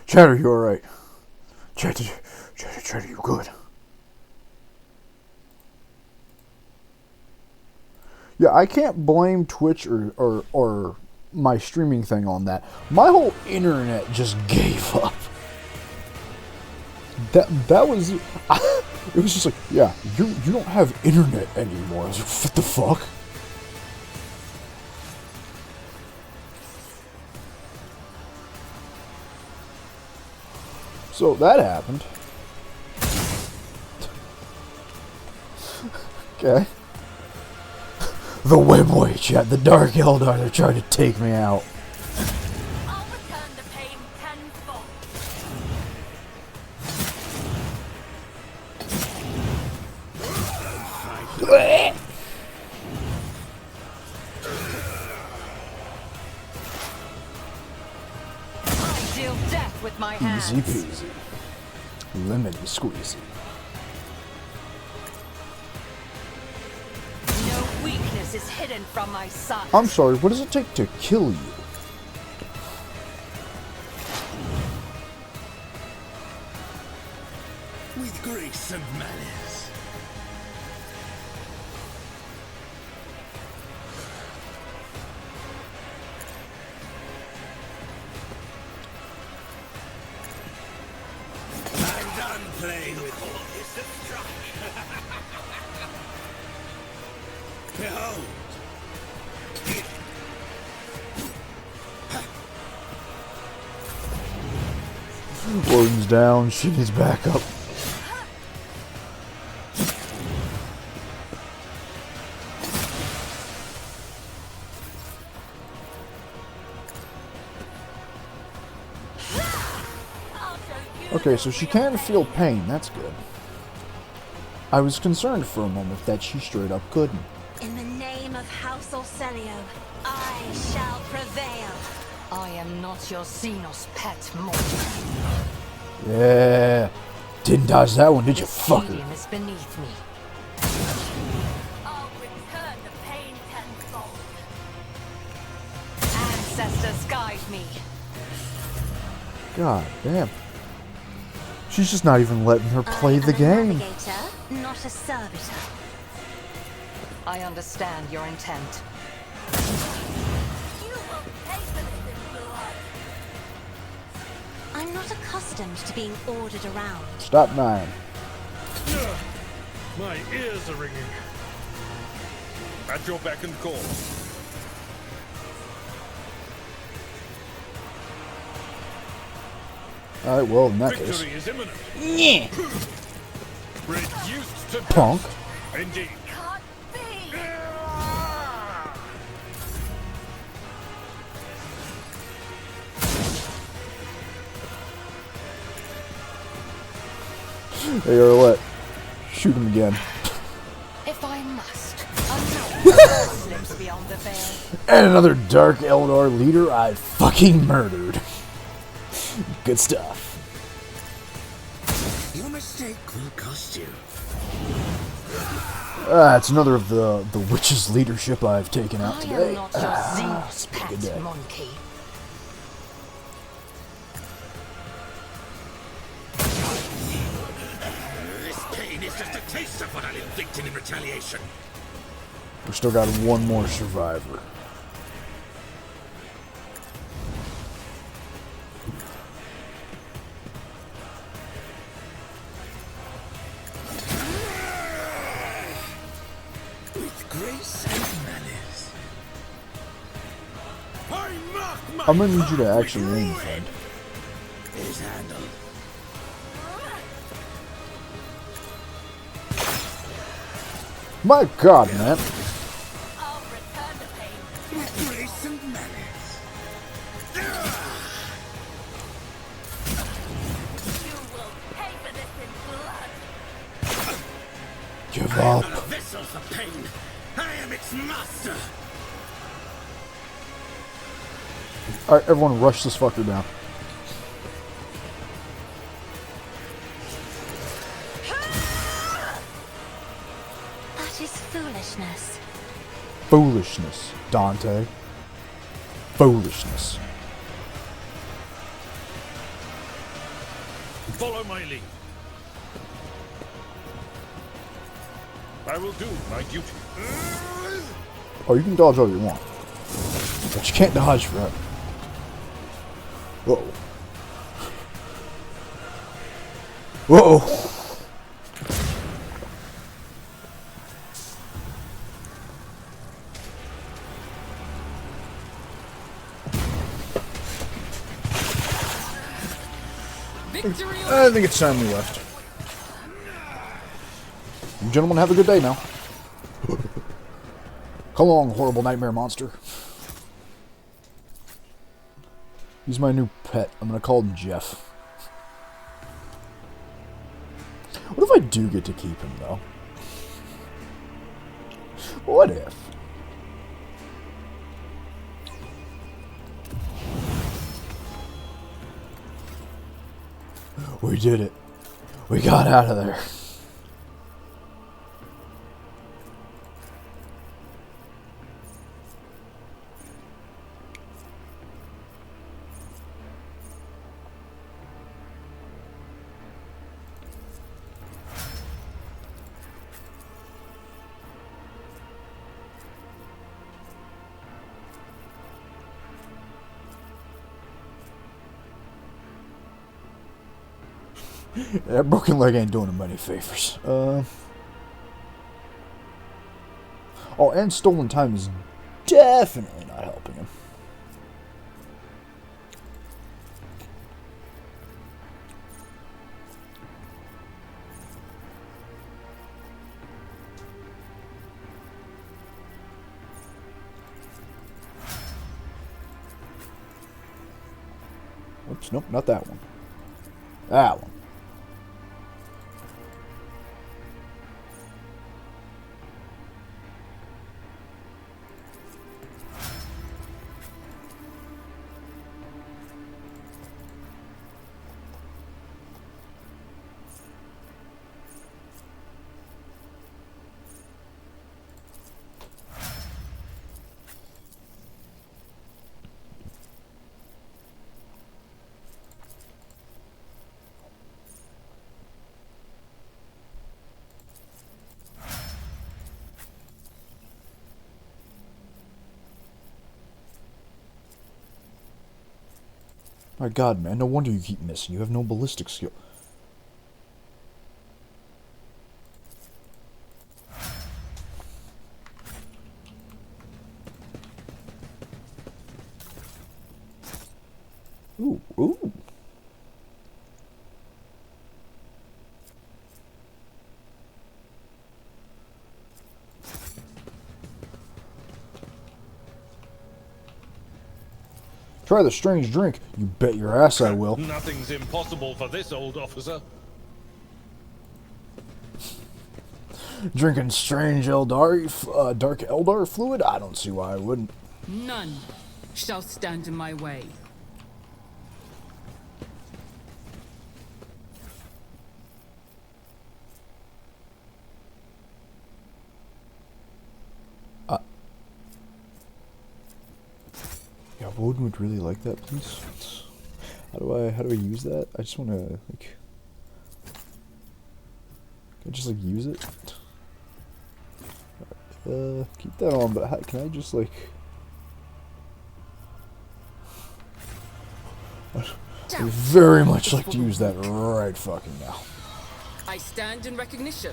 Chatter, you alright? Chatter, you good? Yeah, I can't blame Twitch or my streaming thing on that. My whole internet just gave up. That was... it was just like, yeah, you don't have internet anymore. I was like, what the fuck? So that happened. Okay. The Webway chat, the Dark Eldar, they're trying to take me out. I'll return the pain tenfold. I deal death with my hands. Easy peasy. Lemony squeezy. No weakness is hidden from my sight. I'm sorry, what does it take to kill you? With grace and malice. I'm done playing with all this destruction. Behold. Warden's down, Shinny's back up. Okay, so she can feel pain, that's good. I was concerned for a moment that she straight up couldn't. In the name of House Orselio, I shall prevail. I am not your Xenos pet mortal. Yeah. Didn't dodge that one, did you, This fucker? stadium is beneath me. I'll return the pain tenfold. Ancestors guide me. God damn. She's just not even letting her play the game. Navigator, not a servitor. I understand your intent. You will pay for this in blood. I'm not accustomed to being ordered around. Stop 9. My ears are ringing. At your beck and call. Alright, well, in that case. Victory is imminent. Yeah. Reduced to Punk. dust. Indeed. Can't be. Hey, Arlette. Shoot him again. If I must, another slips beyond the veil. And another Dark Eldar leader I fucking murdered. Good stuff. Your mistake will cost you. It's another of the witches' leadership I've taken out I today. am not your Xenos good day. pet monkey. This pain is just a taste of what I'll inflict in retaliation. We still got one more survivor. With grace and malice. I mark my I'm gonna need you to path actually with aim, ruin. friend. It is handled. My God, man. I'll return the pain. With grace and malice. You will pay for this in blood. Give I am up. not a vessel for pain. I am its master. Alright, everyone rush this fucker down. That is foolishness. Foolishness, Dante. Foolishness. Follow my lead. I will do my duty. Oh, you can dodge all you want. But you can't dodge forever. Whoa. Whoa. I think it's time we left. You gentlemen have a good day now. Come along, horrible nightmare monster. He's my new pet. I'm gonna call him Jeff. What if I do get to keep him, though? What if? We did it. We got out of there. That broken leg ain't doing him any favors. Oh, and stolen time is definitely not helping him. Oops, nope, not that one. That one. My god, man, no wonder you keep missing. You have no ballistic skill. Ooh, ooh. Try the strange drink. You bet your ass I will. Nothing's impossible for this old officer. Drinking strange Eldar, dark Eldar fluid? I don't see why I wouldn't. None shall stand in my way. Yeah, Woden would really like that, please. How do I use that? I just want to, like... Can I just, like, use it? Keep that on, but how, can I just, like... I'd very much like to use that right fucking now. I stand in recognition.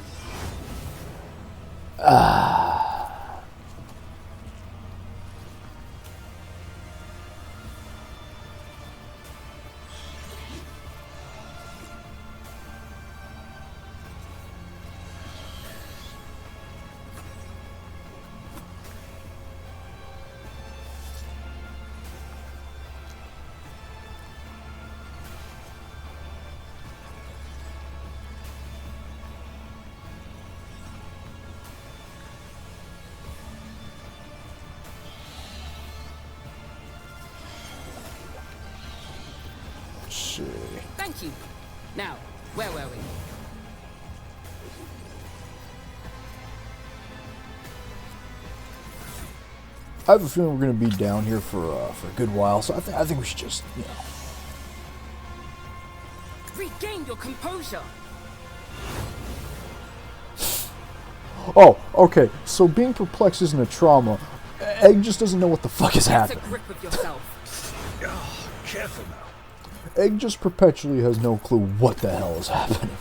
Thank you. Now, where were we? I have a feeling we're going to be down here for a good while, so I think we should just, you know. Regain your composure. Oh, okay. So being perplexed isn't a trauma. Egg just doesn't know what the fuck is Get a happening. grip of yourself. Oh, careful now. Egg just perpetually has no clue what the hell is happening.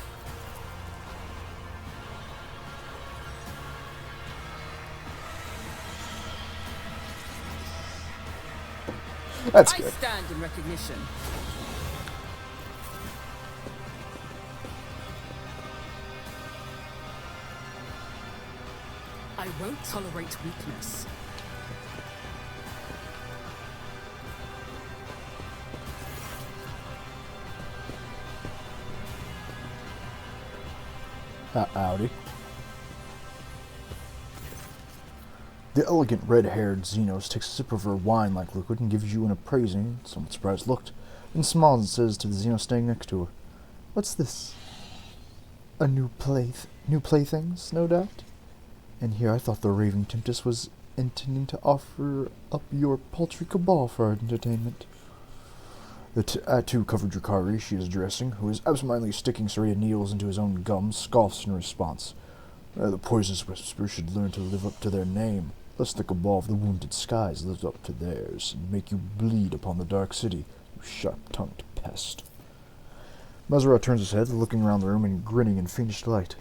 That's I good. stand in recognition. I won't tolerate weakness. Howdy. The elegant red-haired Xenos takes a sip of her wine-like liquid and gives you an appraising, somewhat surprised look, then smiles and says to the Xeno standing next to her, "What's this? A new playthings, no doubt? And here I thought the raving temptress was intending to offer up your paltry cabal for our entertainment." The tattoo-covered Drakari she is addressing, who is absentmindedly sticking serrated needles into his own gums, scoffs in response. The poisonous whisper should learn to live up to their name, lest the cabal of the wounded skies live up to theirs, and make you bleed upon the dark city, you sharp-tongued pest. Mazara turns his head, looking around the room and grinning in fiendish delight.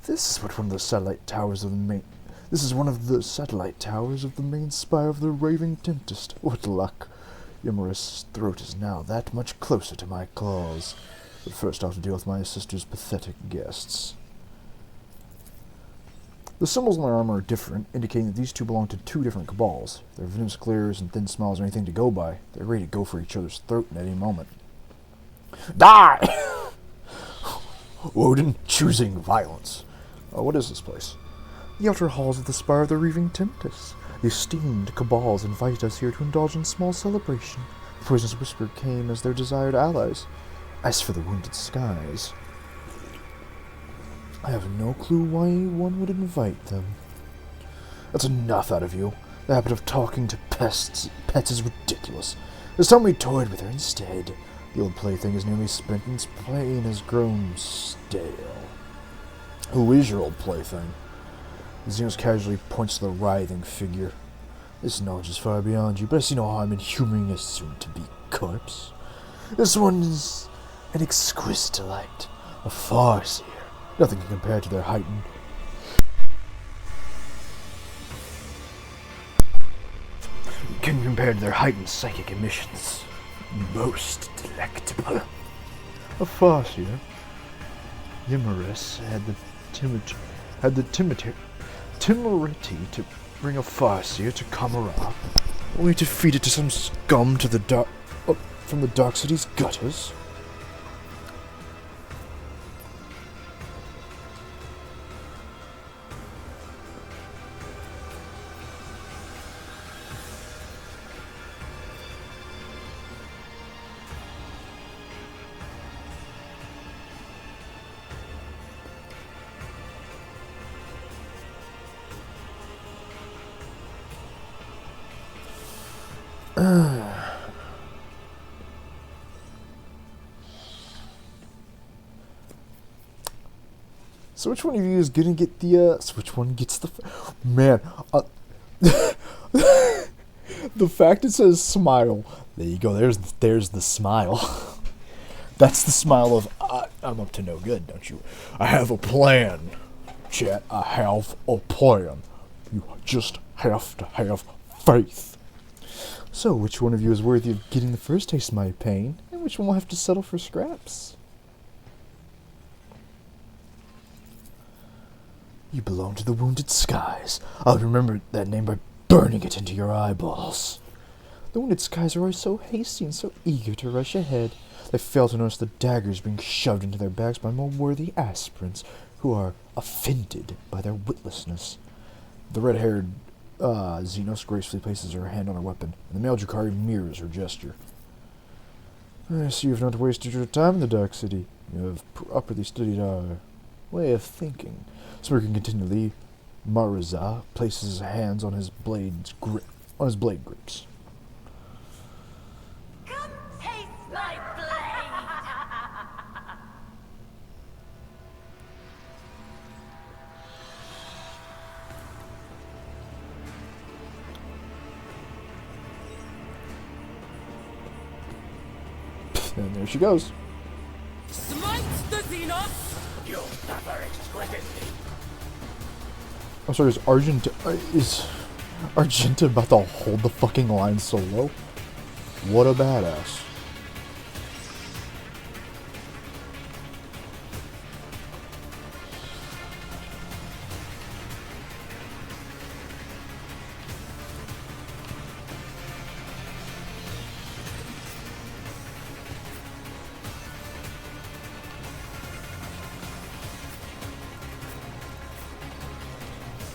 This is one of the satellite towers of the main spire of the raving tempest. What luck! Yumorous' throat is now that much closer to my claws. But first I'll have to deal with my sister's pathetic guests. The symbols on their armor are different, indicating that these two belong to two different cabals. If their venomous glares and thin smiles are anything to go by, they're ready to go for each other's throat at any moment. Die! Woden choosing violence. What is this place? The outer halls of the Spire of the Raving Tempest. The esteemed cabals invited us here to indulge in small celebration. The poisonous whisper came as their desired allies. As for the wounded skies, I have no clue why one would invite them. That's enough out of you. The habit of talking to pets is ridiculous. It's time we toyed with her instead. The old plaything is nearly spent and its plane has grown stale. Who is your old plaything? Xenos casually points to the writhing figure. This knowledge is far beyond you, but I see no harm in humoring a soon-to-be corpse. This one is an exquisite delight, a farseer. Nothing can compare to their heightened psychic emissions. Most delectable. A farseer. Yumorous had the temerity to bring a farseer to Kamara, only to feed it to some scum from the Dark City's gutters. So which one of you is gonna get the, so which one gets the, man, the fact it says smile, there you go, there's the smile. That's the smile of, I'm up to no good, don't you? I have a plan, chat, I have a plan. You just have to have faith. So, which one of you is worthy of getting the first taste of my pain, and which one will have to settle for scraps? You belong to the Wounded Skies. I'll remember that name by burning it into your eyeballs. The Wounded Skies are always so hasty and so eager to rush ahead. They fail to notice the daggers being shoved into their backs by more worthy aspirants who are offended by their witlessness. The red-haired Xenos gracefully places her hand on her weapon, and the male Drakari mirrors her gesture. I see you've not wasted your time in the Dark City. You have properly studied our way of thinking. Smirking continually, Mariza places his hands on his blade grips. Come taste my blade! And there she goes. Smite the Xenos! You'll suffer exquisitely. I'm sorry, is Argenta about to hold the fucking line solo? What a badass.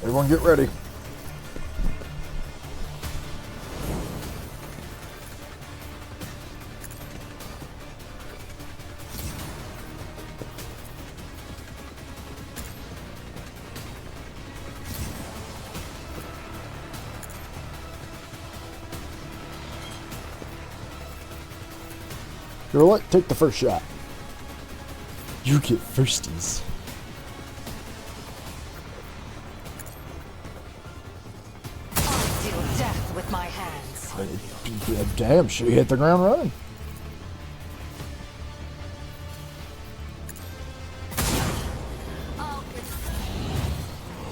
Everyone get ready. You're what? Take the first shot. You get firsties. Deal death with my hands. Damn, she hit the ground running.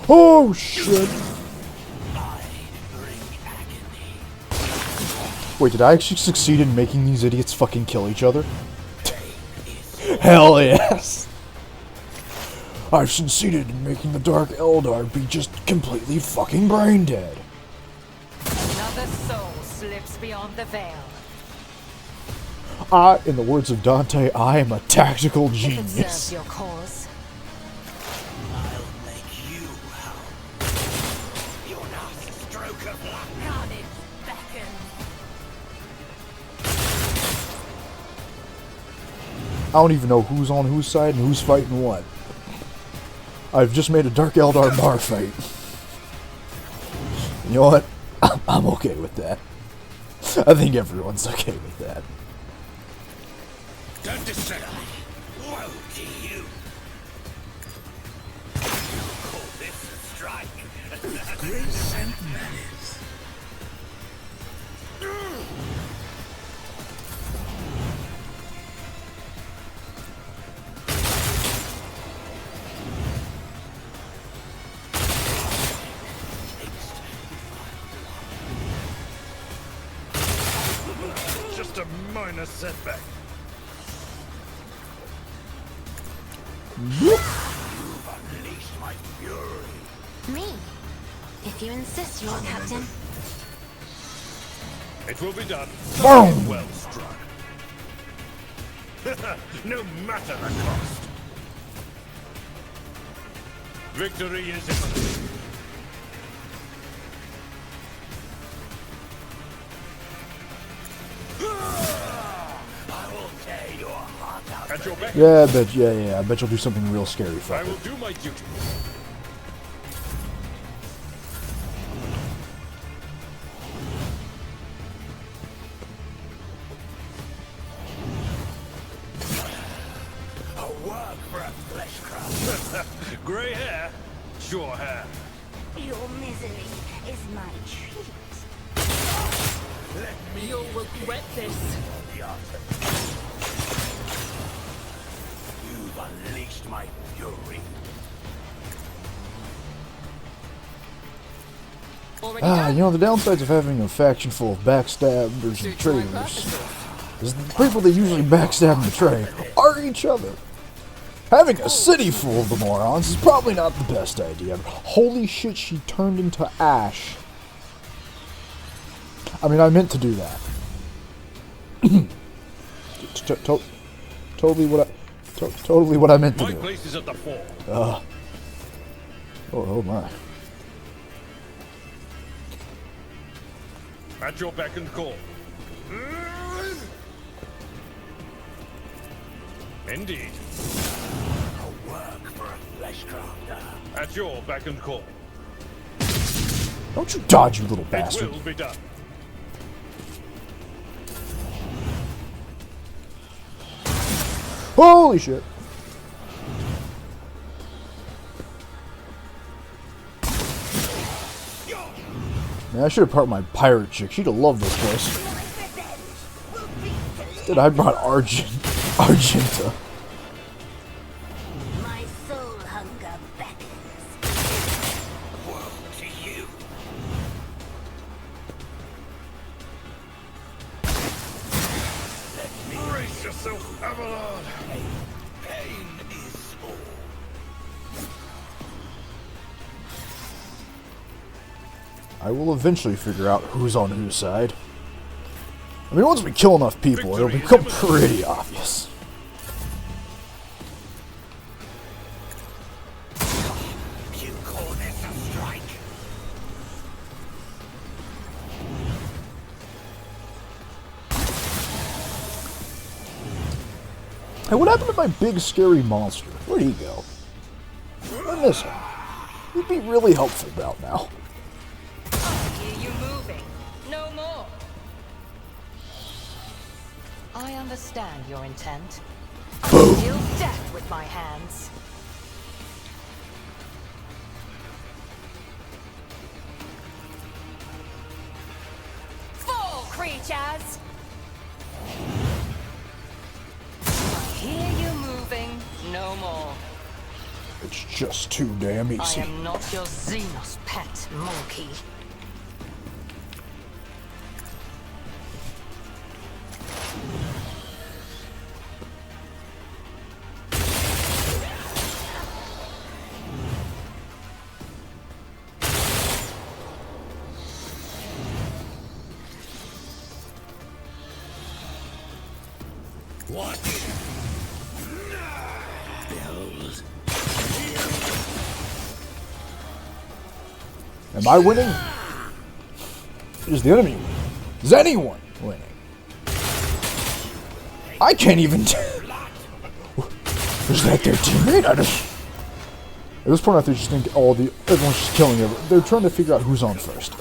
Oh shit! Wait, did I actually succeed in making these idiots fucking kill each other? Hell yes! I've succeeded in making the Dark Eldar be just completely fucking brain dead. Another soul slips beyond the veil. In the words of Dante, I am a tactical If it serves genius. your cause. I'll make you howl. Your last stroke of luck. Carnage beckons. I don't even know who's on whose side and who's fighting what. I've just made a Dark Eldar bar fight. You know what? I'm okay with that. I think everyone's okay with that. Don't descend. Woe to you. You call this a strike? Grace and malice. Just a minor setback. You've unleashed my fury. Me? If you insist, Lord Captain. It will be done. Boom! Well struck. No matter the cost. Victory is imminent. I will tear your heart out. At your beck, Yeah, I bet you'll do something real scary for I me. will do my duty. A work for a flesh craft. Grey hair, sure hair. Your misery is my treat. Let me You'll regret this. the answer. You've unleashed my fury. Already You done. know, the downsides of having a faction full of backstabbers and Suits my traitors purposes. is the people that usually backstab and betray are each other. Having a city full of the morons is probably not the best idea. Holy shit, she turned into ash. I mean, I meant to do that. Totally what I meant to My do. place is at the fore. Oh my. At your beck and call. Indeed. A work for a flesh crafter. At your beck and call. Don't you dodge, you little It bastard. will be done. Holy shit. Man, I should have brought my pirate chick. She'd have loved this place. My revenge will be delicious. Dude, I brought Argenta. My soul hunger beckons. Woe to you. Brace yourself, Avalon. Pain is all. I will eventually figure out who's on whose side. I mean, once we kill enough people, it'll become pretty obvious. You call this a strike? Hey, what happened to my big scary monster? Where'd he go? I miss him. He'd be really helpful about now. Hear you moving. No more. I understand your intent. I deal death with my hands. Fall, creatures! I hear you moving. No more. It's just too damn I easy. am not your Xenos pet monkey. What? Build. Am I winning? Is the enemy winning? Is anyone winning? I can't even tell. Is that their teammate? I just... At this point, I think just think everyone's just killing everyone. They're trying to figure out who's on first.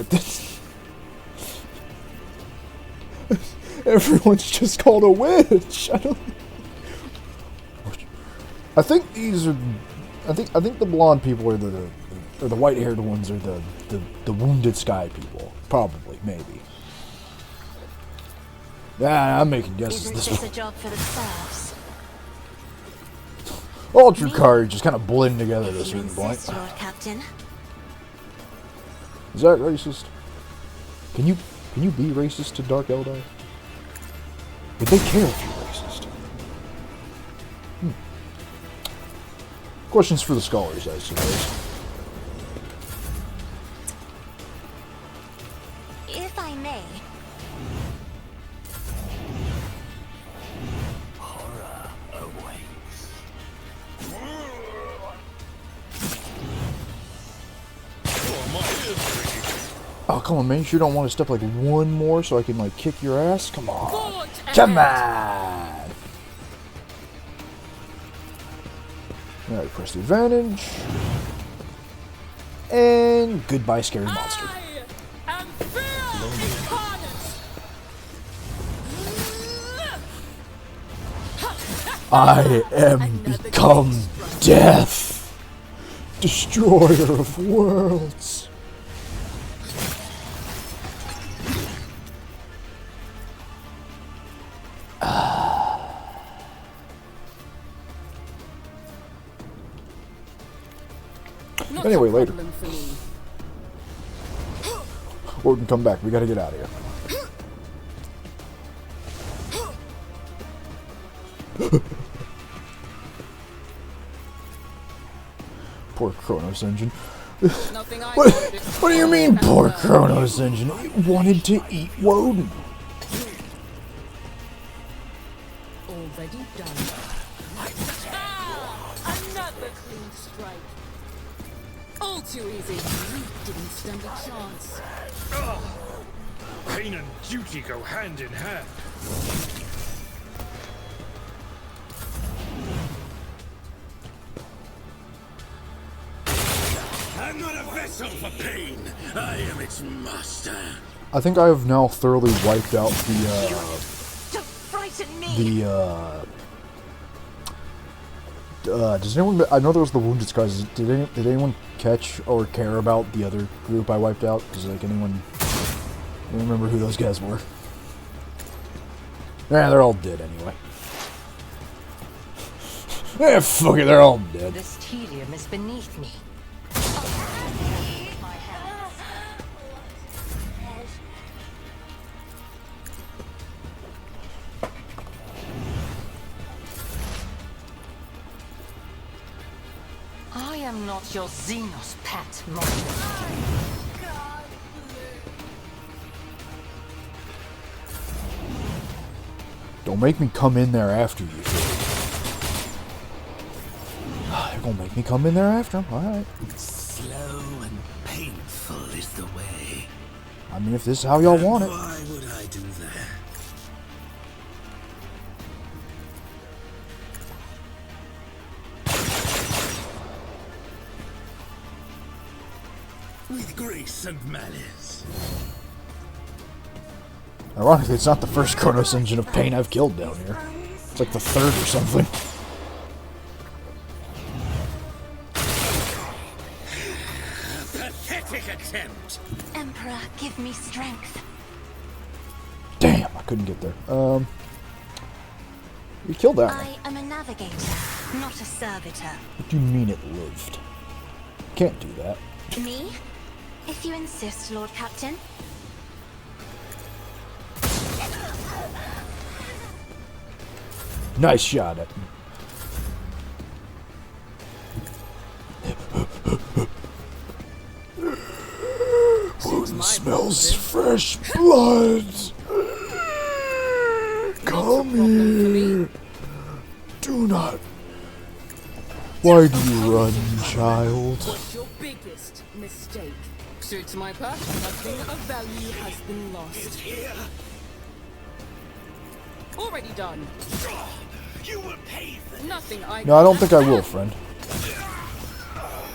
Everyone's just called a witch. I think these are. I think the blonde people are or the white-haired ones are the wounded sky people. Probably, maybe. Yeah, I'm making guesses. Isn't This this a job for the serfs? all true cards just kind of blend together at a If you certain point. insist, Lord Captain. Is that racist? Can you be racist to Dark Eldar? Would they care if you're racist? Questions for the scholars, I suppose. If I may. Horror awaits. Oh, come on, man. You sure don't want to step like one more so I can like kick your ass? Come on. Forge Come ahead. on. Alright, press the advantage. And goodbye, scary monster. I am fear incarnate. I am become death, destroyer of worlds. Not Anyway, a later. problem for me. Or we can come back. We gotta get out of here. Poor Chronos Engine. Nothing I What do you mean, poor Chronos Engine? It wanted to eat Woden. Already done. Another clean strike. All too easy. You didn't stand a chance. Pain and duty go hand in hand. I'm not a vessel for pain. I am its master. I think I have now thoroughly wiped out Don't frighten me. does anyone? I know there was the Wounded Skies. Did anyone catch or care about the other group I wiped out? Does like anyone remember who those guys were? Yeah, they're all dead anyway. Yeah, fuck it, they're all dead. This tedium is beneath me. My hands. I am not your Xenos pet, monster. Don't make me come in there after you. You're gonna make me come in there after him? Alright. Slow and painful is the way. I mean, if this is how y'all want it. Why would I do that? With grace and malice. Ironically, it's not the first Chronos engine of pain I've killed down here. It's like the third or something. Pathetic attempt. Emperor, give me strength. Damn, I couldn't get there. You killed that one. I am a navigator, not a servitor. What do you mean it lived? Can't do that. Me? If you insist, Lord Captain. Nice shot at me. Woden smells fresh blood. Come here. Do not. Why do you run, child? What's your biggest mistake? Suits my purpose. Nothing of value has been lost. Already done. You will pay for Nothing I No, I don't think I will, friend.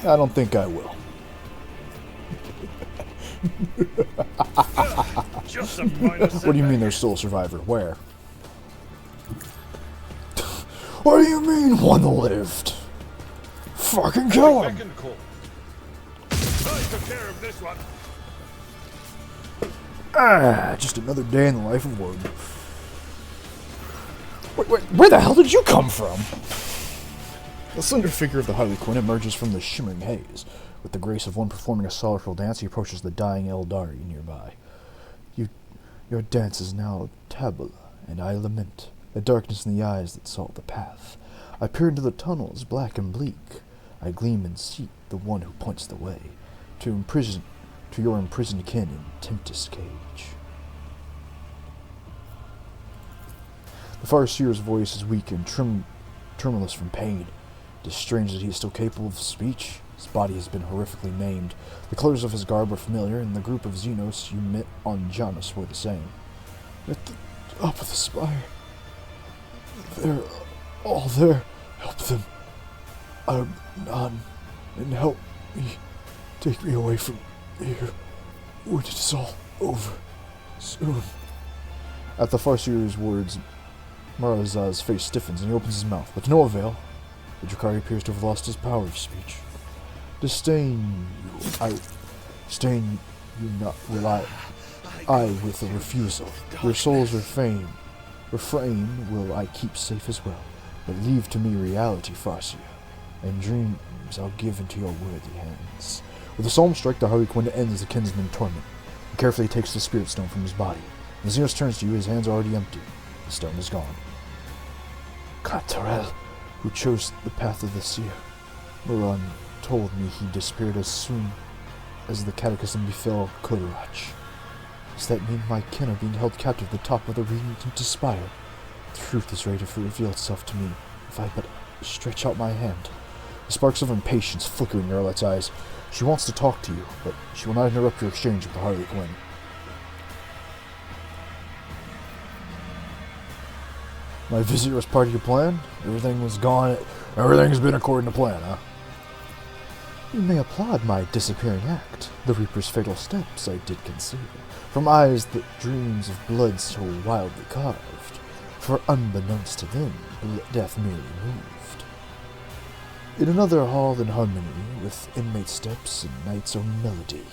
I don't think I will. Just a minor What do you mean there's still a survivor? Where? What do you mean one lived? Fucking kill him! Second call. I took care of this one. Just another day in the life of Woden. Wait, where the hell did you come from? The slender figure of the Harley Quinn emerges from the shimmering haze. With the grace of one performing a sorrowful dance, he approaches the dying Eldari nearby. Your dance is now tabula, and I lament the darkness in the eyes that sought the path. I peer into the tunnels, black and bleak. I gleam and seek the one who points the way to your imprisoned kin in Tempest Cage. The Farseer's voice is weak and tremulous from pain. It is strange that he is still capable of speech. His body has been horrifically maimed. The colors of his garb are familiar, and the group of Xenos you met on Janus were the same. At the top of the spire. They're all there. Help them. I'm none. And help me. Take me away from here. When it's all over. Soon. At the Farseer's words, Maraza's face stiffens and he opens his mouth, but to no avail. The Drakari appears to have lost his power of speech. Disdain you not rely I with a refusal. Your soul's refrain will I keep safe as well, but leave to me reality, Farseer, and dreams I'll give into your worthy hands. With a solemn strike, the Harley Quinn ends the kinsman torment. He carefully takes the spirit stone from his body. When Xenos turns to you, his hands are already empty. The stone is gone. Katarel, who chose the path of the seer. Muran told me he disappeared as soon as the cataclysm befell Kodorach. Does that mean my kin are being held captive at the top of the radiant spire? The truth is ready to reveal itself to me, if I but stretch out my hand. The sparks of impatience flicker in Yarlet's eyes. She wants to talk to you, but she will not interrupt your exchange with the Harley Quinn. My visit was part of your plan? Everything was gone. Everything's been according to plan, huh? You may applaud my disappearing act. The Reaper's fatal steps I did conceal. From eyes that dreams of blood so wildly carved. For unbeknownst to them, death merely moved. In another hall in harmony, with inmate steps and night's own melody.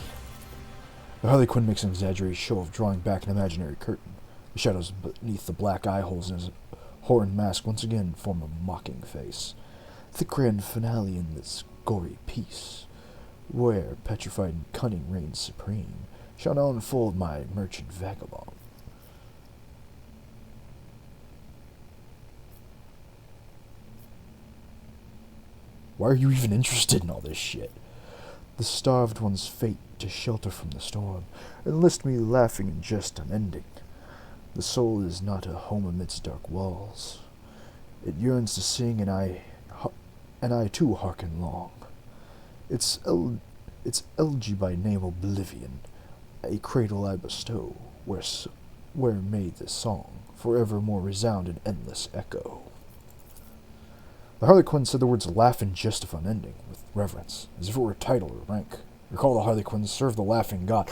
The Harley Quinn makes an exaggerated show of drawing back an imaginary curtain. The shadows beneath the black eye holes in his horned mask once again form a mocking face. The grand finale in this gory piece, where petrified cunning reigns supreme, shall now unfold my merchant vagabond. Why are you even interested in all this shit? The starved one's fate to shelter from the storm, enlist me laughing in jest unending. The soul is not a home amidst dark walls. It yearns to sing, and I too hearken long. It's elegy by name Oblivion, a cradle I bestow, where may this song forevermore resound in endless echo. The Harlequin said the words laugh and jest of unending, with reverence, as if it were a title or rank. Recall the Harlequins serve the laughing god.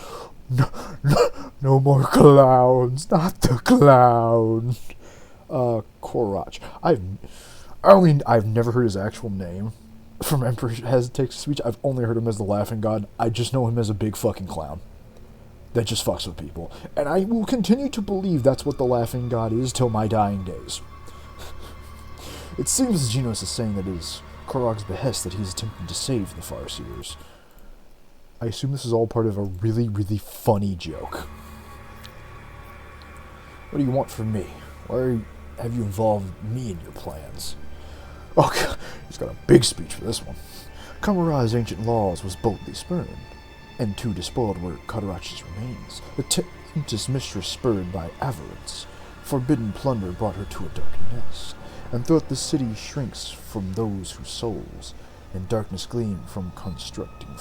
No more clowns, not the clown. Korach. I've never heard his actual name from Emperor Hesitate's speech. I've only heard him as the laughing god. I just know him as a big fucking clown that just fucks with people. And I will continue to believe that's what the laughing god is till my dying days. It seems Genos is saying that it is Korach's behest that he's attempting to save the Farseers. I assume this is all part of a really, really funny joke. What do you want from me? Why have you involved me in your plans? Oh, God, he's got a big speech for this one. Kamara's ancient laws was boldly spurned, and too despoiled were Katarach's remains. The temptress mistress, spurred by avarice, forbidden plunder brought her to a dark nest, and thought the city shrinks from those whose souls in darkness gleam from constructing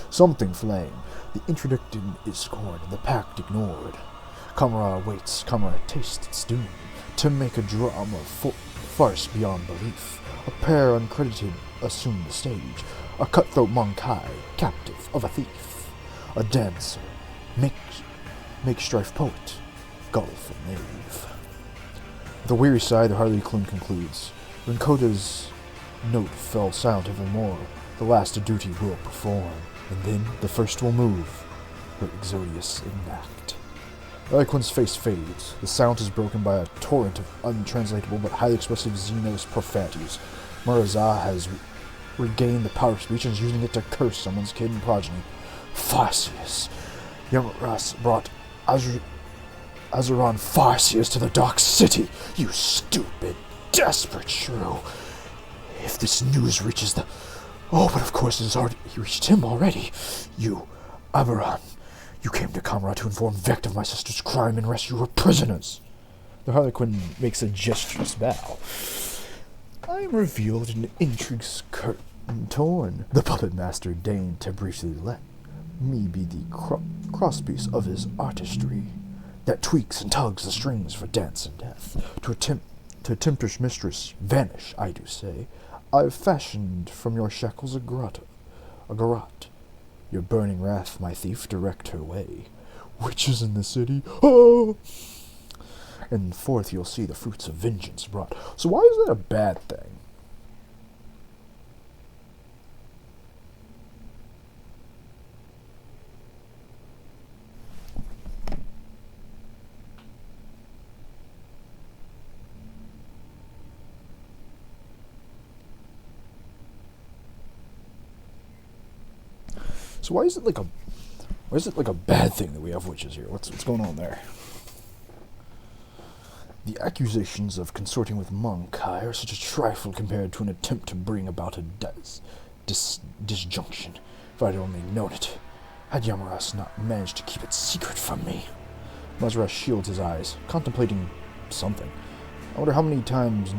something flame. The interdicted is scorned, and the pact ignored. Kamara waits, Kamara tastes its doom, to make a drama farce beyond belief. A pair uncredited assume the stage, a cutthroat Monkai, captive of a thief. A dancer, make strife poet, gulf and knave. With a weary sigh, the Harlequin concludes. When Coda's note fell silent evermore, the last a duty will perform, and then the first will move, where Exodius enact. Harlequin's face fades. The sound is broken by a torrent of untranslatable but highly expressive Xenos profanities. Murazah has regained the power of speech and is using it to curse someone's kid and progeny. Farseus. Yamaras brought Azeron Farseus to the Dark City. You stupid, desperate shrew. If this news reaches the... Oh, but of course it has already reached him already. You, Aberon, you came to Kamara to inform Vect of my sister's crime and rescue her prisoners. The Harlequin makes a gesturous bow. I am revealed in intrigues curtain torn. The puppet master deigned to briefly let me be the crosspiece of his artistry, that tweaks and tugs the strings for dance and death. To temptress mistress, vanish, I do say. I've fashioned from your shackles a garrote. Your burning wrath, my thief, direct her way. Witches in the city, oh! And forth you'll see the fruits of vengeance brought. So why is that a bad thing? So why is it like a bad thing that we have witches here? What's going on there? The accusations of consorting with Monkai are such a trifle compared to an attempt to bring about a disjunction. If I'd only known it, had Yamaras not managed to keep it secret from me. Mazra shields his eyes, contemplating something. I wonder how many times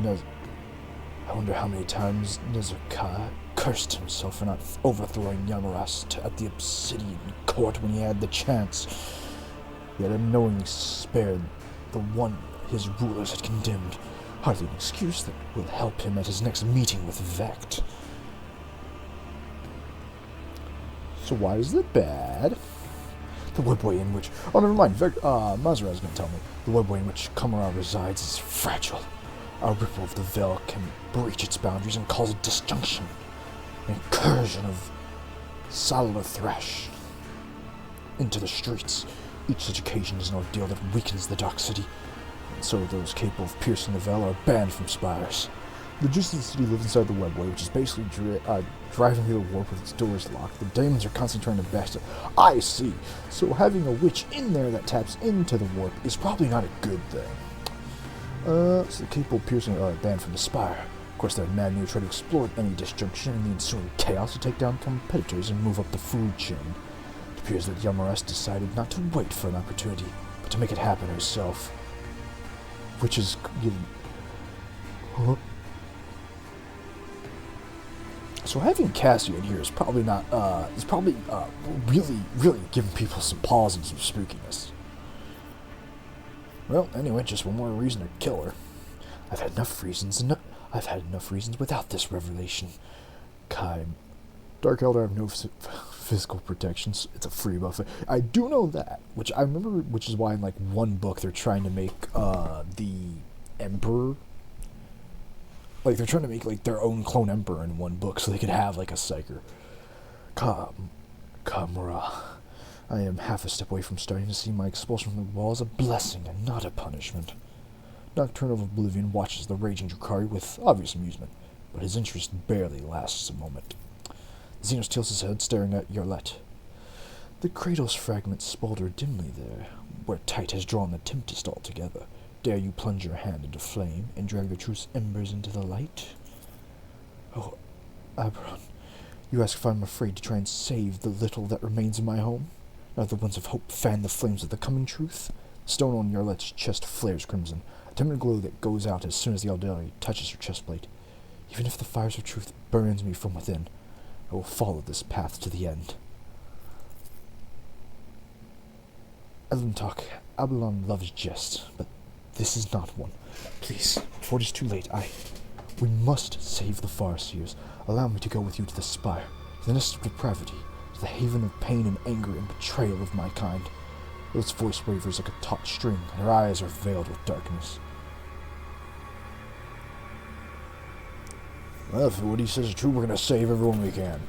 Nezukai cursed himself for not overthrowing Yamaras at the Obsidian Court when he had the chance, yet unknowingly spared the one his rulers had condemned. Hardly an excuse that will help him at his next meeting with Vect. So why is it bad? The webway in which... Oh, never mind. Mazra is going to tell me. The webway in which Kamara resides is fragile. A ripple of the veil can breach its boundaries and cause a disjunction. An incursion of Salada Thresh into the streets. Each such occasion is an ordeal that weakens the Dark City, and so those capable of piercing the veil are banned from spires. The gist of the city lives inside the Webway, which is basically driving through the warp with its doors locked. The demons are constantly trying to bash it. I see. So having a witch in there that taps into the warp is probably not a good thing. So the capable of piercing are banned from the spire. Of course, they're mad and try to explore any disjunction in the ensuing chaos to take down competitors and move up the food chain. It appears that Yamaras decided not to wait for an opportunity, but to make it happen herself. Which is given. Huh? So having Cassie in here is probably not, really giving people some pause and some spookiness. Well, anyway, just one more reason to kill her. I've had enough reasons without this revelation. Dark Elder have no physical protections. It's a free buff. I do know that, which I remember, which is why in like one book they're trying to make the Emperor. Like, they're trying to make, like, their own clone emperor in one book so they could have, like, a psyker. Kamura. I am half a step away from starting to see my expulsion from the wall as a blessing and not a punishment. Nocturne of Oblivion watches the raging Drakari with obvious amusement, but his interest barely lasts a moment. Xenos tilts his head, staring at Yarlette. The Kratos fragments smolder dimly there, where Tight has drawn the Tempest altogether. Dare you plunge your hand into flame and drag the truth's embers into the light? Oh, Aberon, you ask if I'm afraid to try and save the little that remains in my home? Now the winds of hope fan the flames of the coming truth? Stone on Yarlette's chest flares crimson, a timid glow that goes out as soon as the Aldari touches her chestplate. Even if the fires of truth burns me from within, I will follow this path to the end. Elentok, Aberon loves jest, but this is not one. Please, before it is too late, we must save the Farseers. Allow me to go with you to the spire, to the nest of depravity, to the haven of pain and anger and betrayal of my kind. Its voice wavers like a taut string, and her eyes are veiled with darkness. Well, if what he says is true, we're going to save everyone we can.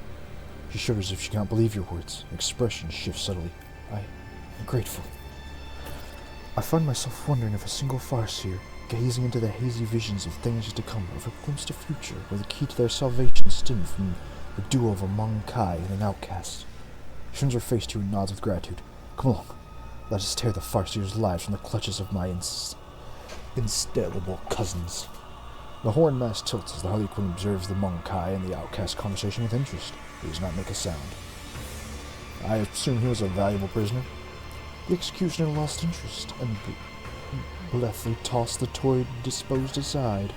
She shudders as if she can't believe your words. Her expression shifts subtly. I'm grateful. I find myself wondering if a single Farseer, gazing into the hazy visions of things to come, of a glimpsed a future where the key to their salvation stemmed from the duo of a Mong Kai and an outcast. She turns her face to you and nods with gratitude. Come along. Let us tear the Farseer's lives from the clutches of my instalable cousins. The horn mask tilts as the Harley Quinn observes the Mong Kai and the outcast conversation with interest. He does not make a sound. I assume he was a valuable prisoner. The executioner lost interest and blithely tossed the toy disposed aside,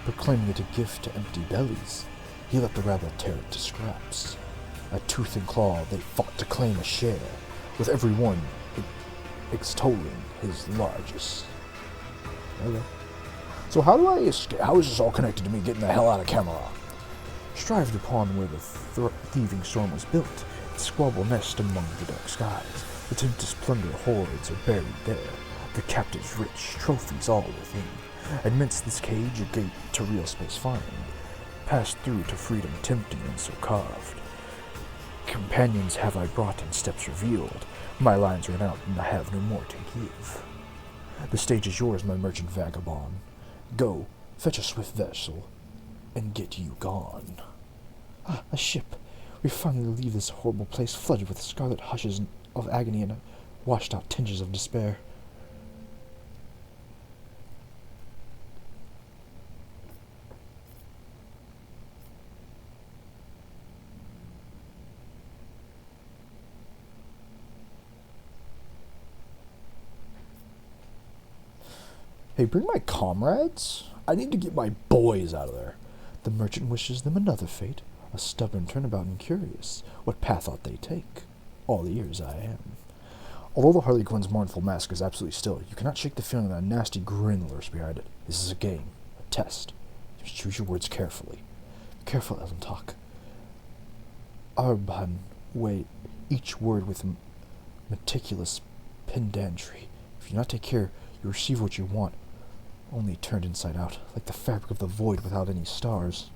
proclaiming it a gift to empty bellies. He let the rabble tear it to scraps. A tooth and claw, they fought to claim a share, with every one extolling his largest. Okay. So how do I escape? How is this all connected to me getting the hell out of Camelot? Strived upon where the thieving storm was built, its squabble nest among the dark skies. The Tempest plunder hordes are buried there, the captives rich, trophies all within. Amidst this cage, a gate to real space find, passed through to freedom tempting and so carved. Companions have I brought and steps revealed, my lines run out and I have no more to give. The stage is yours, my merchant vagabond. Go, fetch a swift vessel, and get you gone. Ah, a ship. We finally leave this horrible place flooded with scarlet hushes of agony and washed-out tinges of despair. Hey, bring my comrades? I need to get my boys out of there. The merchant wishes them another fate, a stubborn turnabout and curious. What path ought they take? All ears I am. Although the Harley Quinn's mournful mask is absolutely still, you cannot shake the feeling that a nasty grin lurks behind it. This is a game, a test. You must choose your words carefully. Careful, Elentok. Arban, weigh each word with meticulous pedantry. If you do not take care, you receive what you want, only turned inside out, like the fabric of the void without any stars.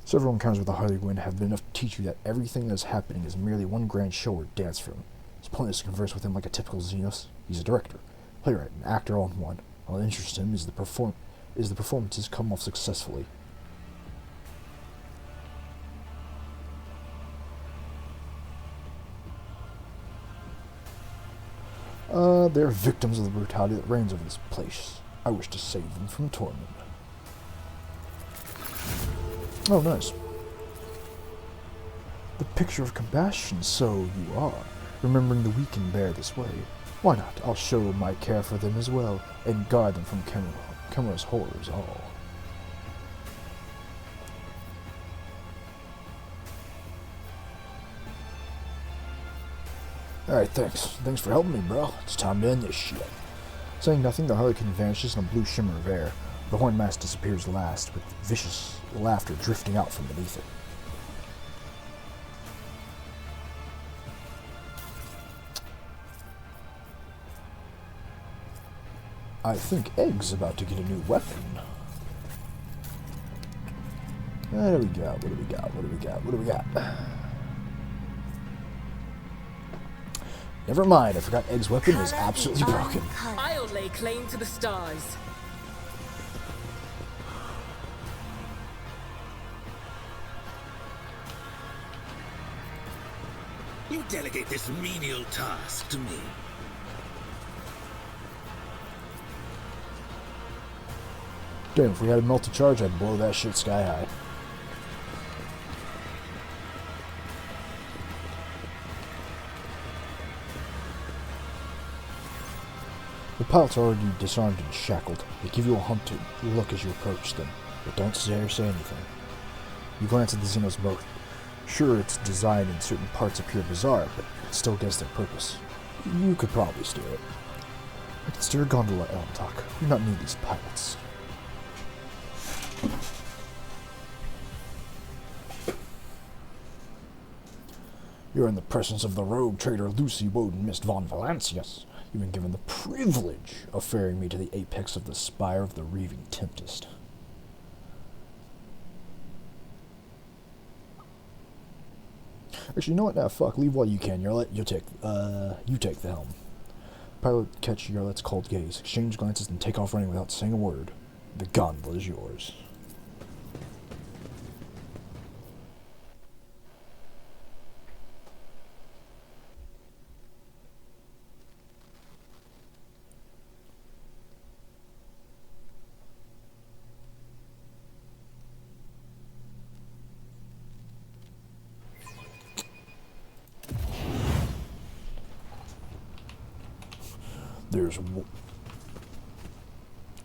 Several encounters with the Harley Quinn have been enough to teach you that everything that is happening is merely one grand show or dance for him. It's pointless to converse with him like a typical Xenos. He's a director, playwright, and actor all in one. All that interests him is the performances come off successfully. They're victims of the brutality that reigns over this place. I wish to save them from torment. Oh, nice. The picture of compassion, so you are. Remembering the weak and bear this way. Why not? I'll show my care for them as well, and guard them from Chimera's horrors all. Alright, thanks. Thanks for helping me, bro. It's time to end this shit. Saying nothing, the Harlequin vanishes in a blue shimmer of air. The horn mask disappears last, with vicious laughter drifting out from beneath it. I think Egg's about to get a new weapon. What do we got? What do we got? What do we got? What do we got? Never mind, I forgot Egg's weapon is absolutely broken. I'll lay claim to the stars. You delegate this menial task to me. Damn, if we had a multi-charge, I'd blow that shit sky high. The pilots are already disarmed and shackled. They give you a hunted look as you approach them, but don't dare say anything. You glance at the Xenos boat. Sure, its design in certain parts appear bizarre, but it still gets their purpose. You could probably steer it. I can steer a gondola, Elmtalk. You do not need these pilots. You're in the presence of the rogue trader Lucy Woden Mist von Valancius. You've been given the privilege of ferrying me to the apex of the spire of the Reaving Tempest. Actually, you know what? Now, fuck. Leave while you can. Yarlet, you take the helm. Pilot catch Yarlet's cold gaze, exchange glances, and take off running without saying a word. The gondola is yours.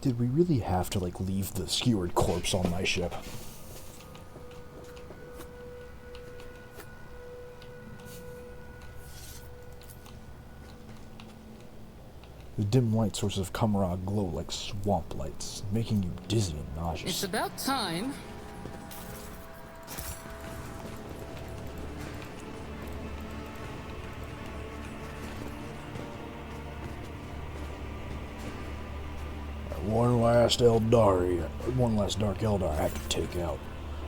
Did we really have to, like, leave the skewered corpse on my ship? The dim light sources of Chimera glow like swamp lights, making you dizzy and nauseous. It's about time. One last Dark Eldar I have to take out.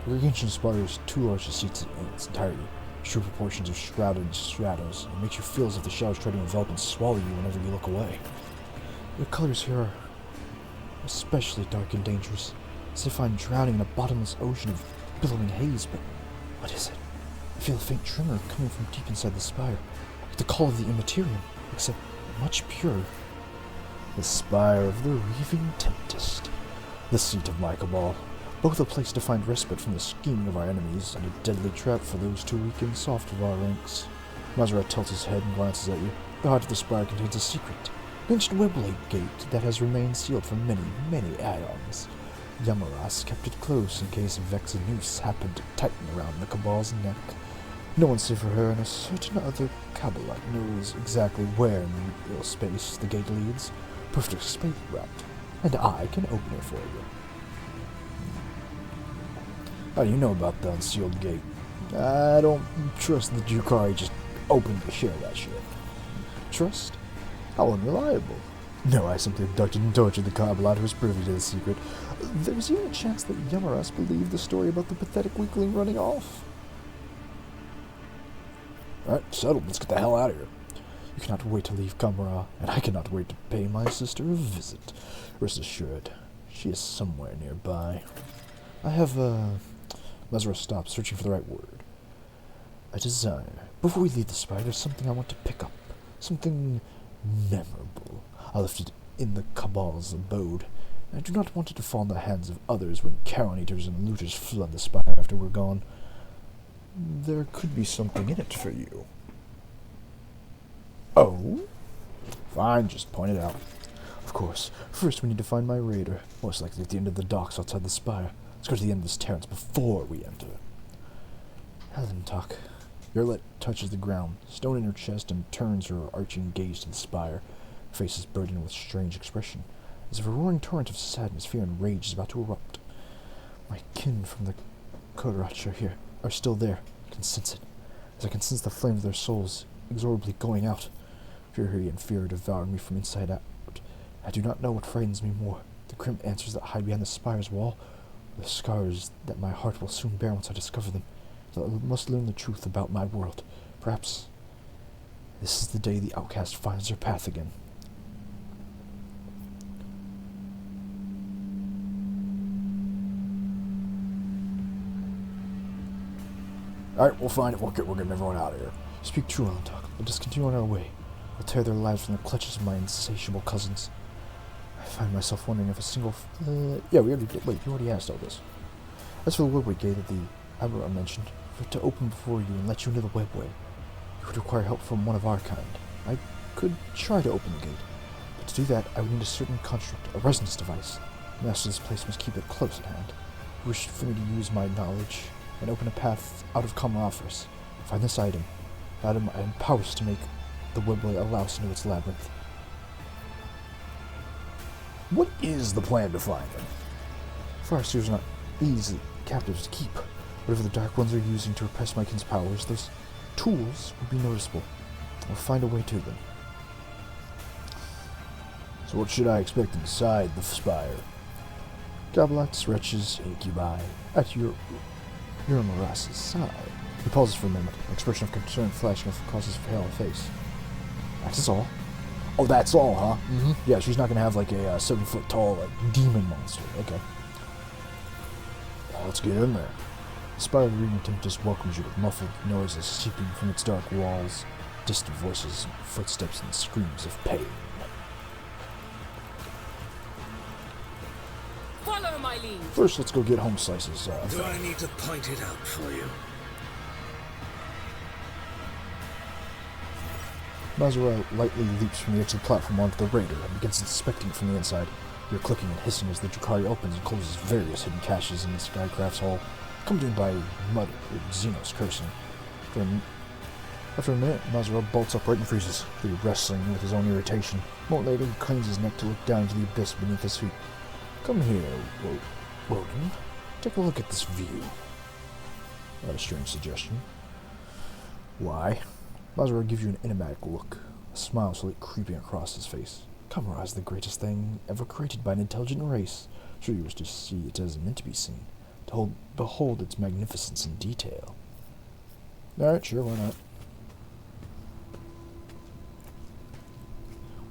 The Gargantuan spire is too large to see in its entirety. True proportions of shrouded shadows. It makes you feel as if the shadows try to envelop and swallow you whenever you look away. The colors here are especially dark and dangerous, as if I'm drowning in a bottomless ocean of billowing haze, but what is it? I feel a faint tremor coming from deep inside the spire, like the call of the Immaterium, except much purer. The spire of the Reaving Tempest, the seat of my cabal, both a place to find respite from the scheming of our enemies and a deadly trap for those too weak and soft of our ranks. Mazra tilts his head and glances at you. The heart of the spire contains a secret, an ancient Webway gate that has remained sealed for many, many aeons. Yamaras kept it close in case Vex and Noose happened to tighten around the cabal's neck. No one save for her and a certain other Cabalite knows exactly where in the real space the gate leads. Perfect escape route, and I can open it for you. How do you know about the unsealed gate? I don't trust the Jukari just openly share that shit. Trust? How unreliable. No, I simply abducted and tortured the Cabalite who was privy to the secret. There's even a chance that Yamaras believed the story about the pathetic weakling running off. Alright, settled. Let's get the hell out of here. You cannot wait to leave Kamara, and I cannot wait to pay my sister a visit. Rest assured, she is somewhere nearby. I have, Lazarus stopped, searching for the right word. A desire. Before we leave the spire, there's something I want to pick up. Something memorable. I left it in the Cabal's abode. I do not want it to fall in the hands of others when Charon Eaters and looters flood the spire after we're gone. There could be something in it for you. Oh? Fine, just point it out. Of course. First, we need to find my raider. Most likely at the end of the docks outside the spire. Let's go to the end of this terrace before we enter. Helen talk. Your light touches the ground, stone in her chest, and turns her arching gaze to the spire. Her face is burdened with strange expression, as if a roaring torrent of sadness, fear, and rage is about to erupt. My kin from the Kodorach are still there. I can sense it, as I can sense the flame of their souls inexorably going out. Fury and fear devour me from inside out. I do not know what frightens me more, the grim answers that hide behind the spire's wall, or the scars that my heart will soon bear once I discover them. So I must learn the truth about my world. Perhaps this is the day the outcast finds her path again. Alright, we'll find it. We're getting everyone out of here. Speak true, Alantok. Let us continue on our way. We'll tear their lives from the clutches of my insatiable cousins. I find myself wondering if a single... yeah, we already did. Wait, you already asked all this. As for the Webway gate that the Admiral mentioned, for it to open before you and let you into the Webway, you would require help from one of our kind. I could try to open the gate, but to do that, I would need a certain construct, a resonance device. The master of this place must keep it close at hand. He wished for me to use my knowledge and open a path out of Kamara for us. Find this item. I have powers to make the Webway allow us into its labyrinth. What is the plan to find them? Foresters are not easy captives to keep. Whatever the Dark Ones are using to repress my kin's powers, those tools will be noticeable. I'll find a way to them. So what should I expect inside the spire? Goblets, wretches, incubi, at your Moras's side. He pauses for a moment, an expression of concern flashing across his pale face. That's all? Oh, that's all, huh? Mm-hmm. Yeah, she's not gonna have like a 7-foot-tall like demon monster. Okay. Well, let's get in there. The spire of the reading tempest welcomes you with muffled noises seeping from its dark walls, distant voices, footsteps, and screams of pain. Follow my lead. First, let's go get home slices. Do I need to point it out for you? Mazura lightly leaps from the edge of the platform onto the raider and begins inspecting it from the inside. You're clicking and hissing as the Drakari opens and closes various hidden caches in the Skycraft's hull, accompanied by muttered Xenos cursing. After a minute, Mazura bolts upright and freezes, clearly wrestling with his own irritation. A moment later, he cranes his neck to look down into the abyss beneath his feet. Come here, Woden. Take a look at this view. A strange suggestion. Why? Mazura gives you an enigmatic look, a smile slowly creeping across his face. Kamara is the greatest thing ever created by an intelligent race. Sure, you wish to see it as meant to be seen, to behold its magnificence in detail. Alright, sure, why not?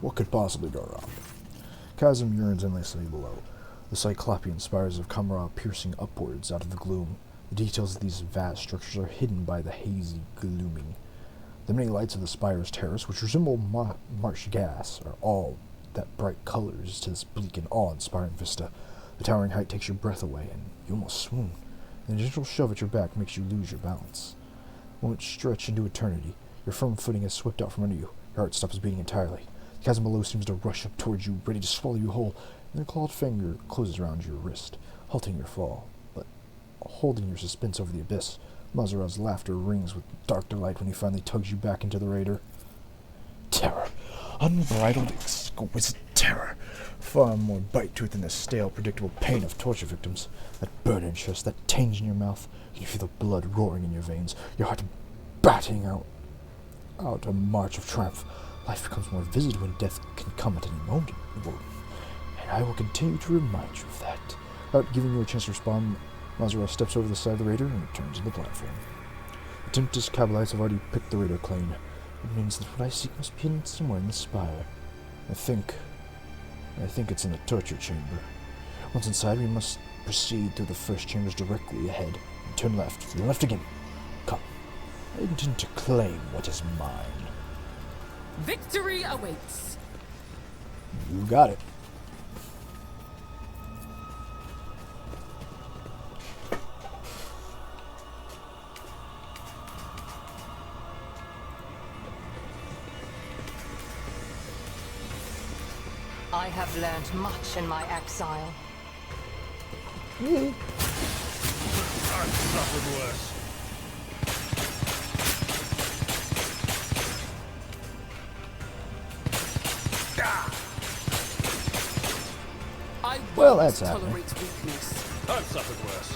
What could possibly go wrong? Chasm yearns endlessly below, the cyclopean spires of Kamara piercing upwards out of the gloom. The details of these vast structures are hidden by the hazy glooming. The many lights of the spire's terrace, which resemble marsh gas, are all that bright colors to this bleak and awe-inspiring vista. The towering height takes your breath away, and you almost swoon. And a gentle shove at your back makes you lose your balance. Moments stretch into eternity. Your firm footing is swept out from under you. Your heart stops beating entirely. The chasm below seems to rush up towards you, ready to swallow you whole, and a clawed finger closes around your wrist, halting your fall, but holding your suspense over the abyss. Mazura's laughter rings with dark delight when he finally tugs you back into the raider. Terror. Unbridled, exquisite terror. Far more bite to it than the stale, predictable pain of torture victims. That burn in chest, that tinge in your mouth. You feel the blood roaring in your veins, your heart batting out a march of triumph. Life becomes more visited when death can come at any moment, Woden. And I will continue to remind you of that. Without giving you a chance to respond, Mazura steps over the side of the raider and returns to the platform. The Tempest Cabalites have already picked the raider clean. It means that what I seek must be hidden somewhere in the spire. I think it's in the torture chamber. Once inside, we must proceed through the first chambers directly ahead, and turn left, then left again. Come. I intend to claim what is mine. Victory awaits. You got it. I have learned much in my exile. I've suffered worse. I Well, won't that's happening. tolerate weakness. I've suffered worse.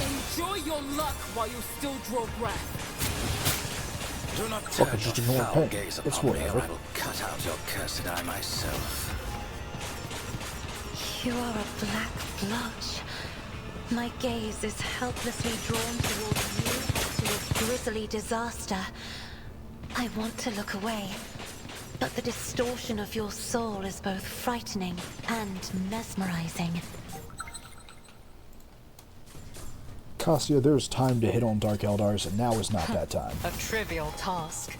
Enjoy your luck while you still draw breath. Do not Fucking turn just your ignore foul pain. gaze It's upon me, or whatever. I will cut out your cursed eye myself. You are a black blotch. My gaze is helplessly drawn towards you, to a grisly disaster. I want to look away, but the distortion of your soul is both frightening and mesmerizing. Cassia, there's time to hit on Dark Eldars, and now is not that time. A trivial task.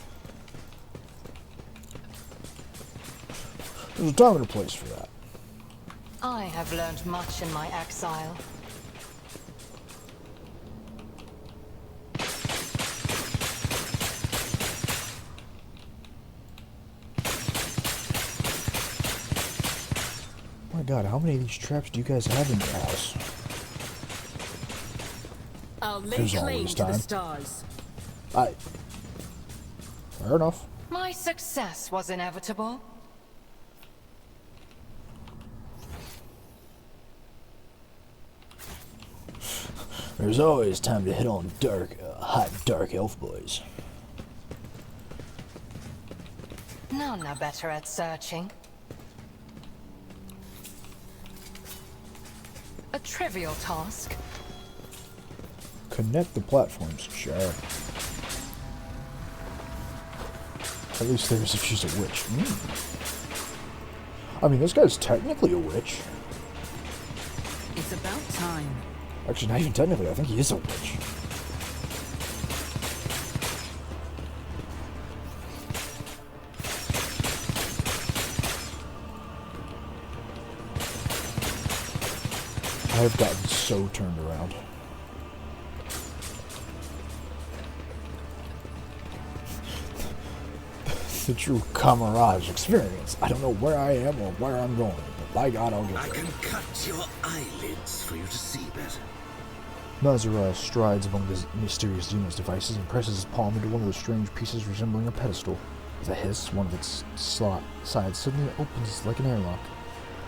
There's a time and a place for that. I have learned much in my exile. Oh my god, how many of these traps do you guys have in your house? I'll lay There's claim always to the time. stars. Fair enough. My success was inevitable. There's always time to hit on hot dark elf boys. None are better at searching. A trivial task. Connect the platforms, sure. At least there's if she's a witch. I mean, this guy's technically a witch. It's about time. Actually, not even technically. I think he is a witch. I've gotten so turned around. The true camarage experience. I don't know where I am or where I'm going, but by God, I'll get I there. can cut your eyelids for you to see better. Mazura strides among the mysterious Xenos devices and presses his palm into one of the strange pieces resembling a pedestal. With a hiss, one of its sides suddenly opens like an airlock.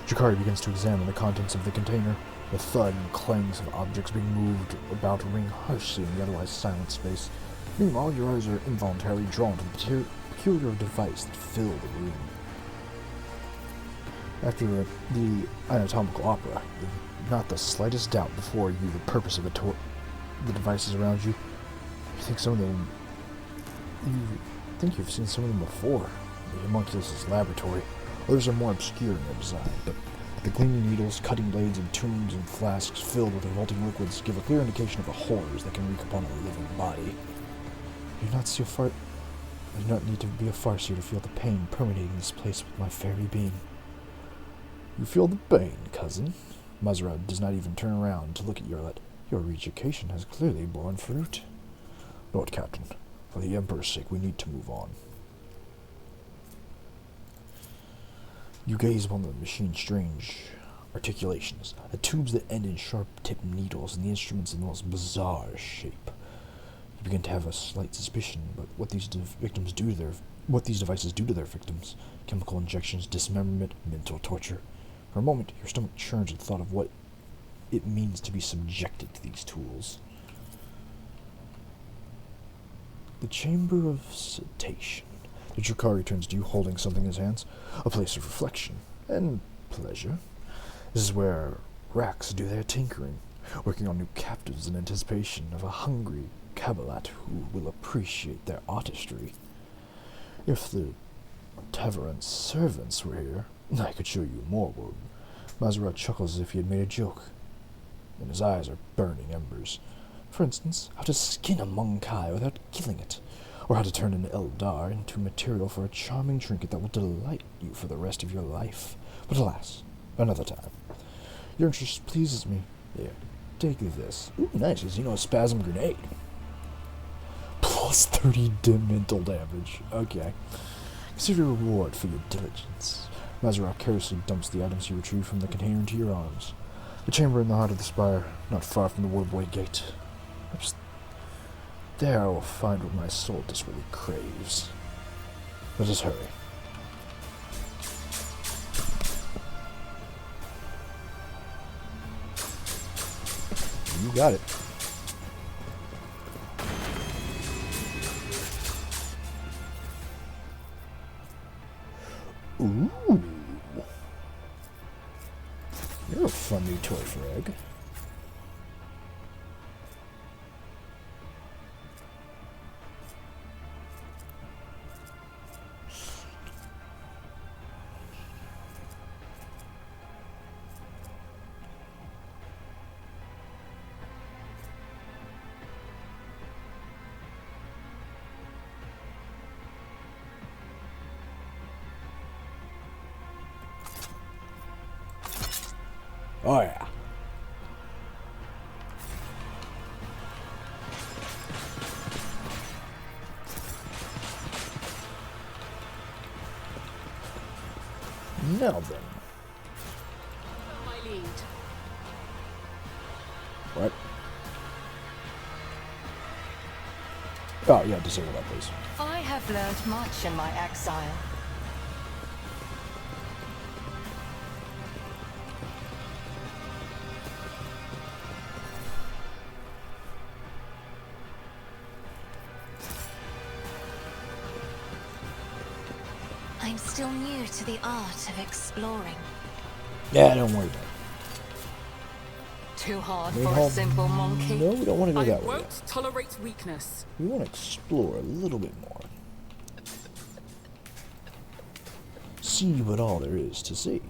Jakari begins to examine the contents of the container. The thud and clangs of objects being moved about ring harshly in the otherwise silent space. Meanwhile, your eyes are involuntarily drawn to the peculiar device that filled the room. After the anatomical opera, you've not the slightest doubt before you the purpose of the devices around you. You think you've seen some of them before. The homunculus' laboratory. Others are more obscure in their design, but the gleaming needles, cutting blades, and tubes and flasks filled with revolting liquids give a clear indication of the horrors that can wreak upon a living body. You do not need to be a farseer to feel the pain permeating this place with my very being. You feel the pain, cousin. Mazra does not even turn around to look at Yorlet. Your re-education has clearly borne fruit. Lord Captain, for the Emperor's sake, we need to move on. You gaze upon the machine's strange articulations, the tubes that end in sharp-tipped needles, and the instruments in the most bizarre shape. You begin to have a slight suspicion about what these devices do to their victims. Chemical injections, dismemberment, mental torture. For a moment, your stomach churns at the thought of what it means to be subjected to these tools. The Chamber of Sedation. The Drakari turns to you holding something in his hands. A place of reflection and pleasure. This is where racks do their tinkering, working on new captives in anticipation of a hungry Kabbalat who will appreciate their artistry. If the tavern servants were here, I could show you more, Woden. Mazarat chuckles as if he had made a joke, and his eyes are burning embers. For instance, how to skin a Monkai without killing it, or how to turn an Eldar into material for a charming trinket that will delight you for the rest of your life. But alas, another time. Your interest pleases me. Here, take this. Ooh, nice, a Xenospasm grenade. Plus 30 mental damage. Okay. Consider a reward for your diligence. Mazarak carelessly dumps the items you retrieve from the container into your arms. The chamber in the heart of the spire, not far from the Webway gate. Perhaps there I will find what my soul desperately craves. Let us hurry. You got it. Ooh. You're a fun new toy, Frag. Oh yeah. Now then. My lead. What? Oh yeah, disable that please. I have learned much in my exile. I'm still new to the art of exploring. Yeah, don't worry about it. Too hard We for a hold- simple monkey. No, we don't want to go I that way. won't tolerate weakness. We want to explore a little bit more. See what all there is to see.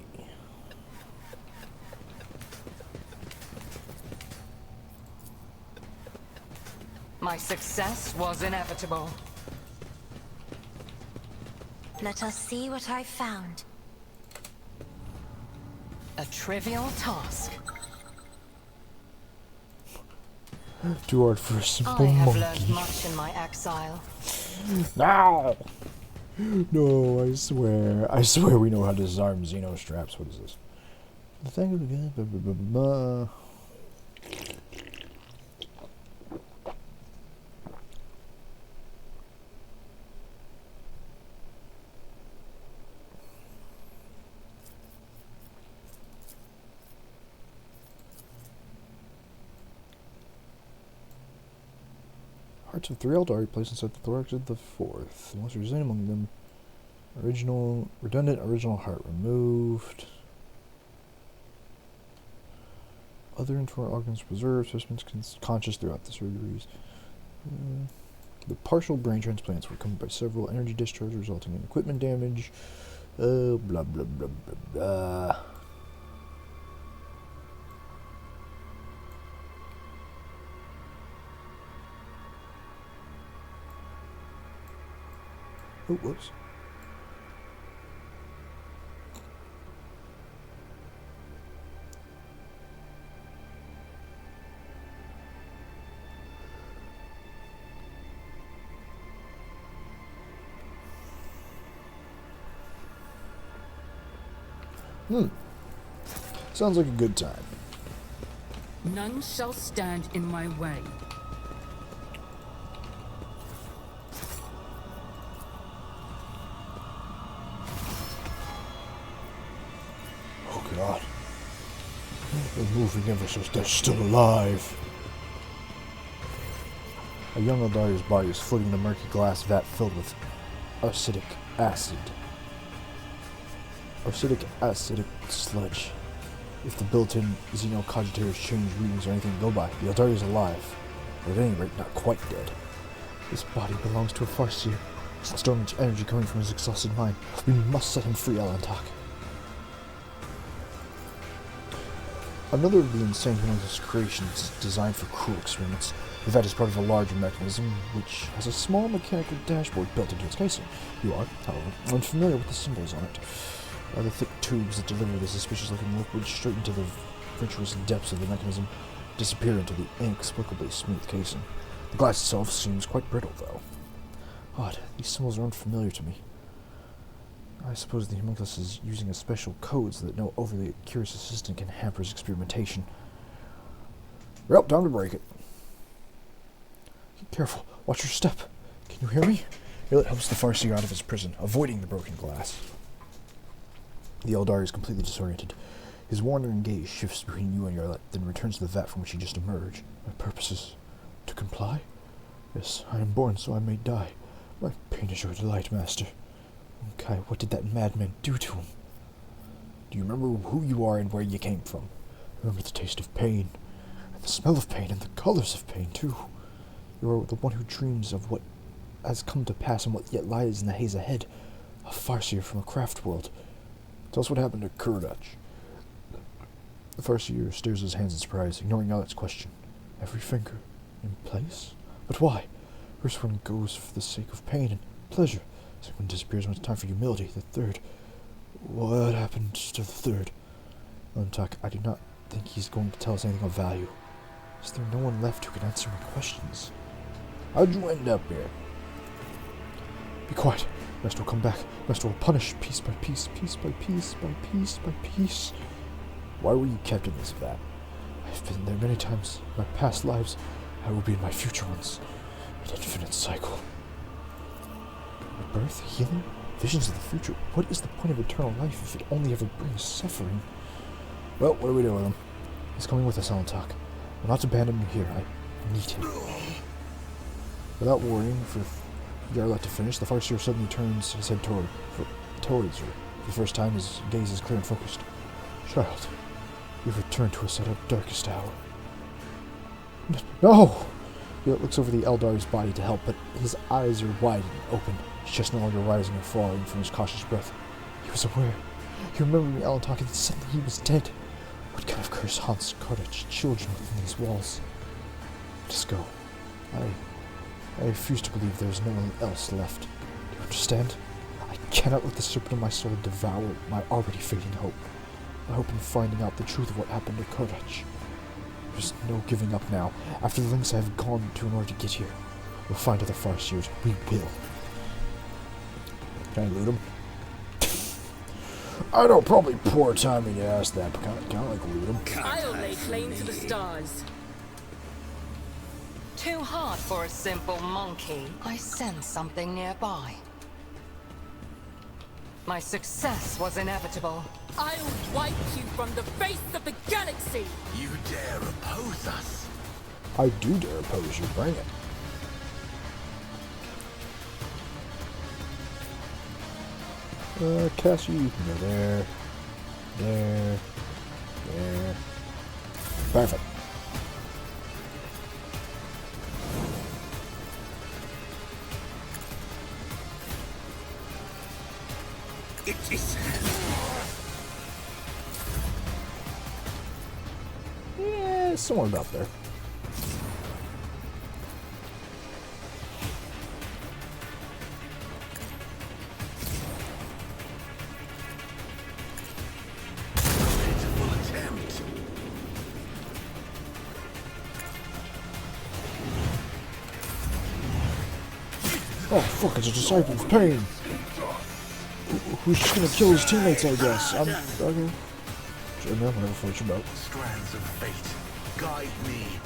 My success was inevitable. Let us see what I found. A trivial task. Too hard for a simple I have monkey. learned much in my exile. No! No, I swear we know how to disarm Xeno straps. What is this? The thing again. Hearts of 3 Eldar placed inside the thorax of the 4th. Unless there's any among them. Redundant original heart removed. Other internal organs preserved. Specimens conscious throughout the surgeries. The partial brain transplants were accompanied by several energy discharges resulting in equipment damage. Blah blah blah blah blah. Oh, whoops. Sounds like a good time. None shall stand in my way. Oh god. They're moving ever since they're still alive. A young Eldari's body is floating in a murky glass vat filled with acidic acid. Acidic acidic sludge. If the built-in xenocogitators change readings or anything to go by, the Eldari is alive. Or at any rate, not quite dead. This body belongs to a Farseer. So much energy coming from his exhausted mind. We must set him free, Alantak. Another of the insane homunculus creations designed for cruel experiments. The vat is part of a larger mechanism, which has a small mechanical dashboard built into its casing. You are, however, unfamiliar with the symbols on it. The thick tubes that deliver the suspicious-looking liquid straight into the virtuous depths of the mechanism disappear into the inexplicably smooth casing. The glass itself seems quite brittle, though. Odd, these symbols are unfamiliar to me. I suppose the homunculus is using a special code so that no overly curious assistant can hamper his experimentation. Well, time to break it. Be careful. Watch your step. Can you hear me? It helps the Farseer out of his prison, avoiding the broken glass. The Eldari is completely disoriented. His wandering gaze shifts between you and Yarlet, then returns to the vat from which he just emerged. My purpose is to comply? Yes, I am born so I may die. My pain is your delight, Master. Kai, what did that madman do to him? Do you remember who you are and where you came from? Remember the taste of pain, and the smell of pain, and the colors of pain, too. You are the one who dreams of what has come to pass and what yet lies in the haze ahead. A Farseer from a craft world. Tell us what happened to Kurdach. The Farseer stares his hands in surprise, ignoring Yarlet's question. Every finger in place? But why? First one goes for the sake of pain and pleasure. Second one disappears when it's time for humility. The third... What happened to the third? Alantak, I do not think he's going to tell us anything of value. Is there no one left who can answer my questions? How'd you end up here? Be quiet. Master will come back. Master will punish piece by piece, piece by piece, by piece by piece. Why were you kept in this vat? I've been there many times. In my past lives, I will be in my future ones. An infinite cycle. Birth, healing, visions of the future. What is the point of eternal life if it only ever brings suffering? Well, what do we do with him? He's coming with us, Alantak. We'll not abandon him here. I need him. Without waiting for Yarlet to finish, the Farseer suddenly turns his head towards her. For the first time, his gaze is clear and focused. Child, you've returned to us at our darkest hour. No! Yarlet looks over the Eldari's body to help, but his eyes are wide and open. His chest no longer rising or falling from his cautious breath. He was aware. He remembered me, Alantak, and suddenly he was dead. What kind of curse haunts Kurdach children within these walls? Let us go. I refuse to believe there is no one else left. Do you understand? I cannot let the serpent of my soul devour my already fading hope. My hope in finding out the truth of what happened to Kurdach. There's no giving up now. After the lengths I have gone to in order to get here, we'll find other Farseers. We will. Can I loot him? I know, probably poor timing to ask that, but can I like loot him? I'll lay claim to the stars. Too hard for a simple monkey. I sense something nearby. My success was inevitable. I'll wipe you from the face of the galaxy! You dare oppose us? I do dare oppose you. Bring it. Cassie, you can go there. There. There. Perfect. It is. Yeah, somewhere about there. Pitiful attempt. Oh, fuck, it's a disciple of pain. Who's just gonna kill his teammates, I guess. I'm okay. Sure, man, whatever floats your boat. Strands of fate, guide me.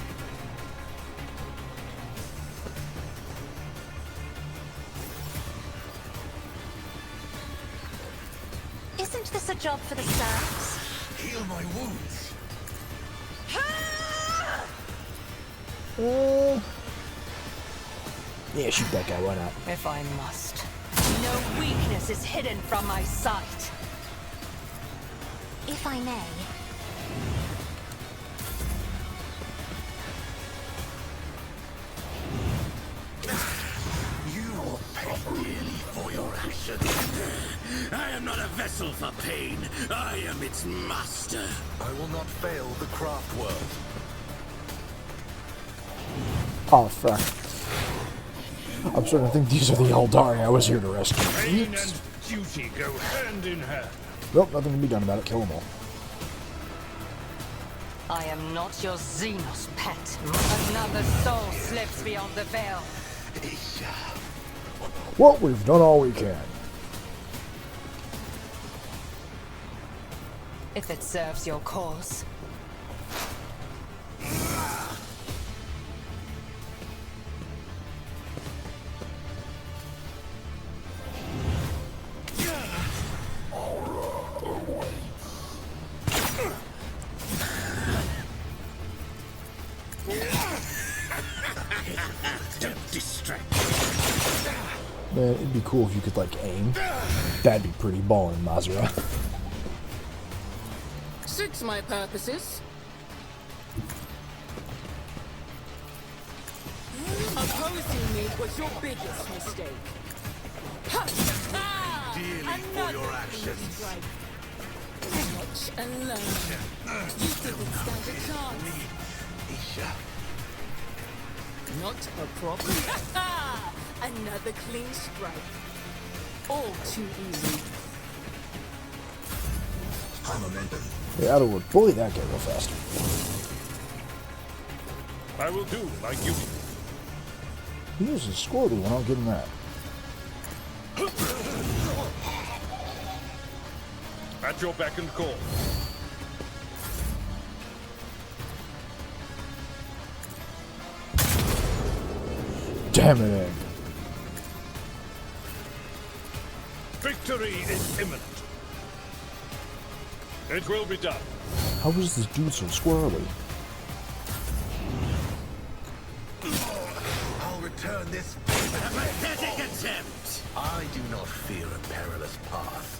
Isn't this a job for the serfs? Heal my wounds. Yeah, shoot that guy, why not? If I must. No weakness is hidden from my sight. If I may. You will pay dearly for your actions. I am not a vessel for pain. I am its master. I will not fail the craft world. Oh, fuck. I'm starting to think these are the Eldari I was here to rescue. Pain Oops. and duty go hand in hand. Nope, nothing can be done about it. Kill them all. I am not your Xenos pet. Another soul slips beyond the veil. Well, we've done all we can. If it serves your cause. Don't distract. Man, it'd be cool if you could, like, aim. That'd be pretty ballin', Mazura. Suits my purposes. Opposing me was your biggest mistake. Ha! Ah! Dearly for Another your clean actions. strike. Watch and learn. You didn't stand a chance. Isha. Not a problem. Ha ha! Another clean strike. All too easy. Momentum. Yeah, out of wood. Bully that guy real fast. I will do my duty. He is a squirrely one, I'll give him that. At your beck and call. Damn it, Egg. Victory is imminent. It will be done. How is this dude so squirrely? I'll return this favor. A pathetic attempt. I do not fear a perilous path.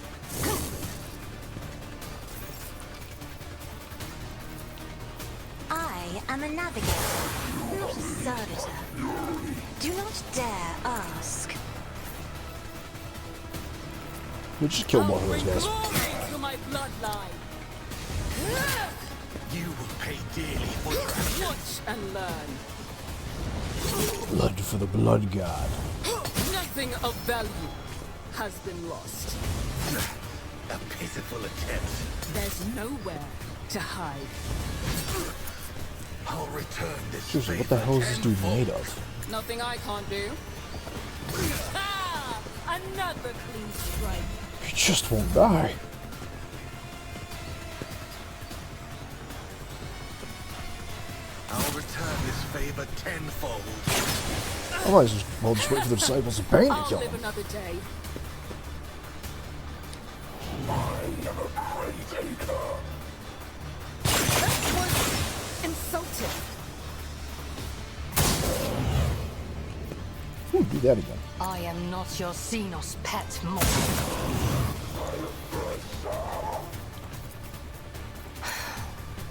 I am a navigator, not a servitor. Do not dare ask. We just killed both of those Bring guys. glory to my bloodline. You will pay dearly for your actions. Watch and learn. Blood for the blood god. Nothing of value has been lost. A pitiful attempt. There's nowhere to hide. I'll return this Seriously, what favor the hell is this dude tenfold. made of? Nothing I can't do. Ah! Another clean strike. He just won't die. I'll return this favor tenfold. I might as well just wait for the disciples of pain to I'll kill live him. another day. That was insulting. Ooh, do that again. I am not your Xenos pet, more.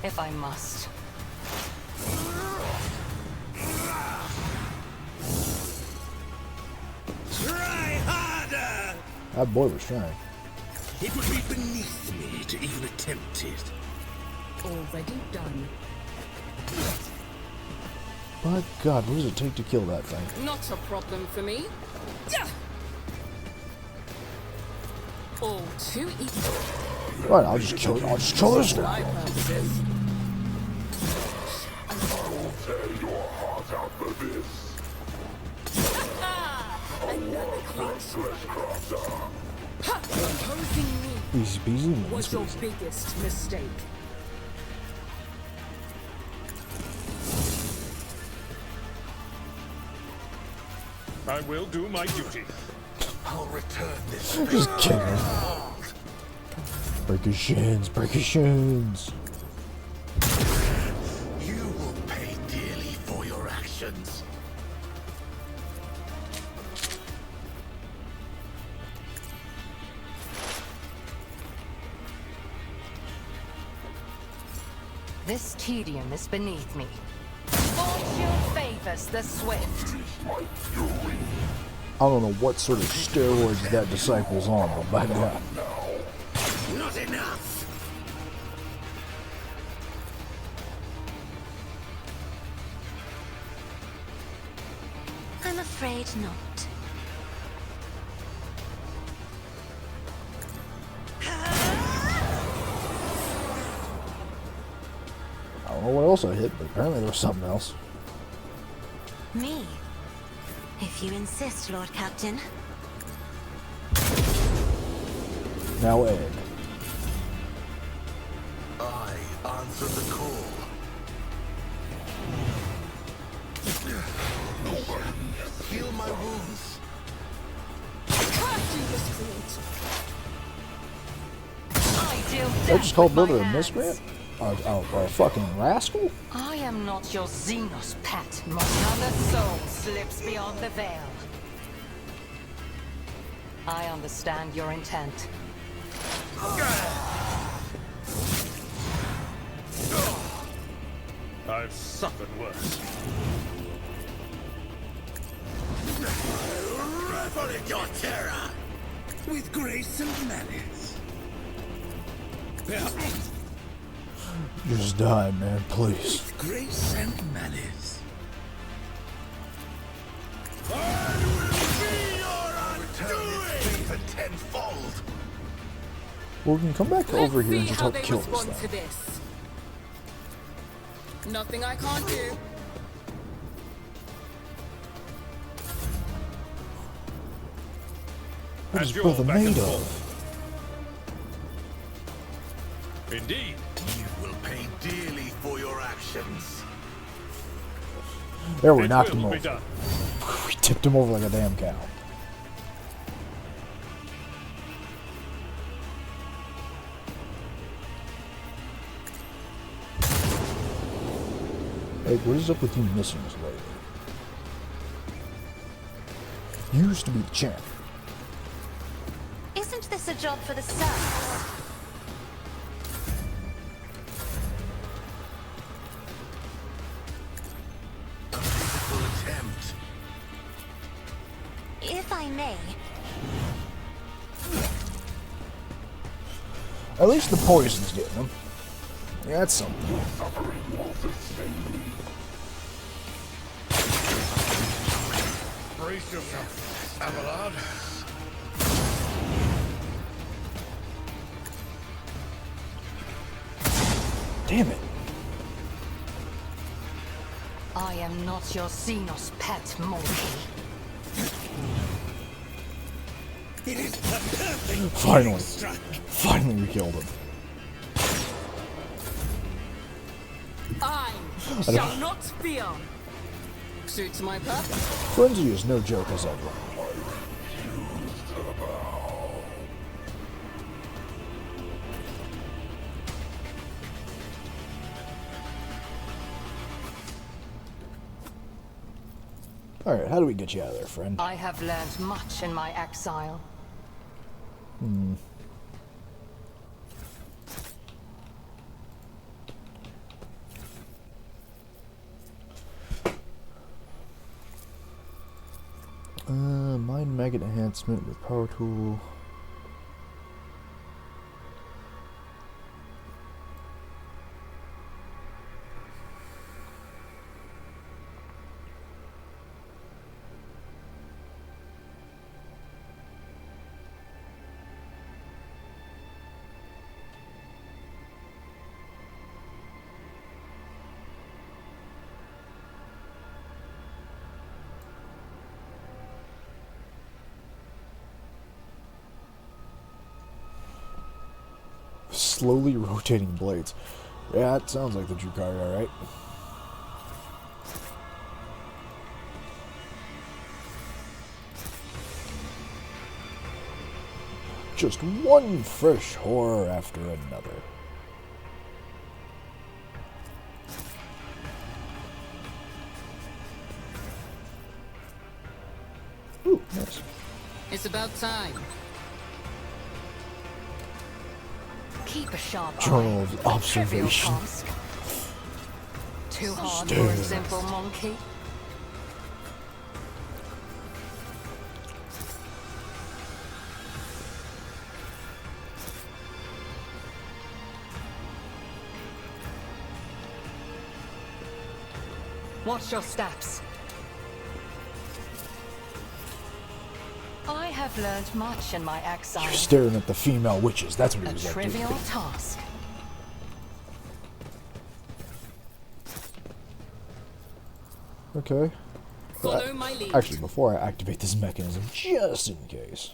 If I must. Try harder! That boy was trying. It would be beneath me to even attempt it. Already done. My god, what does it take to kill that thing? Not a problem for me. Yeah. All too easy. Right, I'll just kill it. I'll just kill this My guy. purposes. Another clean strike. Ha! Opposing me Easy peasy, lemon was your squeezy. biggest mistake. I will do my duty. I'll return this Just favor kill him. tenfold. Break his shins, break his shins. You will pay dearly for your actions. This tedium is beneath me. Fortune favors the swift. I don't know what sort of steroids that disciple's on, but by God. Not enough. I'm afraid not. I don't know what else I hit, but apparently there was something else. Me? If you insist, Lord Captain. Now Ed. I answer the call. Heal my wounds. Crafty miscreant. I deal They death just called with my Brother a hands. miscreant? A fucking rascal? I am not your Xenos pet. Another soul slips beyond the veil. I understand your intent. I've suffered worse. Revel in your terror. With grace and malice. Just die, man, please. With grace and malice. I will be your undoing! Tenfold. Well, we can come back over here and just how help they kill this respond to thing. this. Nothing I can't do. What is And you're Brother back and made forth. of? Indeed. You will pay dearly for your actions. There, we It knocked will him be over. done. We tipped him over like a damn cow. Hey, what is up with you missing us lately? You used to be the champ. Isn't this a job for the serfs? A pitiful attempt. If I may, At least the poison's getting him. Yeah, that's something. Brace yourself, Abelard. Damn it. I am not your Xenos pet, monkey. It is the perfect Finally. strike. Finally, we killed him. I shall not fear. Suits my purpose. Frenzy is no joke as ever. Alright, how do we get you out of there, friend? I have learned much in my exile. Mind maggot enhancement with power tool. Slowly rotating blades. Yeah, it sounds like the Drukari, alright. Just one fresh horror after another. Ooh, nice. It's about time. Keep a sharp Journal eye. of Trivial observation. task. too hard for a simple monkey. Watch your steps. I have learned much in my exile. You're staring at the female witches. That's what he A was up to. trivial task. Okay. Follow my lead. Actually, before I activate this mechanism, just in case.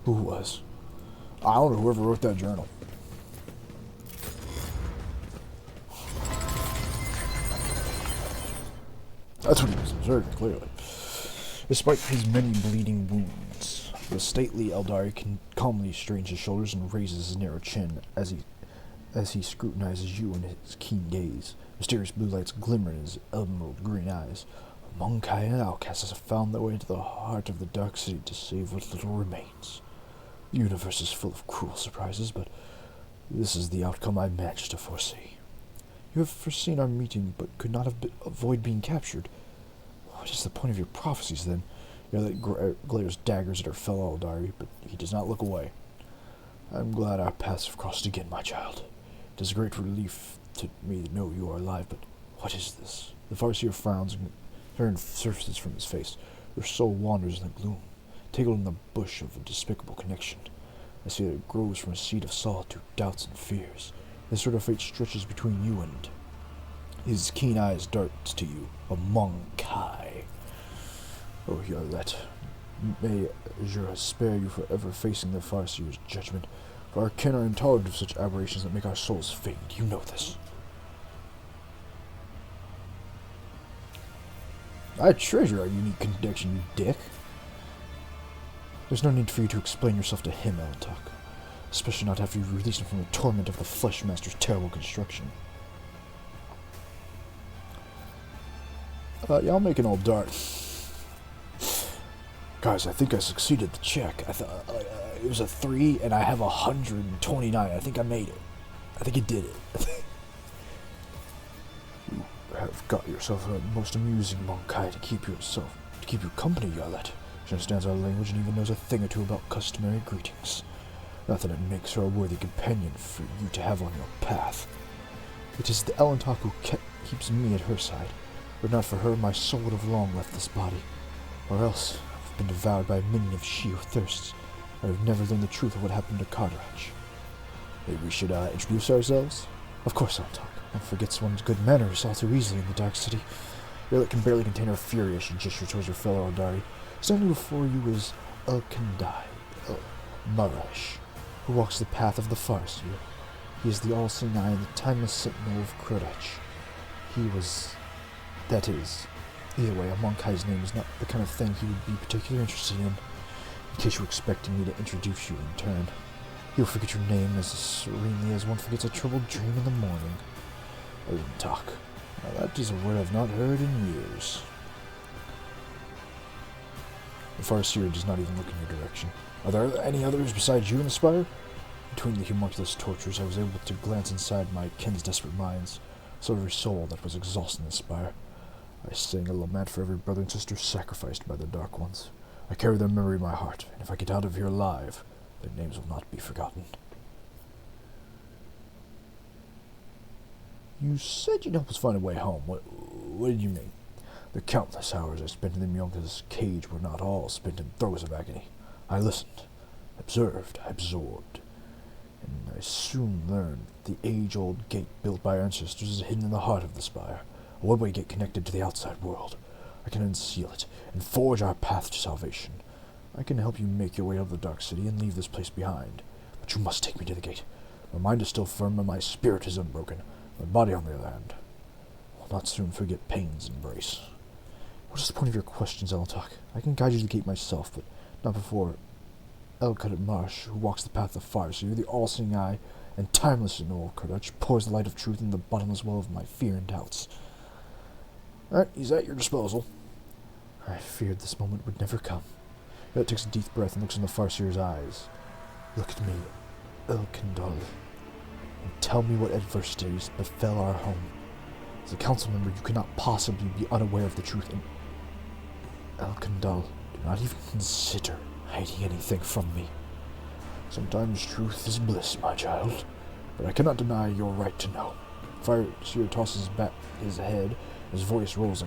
Who was? I don't know, whoever wrote that journal. That's what he was observing, clearly. Despite his many bleeding wounds, the stately Eldari calmly straightens his shoulders and raises his narrow chin as he scrutinizes you in his keen gaze. Mysterious blue lights glimmer in his emerald green eyes. Monkai and outcasts have found their way into the heart of the Dark City to save what little remains. The universe is full of cruel surprises, but this is the outcome I managed to foresee. You have foreseen our meeting, but could not avoid being captured. What is the point of your prophecies, then? Yarlet glares daggers at her fellow Eldari, but he does not look away. I'm glad our paths have crossed again, my child. It is a great relief to me to know you are alive, but what is this? The Farseer frowns and turns surfaces from his face. Your soul wanders in the gloom, tangled in the bush of a despicable connection. I see that it grows from a seed of solitude, doubts, and fears. This sort of fate stretches between you and... His keen eyes dart to you, a Monkai. Oh, Yarlet, may Azura spare you for ever facing the Farseer's judgment, for our kin are intolerant of such aberrations that make our souls fade. You know this. I treasure our unique connection, you dick. There's no need for you to explain yourself to him, Elentok. Especially not after you release him from the torment of the Flesh Master's terrible construction. Yeah, I'll make an old dart. Guys, I think I succeeded the check. I thought it was a 3, and I have 129. I think I made it. I think it did it. You have got yourself a most amusing Monkai to keep you company, Yarlet. She understands our language and even knows a thing or two about customary greetings. Not that it makes her a worthy companion for you to have on your path. It is the Elentok who keeps me at her side. Were it not for her, my soul would have long left this body. Or else, I've been devoured by a minion of she who thirsts. I have never learned the truth of what happened to Cartwright. Maybe we should introduce ourselves? Of course, Elentok. One forgets one's good manners all too easily in the Dark City. Yarlet can barely contain her fury as she gestures towards her fellow Eldari. Standing before you is Elkandai, Marash, who walks the path of the Farseer. He is the all-seeing eye and the timeless sentinel of Krodach. That is. Either way, a Monkai's name is not the kind of thing he would be particularly interested in case you were expecting me to introduce you in turn. You'll forget your name as serenely as one forgets a troubled dream in the morning. Elentok. Now that is a word I've not heard in years. The Farseer does not even look in your direction. Are there any others besides you in the spire? Between the homunculus tortures, I was able to glance inside my kin's desperate minds, saw every soul that was exhausted in the spire. I sang a lament for every brother and sister sacrificed by the Dark Ones. I carry their memory in my heart, and if I get out of here alive, their names will not be forgotten. You said you'd help us find a way home. What did you mean? The countless hours I spent in the homunculus cage were not all spent in throes of agony. I listened, observed, I absorbed, and I soon learned the age-old gate built by our ancestors is hidden in the heart of the spire, a Webway gate connected to the outside world. I can unseal it and forge our path to salvation. I can help you make your way out of the Dark City and leave this place behind, but you must take me to the gate. My mind is still firm and my spirit is unbroken. My body, on the other hand, will not soon forget pain's embrace. What is the point of your questions, Elentok? I can guide you to the gate myself, but not before Elkut Marsh, who walks the path of fire, so you're the all-seeing eye and timeless Noel Kurdach, pours the light of truth in the bottomless well of my fear and doubts. Alright, he's at your disposal. I feared this moment would never come. It takes a deep breath and looks in the Farseer's eyes. Look at me, Elkindal, and tell me what adversities befell our home. As a council member, you cannot possibly be unaware of the truth, and Elkindal, do not even consider hiding anything from me. Sometimes truth is bliss, my child, but I cannot deny your right to know. Farseer tosses back his head, his voice rolls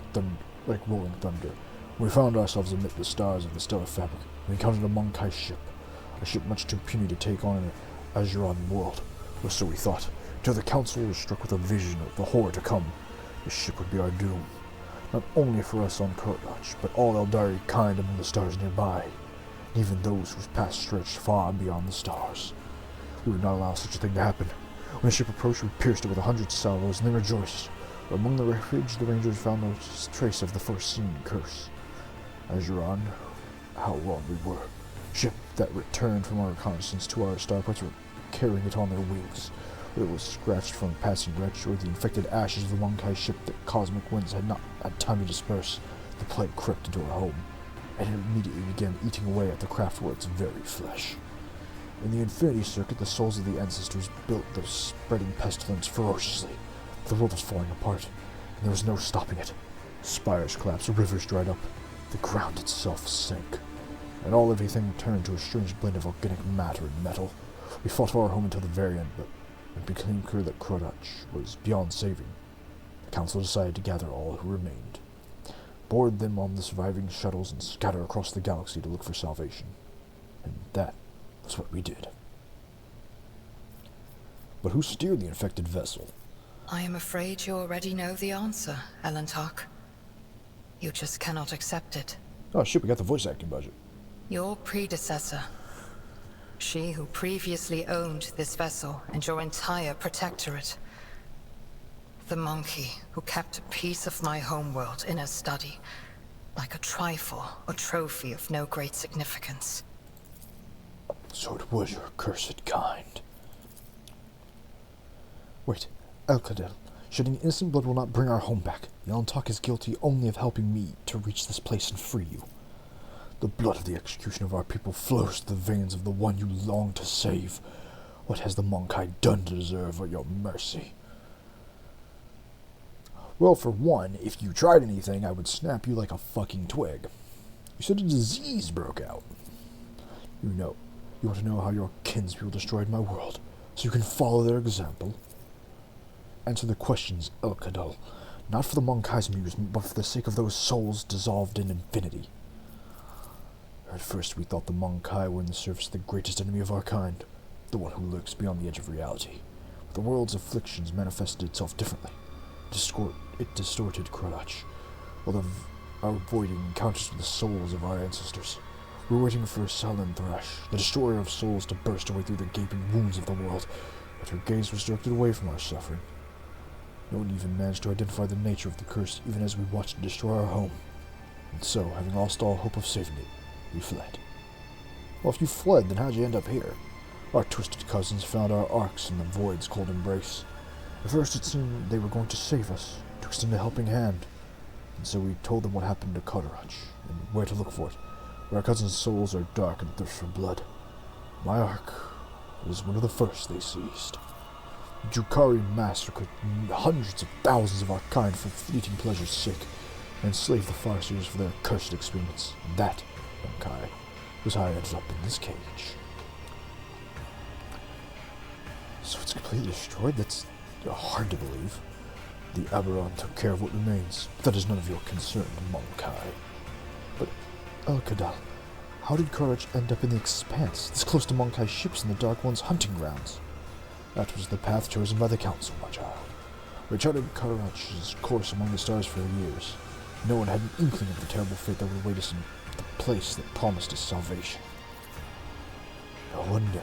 like rolling thunder. We found ourselves amid the stars of the stellar fabric. We encountered a Monkai ship, a ship much too puny to take on an Azuran world, or so we thought, till the council was struck with a vision of the horror to come. This ship would be our doom, not only for us on Kurtach, but all Eldari kind among the stars nearby, and even those whose path stretched far beyond the stars. We would not allow such a thing to happen. When the ship approached, we pierced it with 100 salvos, and they rejoiced. But among the wreckage, the Rangers found no trace of the foreseen curse. Azuran, how wrong we were. Ship that returned from our reconnaissance to our starports were carrying it on their wings. Whether it was scratched from a passing wretch or the infected ashes of the Monkai ship that cosmic winds had not had time to disperse, the plague crept into our home, and it immediately began eating away at the craft for its very flesh. In the Infinity Circuit, the souls of the ancestors built the spreading pestilence ferociously. The world was falling apart, and there was no stopping it. Spires collapsed, rivers dried up, the ground itself sank, and everything turned to a strange blend of organic matter and metal. We fought for our home until the very end, but it became clear that Kurtach was beyond saving. The council decided to gather all who remained, board them on the surviving shuttles, and scatter across the galaxy to look for salvation. And that was what we did. But who steered the infected vessel? I am afraid you already know the answer, Elentok. You just cannot accept it. Oh shit, we got the voice acting budget. Your predecessor. She who previously owned this vessel and your entire protectorate. The monkey who kept a piece of my homeworld in her study, like a trifle or trophy of no great significance. So it was your cursed kind. Wait, Elkadel, shedding innocent blood will not bring our home back. Elentok is guilty only of helping me to reach this place and free you. The blood of the execution of our people flows through the veins of the one you long to save. What has the Monkai done to deserve your mercy? Well, for one, if you tried anything, I would snap you like a fucking twig. You said a disease broke out. You want to know how your kinspeople destroyed my world, so you can follow their example? Answer the questions, Elkadal, not for the Monkai's amusement, but for the sake of those souls dissolved in infinity. At first we thought the Monkai were in the surface the greatest enemy of our kind, the one who lurks beyond the edge of reality. But the world's afflictions manifested itself differently. It distorted Kurtach, while avoiding encounters with the souls of our ancestors. We were waiting for Salin Thrash, the destroyer of souls, to burst away through the gaping wounds of the world, but her gaze was directed away from our suffering. No one even managed to identify the nature of the curse, even as we watched it destroy our home. And so, having lost all hope of saving it, we fled. Well, if you fled, then how'd you end up here? Our twisted cousins found our arcs in the void's cold embrace. At first it seemed they were going to save us, to extend a helping hand. And so we told them what happened to Kurtach, and where to look for it, where our cousins' souls are dark and thirst for blood. My arc was one of the first they seized. The Jukari massacred hundreds of thousands of our kind for fleeting pleasure's sake, and enslaved the Farseers for their cursed experience. And that, Monkai, was how I ended up in this cage. So it's completely destroyed? That's hard to believe. The Aberon took care of what remains. That is none of your concern, Monkai. But, Elkadal, how did Kurtach end up in the Expanse, this close to Monkai's ships and the Dark One's hunting grounds? That was the path chosen by the Council, my child. We charted Kurtach's course among the stars for years. No one had an inkling of the terrible fate that would await us in the place that promised us salvation. No one knew.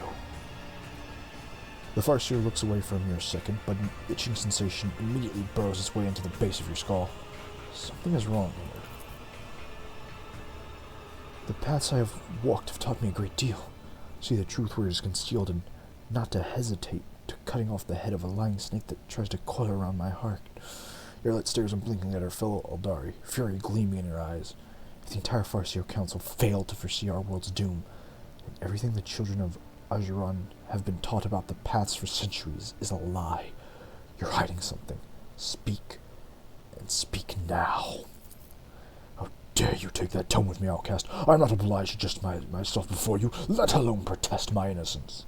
The Farseer looks away for a mere second, but an itching sensation immediately burrows its way into the base of your skull. Something is wrong here. The paths I have walked have taught me a great deal. See the truth where it is concealed, and not to hesitate to cutting off the head of a lying snake that tries to coil around my heart. Yarlet stares unblinkingly at her fellow Eldari, fury gleaming in her eyes. The entire Farseer Council failed to foresee our world's doom, and everything the children of Ajuran have been taught about the paths for centuries is a lie. You're hiding something. Speak, and speak now. How dare you take that tone with me, outcast? I'm not obliged to justify myself before you, let alone protest my innocence.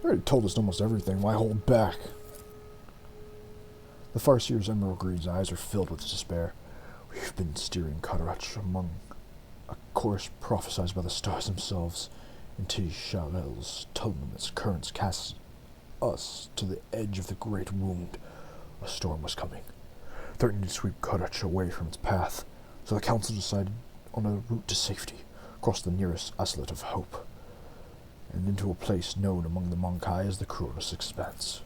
You already told us almost everything. Why hold back? The Farseer's emerald green's eyes are filled with despair. We've been steering Kadarach among a course prophesied by the stars themselves. Until Shalel's tumultuous currents cast us to the edge of the great wound. A storm was coming, threatening to sweep Kadarach away from its path. So the council decided on a route to safety, across the nearest islet of hope, and into a place known among the Monkai as the Cruelest Expanse.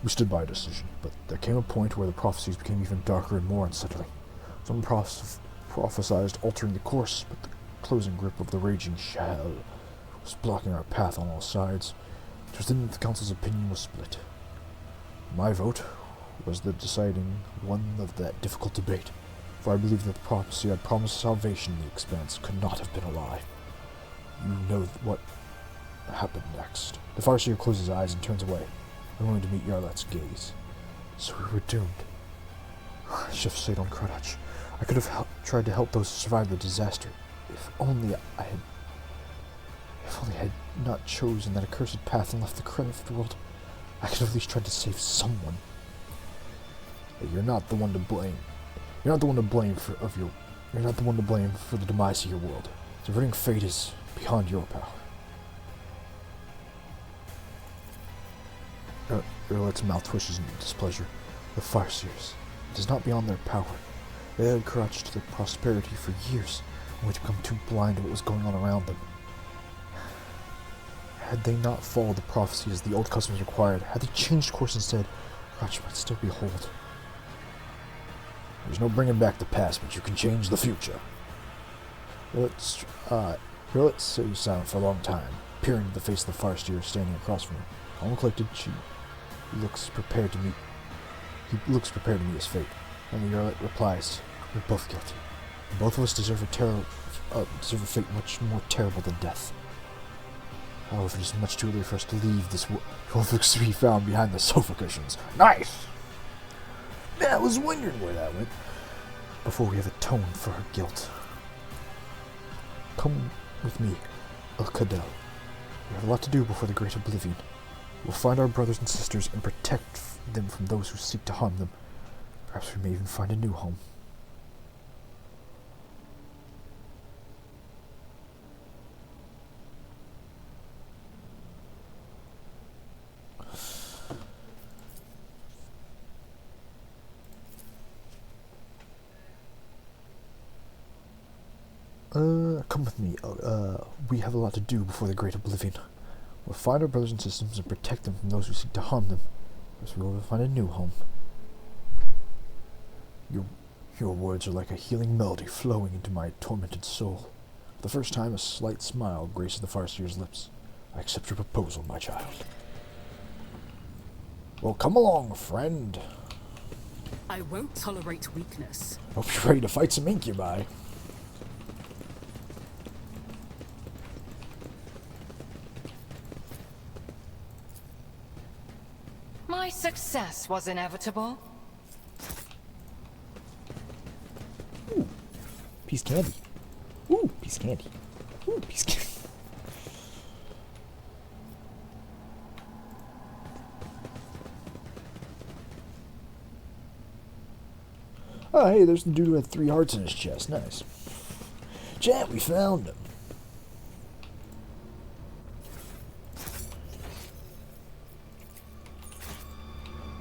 We stood by a decision, but there came a point where the prophecies became even darker and more unsettling. Some prophesied altering the course, but the closing grip of the raging shell was blocking our path on all sides. It was then that the council's opinion was split. My vote was the deciding one of that difficult debate, for I believe that the prophecy had promised salvation in the Expanse could not have been a lie. You know what happened next. The Farseer closes his eyes and turns away, unwilling to meet Yarlat's gaze. So we were doomed. I should have stayed on Kadarach. I could have tried to help those who survived the disaster. If only I had not chosen that accursed path and left the craft world, I could have at least tried to save someone. But you're not the one to blame. You're not the one to blame for the demise of your world. Averting fate is beyond your power. Erlet's mouth twitches in displeasure. The Farseers. It is not beyond their power. They had crouched to their prosperity for years, only to become too blind to what was going on around them. Had they not followed the prophecy as the old customs required, had they changed course instead, Crouch might still be whole. There's no bringing back the past, but you can change the future. Erlet stays silent for a long time, peering into the face of the Farseer standing across from him. Calm and collected, he looks prepared to meet his fate. And Erlet replies, "We're both guilty. And both of us deserve a fate much more terrible than death. However, it is much too early for us to leave this world. Wolf looks to be found behind the sofa cushions." Nice! Yeah, I was wondering where that went. Before we have atoned for her guilt. Come with me, El-Kadel. We have a lot to do before the Great Oblivion. We'll find our brothers and sisters and protect them from those who seek to harm them. Perhaps we may even find a new home. Come with me. We have a lot to do before the Great Oblivion. We'll find our brothers and sisters and protect them from those who seek to harm them. Perhaps we will find a new home. Your words are like a healing melody flowing into my tormented soul. For the first time, a slight smile graces the Farseer's lips. I accept your proposal, my child. Well, come along, friend. I won't tolerate weakness. Hope you're ready to fight some incubi. My success was inevitable. Ooh, piece candy. Ooh, piece candy. Ooh, piece candy. Oh, hey, there's the dude who had 3 hearts in his chest. Nice. Chat, we found him.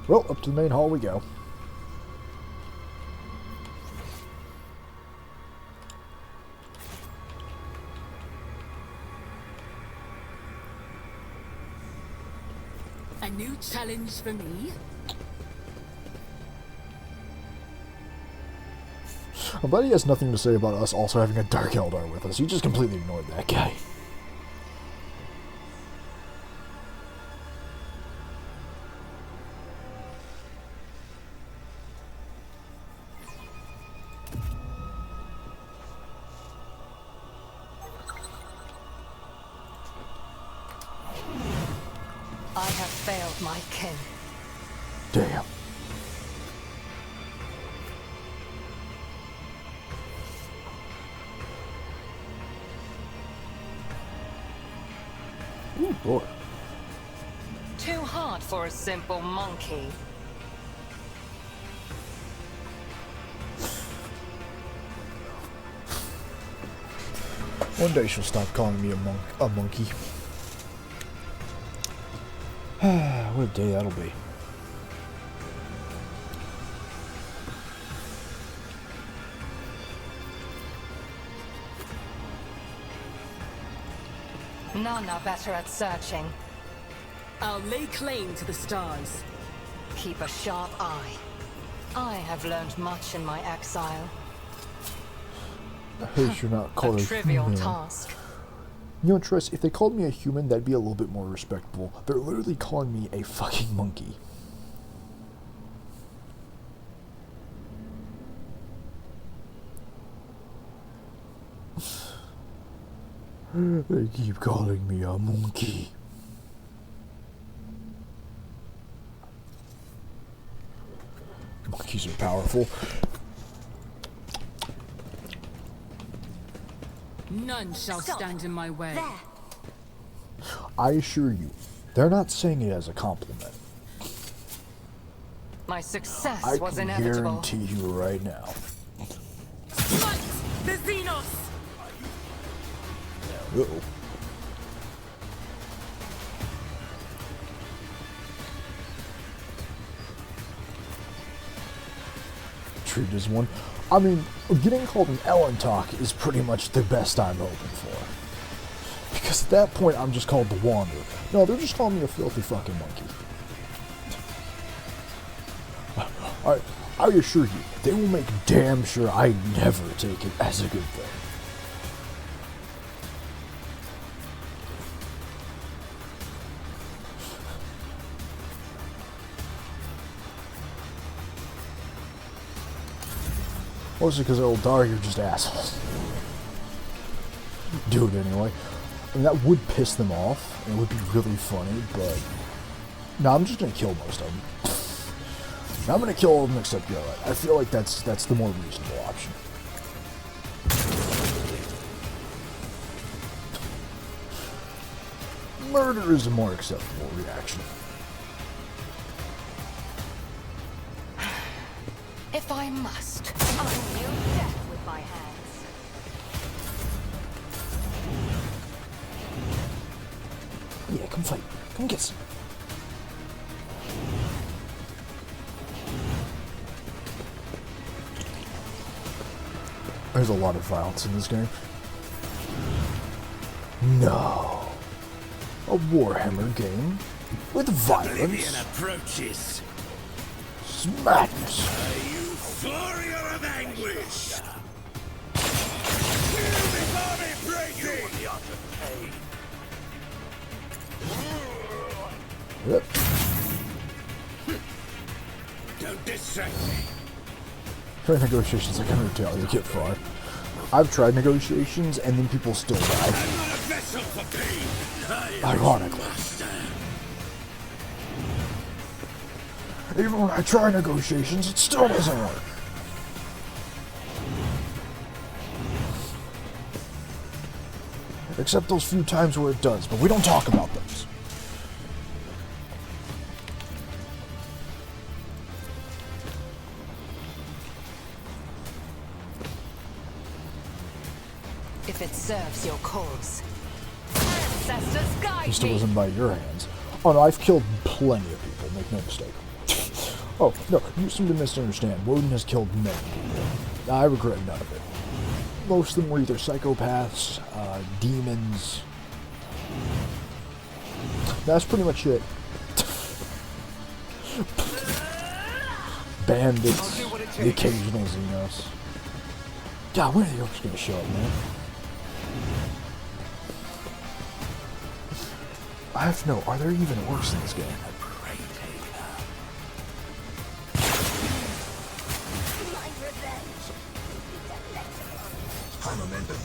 Well, up to the main hall we go. A new challenge for me? I'm glad he has nothing to say about us also having a Dark Eldar with us. He just completely ignored that guy. I have failed my kin. Damn. Ooh, boy. Too hard for a simple monkey. One day she'll stop calling me a monkey. What a day that'll be. None are better at searching. I'll lay claim to the stars. Keep a sharp eye. I have learned much in my exile. I hope you're not called A trivial human. task. You know, Triss, if they called me a human, that'd be a little bit more respectable. They're literally calling me a fucking monkey. They keep calling me a monkey. Monkeys are powerful. None shall stand in my way. There. I assure you, they're not saying it as a compliment. My success I was can inevitable. guarantee you right now. Fight the Xenos! Uh-oh. Treat as one. I mean, getting called an Ellen talk is pretty much the best I'm hoping for. Because at that point, I'm just called the Wanderer. No, they're just calling me a filthy fucking monkey. I assure you, they will make damn sure I never take it as a good thing. Mostly because they're old dog, you're just assholes. Do it anyway. I mean, that would piss them off, and it would be really funny, but... No, I'm just gonna kill most of them. I'm gonna kill all of them except Garrett. I feel like that's the more reasonable option. Murder is a more acceptable reaction. If I must, I'll deal death with my hands. Yeah, come fight. Come get some. There's a lot of violence in this game. No. A Warhammer game with Oblivion violence. approaches. Madness. You warrior of anguish. Feel this army breaking. The art of pain. Yep. Don't distract me. Try negotiations like I tell you get far. I've tried negotiations and then people still die. I'm not a vessel for pain. I am Ironically. master. Even when I try negotiations, it still doesn't work. Except those few times where it does, but we don't talk about those. If it serves your cause. Ancestors guide It still me. wasn't by your hands. Oh no, I've killed plenty of people, make no mistake. Oh, no, you seem to misunderstand. Woden has killed many people. I regret none of it. Most of them were either psychopaths, demons. That's pretty much it. Bandits, the occasional Xenos. God, when are the orcs gonna show up, man? I have to know, are there even orcs in this game? Momentum.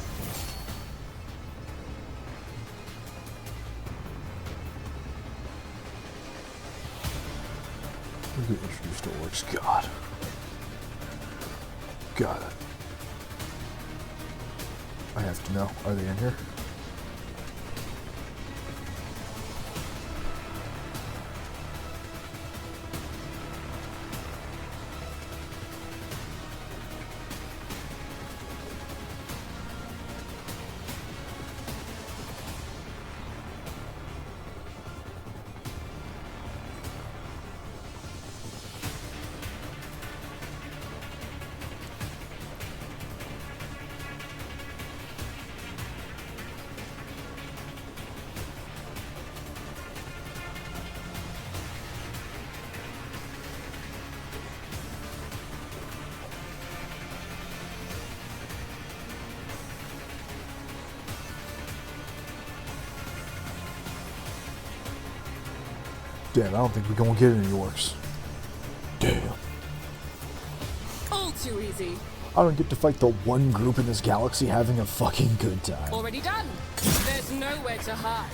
We get introduced to orcs. God. Got it. I have to know. Are they in here? Damn, I don't think we're gonna get any orcs. Damn. All too easy. I don't get to fight the one group in this galaxy having a fucking good time. Already done. There's nowhere to hide.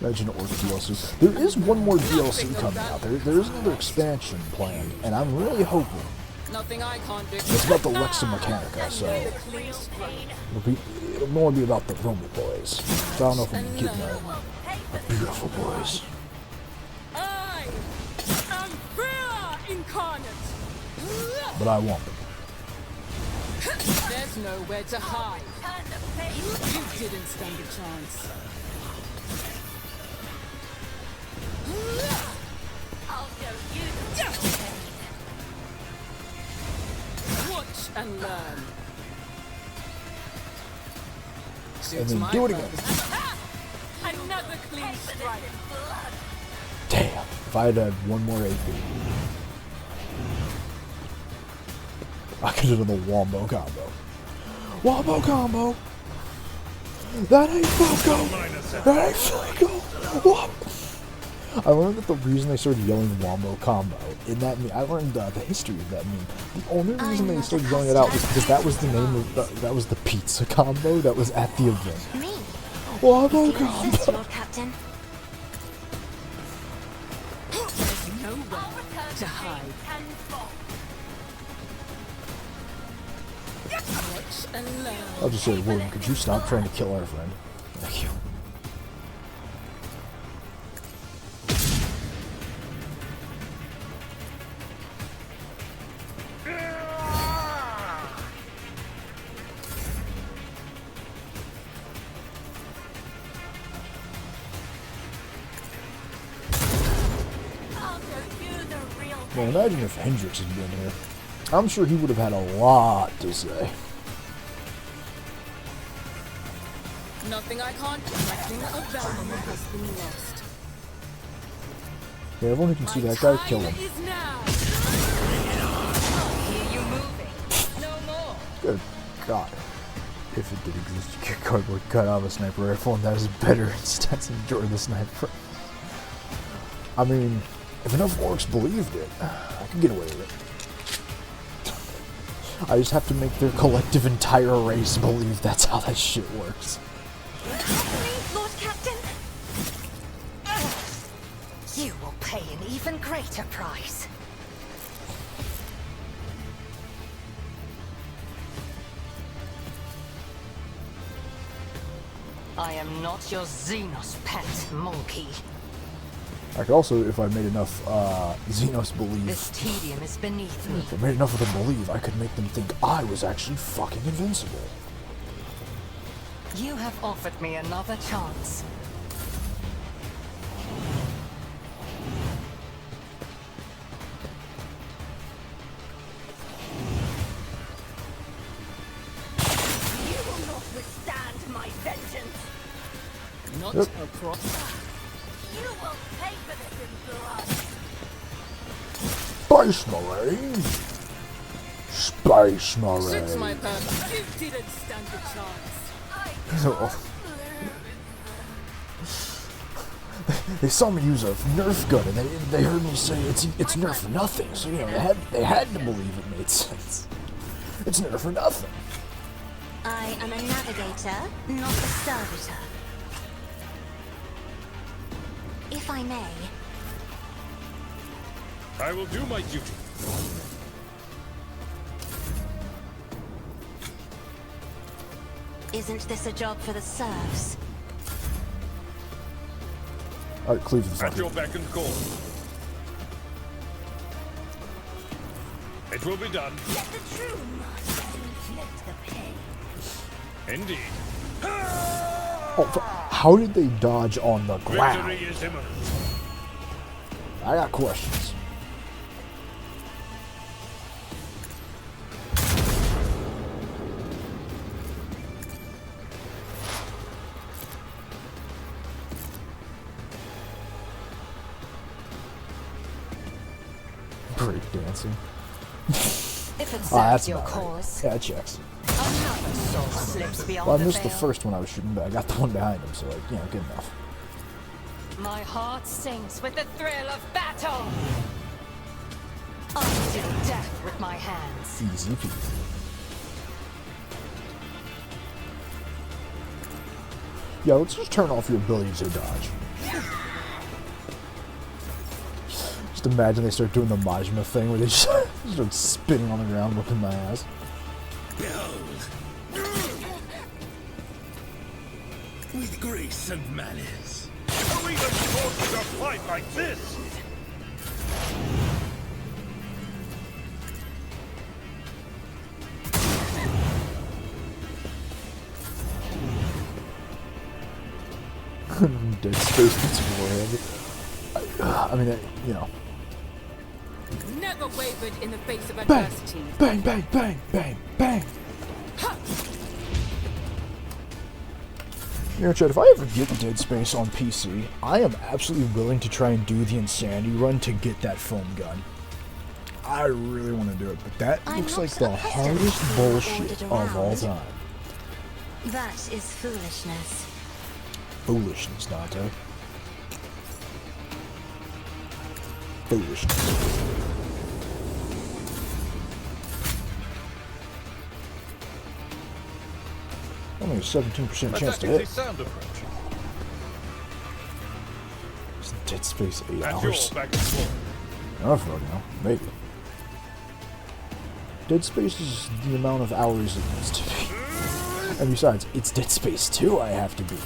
Imagine orc DLC. There is one more DLC coming out. There is another expansion planned, and I'm really hoping. Nothing I can't do. It's about the Lexa Mechanica, so it'll more be about the Roman boys. So I don't know if I'm getting a beautiful boys. I am fear incarnate. But I want them. There's nowhere to hide. You didn't stand a chance. I'll show you. Watch and learn. And then do it again. Another clean strike. Damn, if I had one more AP. I could have done the Wombo combo. Wombo combo! That ain't Foco! That ain't Foco! Wombo! I learned that the reason they started yelling Wombo combo in that meme, I learned the history of that meme. The only reason they started yelling it out was because that was the name of that was the pizza combo that was at the event. Me? Wombo combo! Yes, Lord Captain. There's nowhere to hide. Watch and learn. I'll just say, Woden, could you stop trying to kill our friend? Thank you. Man, imagine if Hendrix had been here. I'm sure he would have had a lot to say. Nothing I can't do. Nothing of value has been lost. Yeah, everyone who can see that guy, kill him. Is now. Hear you moving. No more. Good God. If it did exist, you could cardboard cut out of a sniper rifle, and that is better stats than Jordan the Sniper. I mean, if enough orcs believed it, I could get away with it. I just have to make their collective entire race believe that's how that shit works. Lord Captain. You will pay an even greater price. I am not your Xenos pet, monkey. I could also, if I made enough Xenos believe, This tedium is beneath me. if I made enough of them believe, I could make them think I was actually fucking invincible. You have offered me another chance. You will not withstand my vengeance. Not Yep. across. You will pay for this in blood. Space Marine! Space Suits my Marine! purpose. You didn't stand a chance. They saw me use a Nerf gun, and they heard me say it's Nerf nothing. So you know they had to believe it made sense. It's Nerf for nothing. I am a navigator, not a servitor. If I may, I will do my duty. Isn't this a job for the serfs? Alright, Cleveland's At not your here. beck and call. It will be done. Let the true master inflict the pain. Indeed. Oh, how did they dodge on the ground? Victory is imminent. I got questions. Break dancing. If it serves That's your about right. cause, Yeah, it checks. another soul slips beyond Well, I the missed the veil. first one I was shooting, but I got the one behind him, so, like, you know, good enough. My heart sings with the thrill of battle. I do death with my hands. Easy peasy. Yeah, let's just turn off your ability to dodge. Just imagine they start doing the Majima thing where they just start spinning on the ground, whipping my ass. Behold! With grace and malice. Who even taught you to fight like this? Dead Space gets forehead. I mean, you know. Never wavered in the face of Bang! adversity. Bang, bang, bang, bang, bang! You know, Chad, if I ever get Dead Space on PC, I am absolutely willing to try and do the Insanity run to get that foam gun. I really want to do it, but that I'm looks not like the accustomed hardest to being bullshit ordered of all around. time. That is foolishness. Foolishness, Dante. Foolishness. Only a 17% chance to Attacking the hit. sound approach. It's Dead Space 8 At your hours. beck and call. I don't know, maybe. Dead Space is the amount of hours it needs to be. And besides, it's Dead Space 2 I have to beat.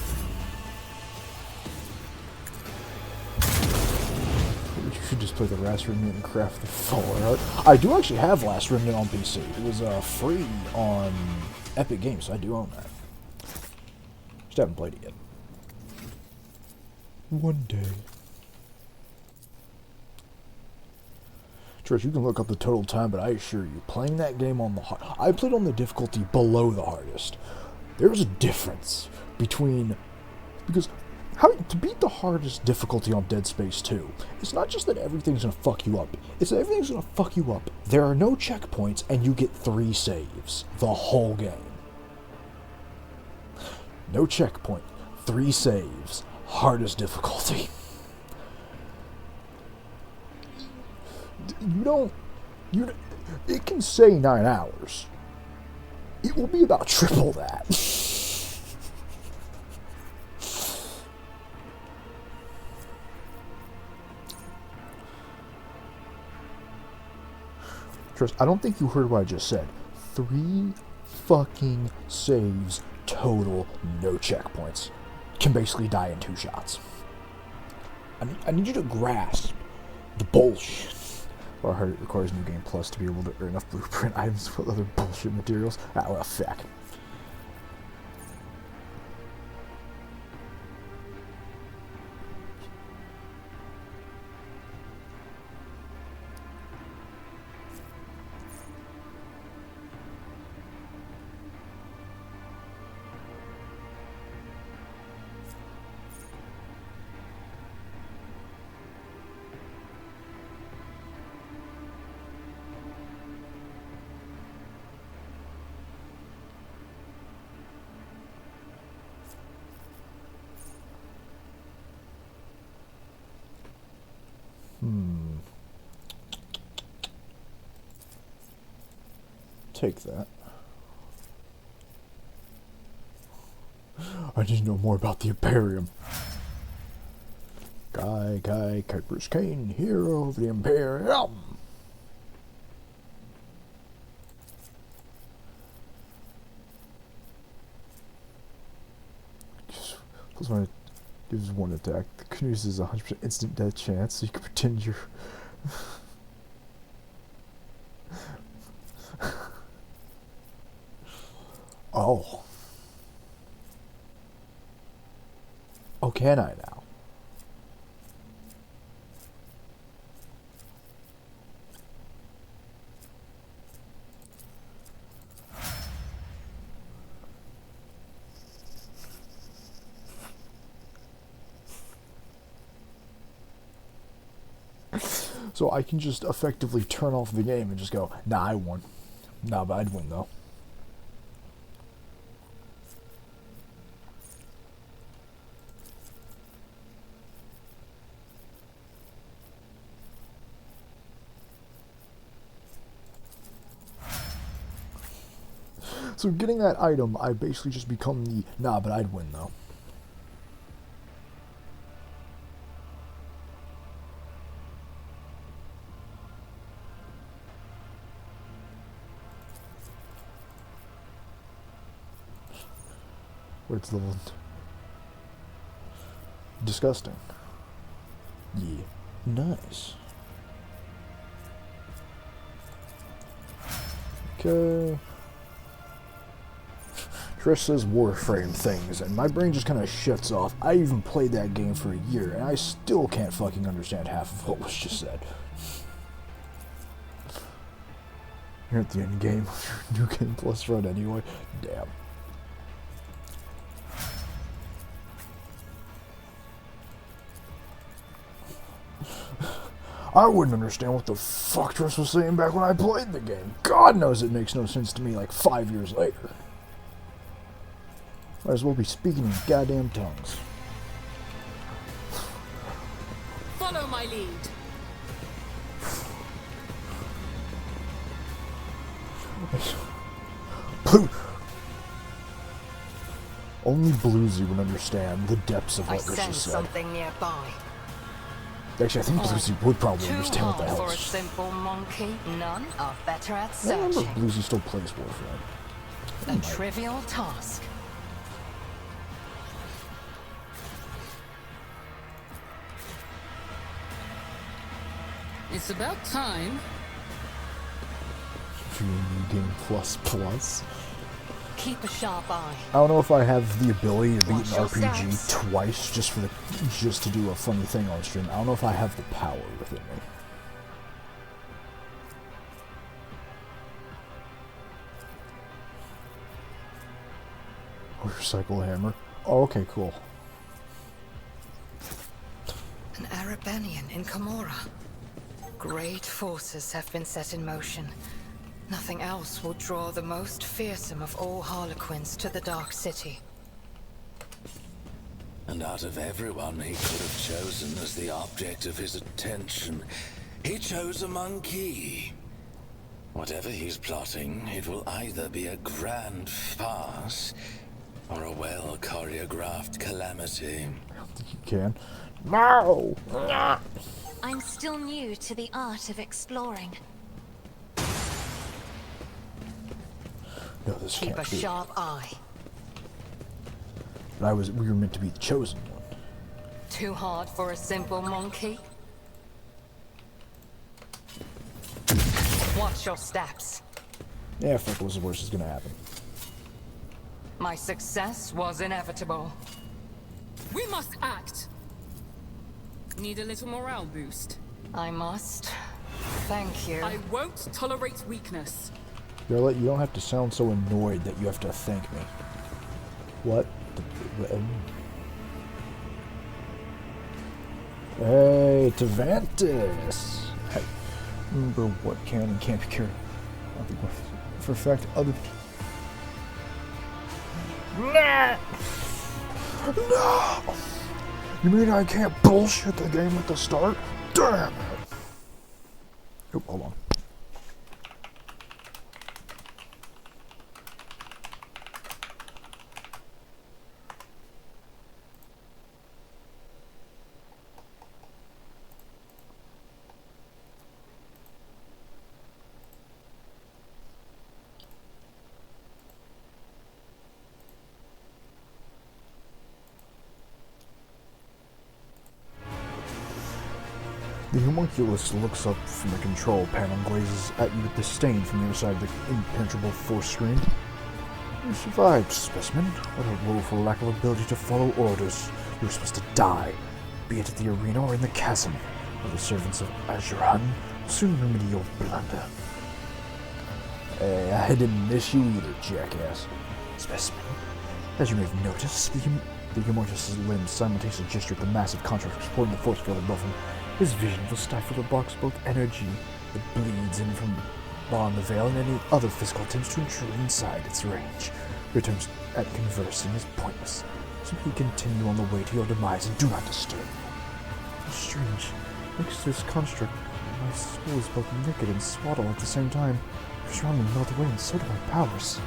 Maybe you should just play the Last Remnant and craft the Fallout. I do actually have Last Remnant on PC. It was free on Epic Games, so I do own that. Just haven't played it yet. One day. Trish, you can look up the total time, but I assure you, playing that game on the hard... I played on the difficulty below the hardest. There's a difference between... Because how to beat the hardest difficulty on Dead Space 2, it's not just that everything's going to fuck you up. It's that everything's going to fuck you up. There are no checkpoints, and you get 3 saves. The whole game. No checkpoint. 3 saves. Hardest difficulty. It can say 9 hours. It will be about triple that. Trust, I don't think you heard what I just said. 3 fucking saves total, no checkpoints. Can basically die in 2 shots. I need you to grasp the bullshit. Well, I heard it requires New Game Plus to be able to earn enough blueprint items for other bullshit materials. Ah, well, fuck. Take that. I need to know more about the Imperium. Kai, Kuiper's Kane, hero of the Imperium. Plus one gives one attack. The Canoes is 100% instant death chance, so you can pretend you're... Oh. Oh, can I now? So I can just effectively turn off the game and just go, nah, I won. Nah, but I'd win though. So getting that item, I basically just become the, nah, but I'd win though. Where it's leveled. Disgusting. Yeah. Nice. Okay. Trish says Warframe things, and my brain just kind of shuts off. I even played that game for a year, and I still can't fucking understand half of what was just said. You're at the end game of your New Game Plus run anyway. Damn. I wouldn't understand what the fuck Trish was saying back when I played the game. God knows it makes no sense to me like 5 years later. Might as well be speaking in goddamn tongues. Follow my lead. Only Bluesy would understand the depths of what I Trish sense just said. something nearby. Actually, I think Bluesy would probably Too understand what the hard hell. for a simple monkey. None are better at I remember searching. Bluesy still plays Warframe. A trivial task. It's about time. For your New Game Plus Plus. Keep a sharp eye. I don't know if I have the ability to beat Watch an your RPG steps. twice just to do a funny thing on stream. I don't know if I have the power within me. Motorcycle hammer. Oh, okay, cool. An Arabanian in Camorra. Great forces have been set in motion. Nothing else will draw the most fearsome of all Harlequins to the Dark City. And out of everyone he could have chosen as the object of his attention, he chose a monkey. Whatever he's plotting, it will either be a grand farce or a well-choreographed calamity. I don't think you can. No! I'm still new to the art of exploring. No, this Keep a can't be. sharp eye. But we were meant to be the chosen one. Too hard for a simple monkey? Watch your steps. Yeah, fuck, what's the worst is gonna happen? My success was inevitable. We must act. Need a little morale boost. I must. Thank you. I won't tolerate weakness. Garlet, you don't have to sound so annoyed that you have to thank me. What? Hey, Tavantis! Hey, remember what can and can't be cured. I don't think for a fact other... No! No! You mean I can't bullshit the game at the start? Damn it! Oh, hold on. The homunculus looks up from the control panel and glazes at you with disdain from the other side of the impenetrable force screen. You survived, specimen. What a woeful lack of ability to follow orders. You were supposed to die, be it at the arena or in the chasm, where the servants of Azure Hun will soon remedy your blunder. Hey, I didn't miss you either, jackass. Specimen. As you may have noticed, the homunculus' limbs simultaneously gesture at the massive construct supporting the force field above him. His vision will stifle the box both energy that bleeds in from beyond the veil and any other physical attempts to intrude inside its range. Your attempts at conversing is pointless. Simply continue on the way to your demise and do not disturb me. How strange. Next to this construct, my soul is both naked and swaddled at the same time. Your surroundings melt away and so do my powers.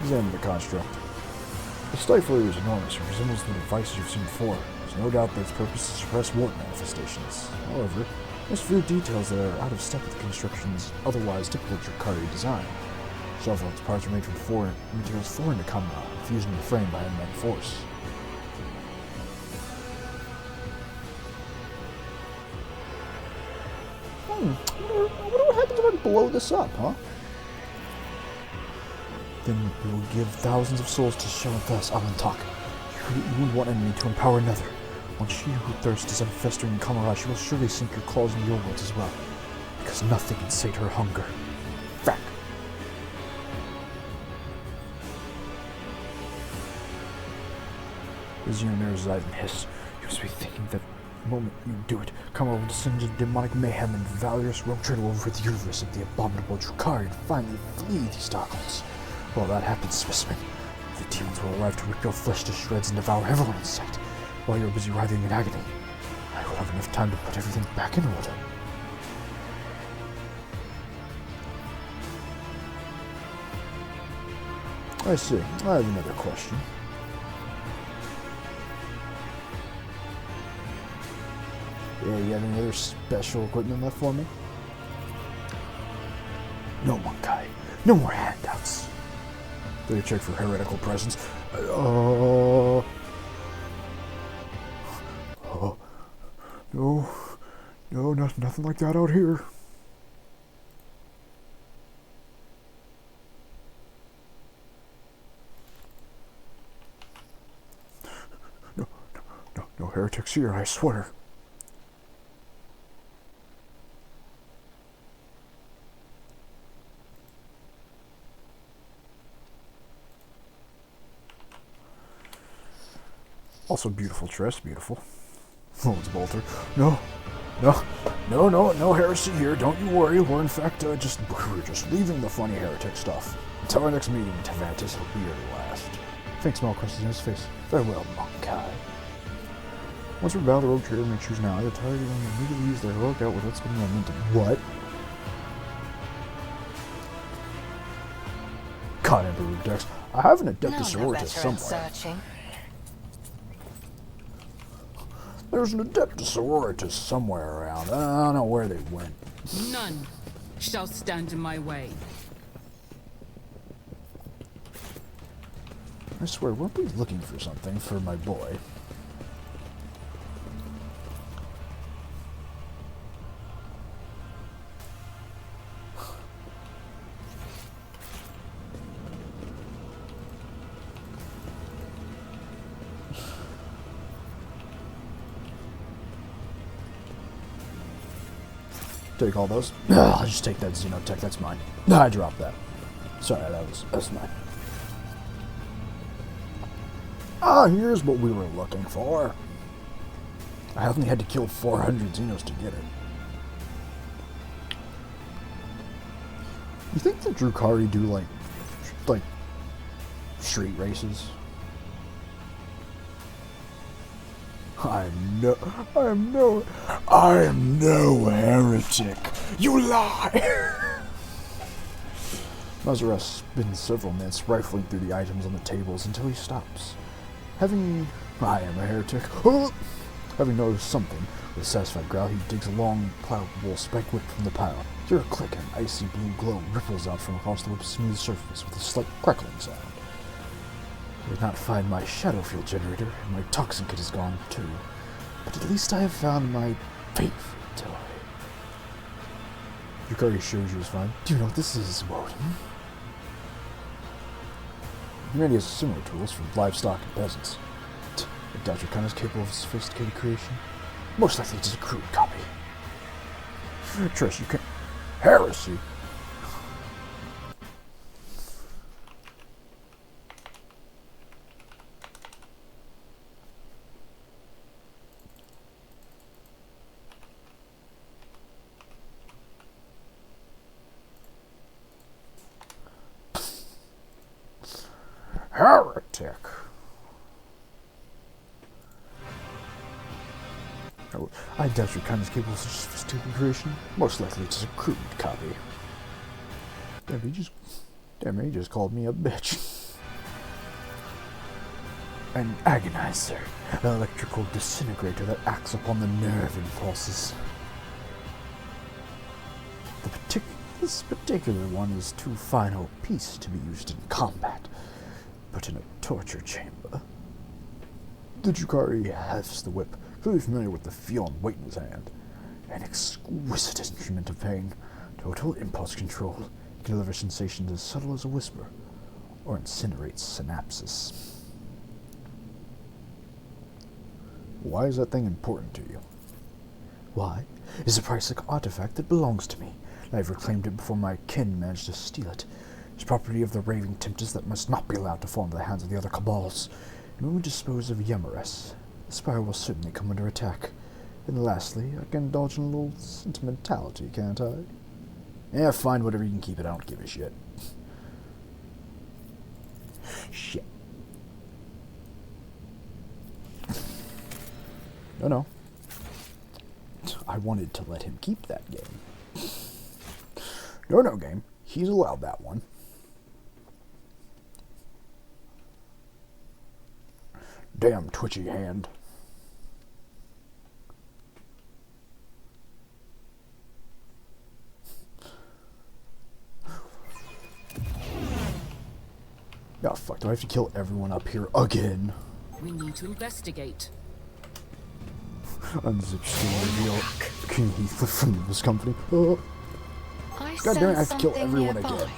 Examine the construct. The stifler is enormous and resembles the devices you've seen before. There's no doubt that its purpose is to suppress warp manifestations. However, there's few details that are out of step with the construction's otherwise typical Drakari design. Several of its parts are made from materials foreign to Kamra, fused into the frame by unmet force. I wonder what happens if I blow this up, huh? Then we will give thousands of souls to Shalathas Alantak. You wound one enemy to empower another. Once she who thirsts is unfestering in Kamara, she will surely sink your claws into your worlds as well. Because nothing can sate her hunger. Fact. The Xeno narrows his eyes and hiss. You must be thinking that the moment you do it, Kamara will descend into demonic mayhem and valorous rogue trader will rid the universe of the abominable Drakari and finally flee these darkholds. While that happens, specimen, the demons will arrive to rip your flesh to shreds and devour everyone in sight. While you're busy writhing in agony, I will have enough time to put everything back in order. I see. I have another question. Yeah, you have any other special equipment left for me? No, Monkai. No more handouts. Do you check for heretical presence? No, nothing like that out here. No heretics here, I swear. Also beautiful dress, beautiful. Oh, it's Bolter. No heresy here. Don't you worry. We're in fact we're just leaving the funny heretic stuff. Until our next meeting, Tavantis will be your last. Faint smile crosses his face. Farewell, Monkai. Once we battle the rogue trader, may choose now. Either target and immediately use their heroic out without spending momentum. What? God, Emperor Dex. I have an Adeptus Sororitas somewhere. There's an Adeptus Sororitas somewhere around. I don't know where they went. None shall stand in my way. I swear, weren't we looking for something for my boy? Take all those. I'll just take that Xenotech, that's mine. I dropped that. Sorry, that's mine. Here's what we were looking for. I only had to kill 400 Xenos to get it. You think the Drakari do like street races? I am no heretic. You lie! Mazares spends several minutes rifling through the items on the tables until he stops. I am a heretic. Having noticed something, with a satisfied growl, he digs a long, palpable spike whip from the pile. Hear a click and an icy blue glow ripples out from across the whip's smooth surface with a slight crackling sound. I did not find my shadow field generator, and my toxin kit is gone too. But at least I have found my favorite toy. Yukari shows you is fine. Do you know what this is, Woden? Humanity has similar tools for livestock and peasants. I doubt your kind is capable of sophisticated creation. Most likely it is a crude copy. Trish, you can't... Heresy! Heretic! I doubt your kind is capable of such sophisticated creation. Most likely it's a crude copy. Damn, he just called me a bitch. An agonizer, an electrical disintegrator that acts upon the nerve impulses. This particular one is too fine a piece to be used in combat, but in a torture chamber. The Yukari hefts the whip, clearly familiar with the feel and weight in his hand. An exquisite instrument of pain, total impulse control. It can deliver sensations as subtle as a whisper, or incinerate synapses. Why is that thing important to you? Why? It's a priceless artifact that belongs to me. I have reclaimed it before my kin managed to steal it. It's property of the raving tempters that must not be allowed to fall into the hands of the other cabals. And when we dispose of Yemaris, the Spire will certainly come under attack. And lastly, I can indulge in a little sentimentality, can't I? Yeah, fine, whatever, you can keep it, I don't give a shit. Shit. No. I wanted to let him keep that game. No, game. He's allowed that one. Damn twitchy hand. Oh, fuck. Do I have to kill everyone up here again? We need to investigate. Unzip store reveal King Heathcliff from this company. Oh. God damn it, I have to kill everyone again.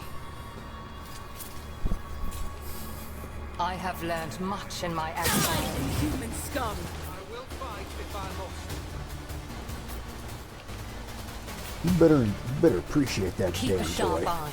I have learned much in my exile. Human scum! I will fight if I must. You better appreciate that Keep damn a sharp toy. eye.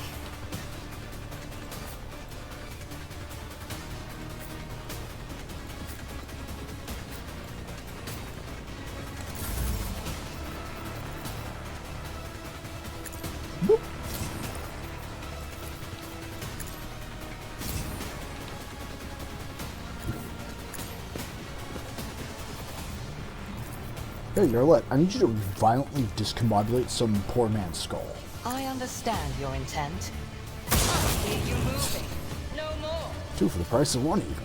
Hey, Yarlette, I need you to violently discombobulate some poor man's skull. I understand your intent. I hear you moving. No more. 2 for the price of 1 even.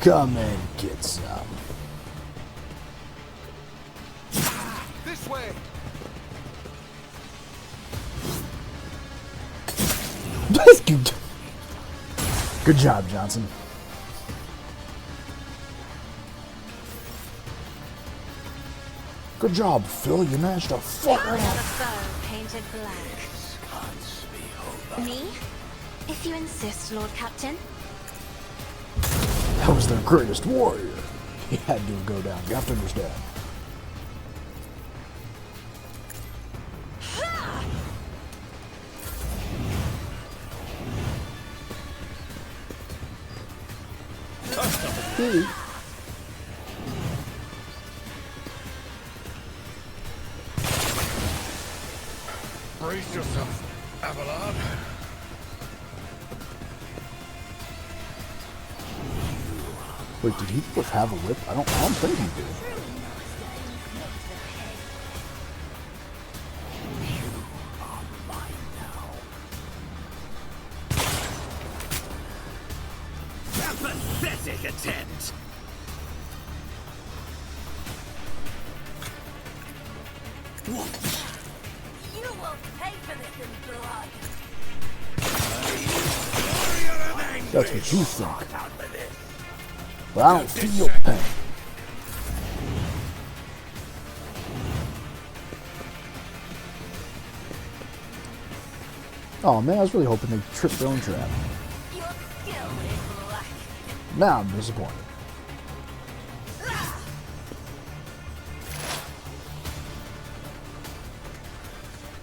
Come and get some. This way! Good job, Johnson. Good job, Phil. You managed to fuck her Another up. foe painted black. Me? If you insist, Lord Captain. That was their greatest warrior. He had to go down. You have to understand. Hey. Brace yourself, Avalon. Wait, did Heathcliff have a whip? I don't think he did. A pathetic attempt. You will pay for this in blood. That's what you think. But I don't feel pain. Oh man, I was really hoping they tripped their own trap. Your skill is lacking. Now I'm disappointed.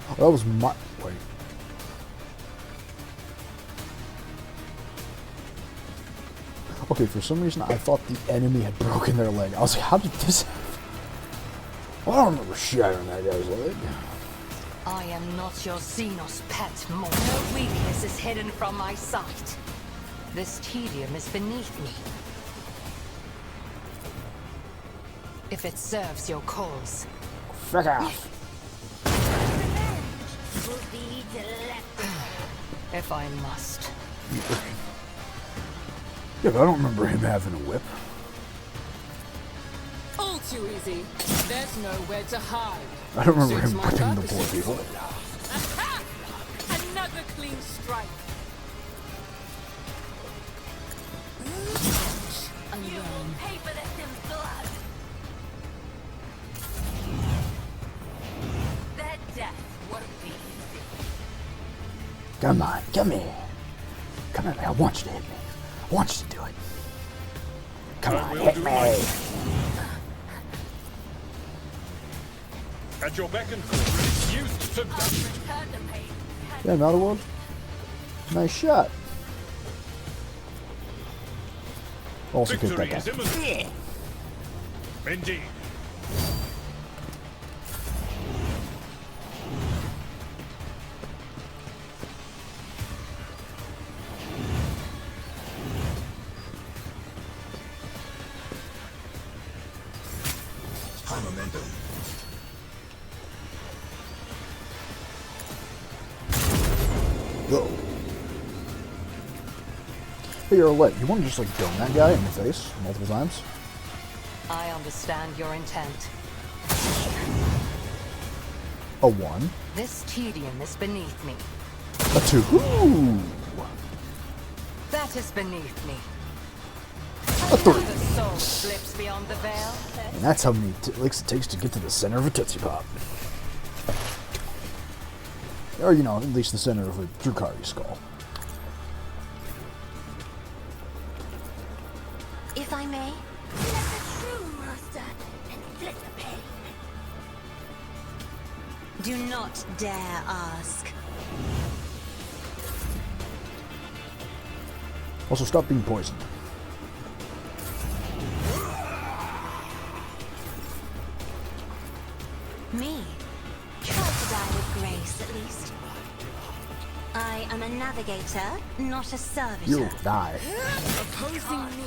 Oh, that was my... Wait. Okay, for some reason I thought the enemy had broken their leg. I was like, how did this happen? Well, I don't remember shattering that guy's leg. I am not your Xenos pet, more. No weakness is hidden from my sight. This tedium is beneath me. If it serves your cause. Fuck off. Will be delectable. If I must. Yeah, but I don't remember him having a whip. All too easy. There's nowhere to hide. I don't remember Suits him my whipping the poor purposes. people. Aha! Another clean strike. You will pay for this in blood. Their death won't be easy. Come on, come here. Come at me, I want you to hit me. I want you to do it. Come on, hit me. At your beck and call, used to dust. Return the pain. Yeah, another one. Nice shot. Also kick Victory that is guy. imminent. Indeed. High momentum. Go. Hey, you're lit. You want to just like dome that guy in the face multiple times? I understand your intent. A 1. This tedium is beneath me. A 2. Ooh. That is beneath me. A 3. The soul slips beyond the veil. And that's how many licks it takes to get to the center of a Tootsie Pop. Or, you know, at least the center of a Drukari skull. If I may, let the true master inflict the pain. Do not dare ask. Also, stop being poisoned. Me? Try to die with grace, at least. I am a navigator, not a servitor. You'll die. Opposing me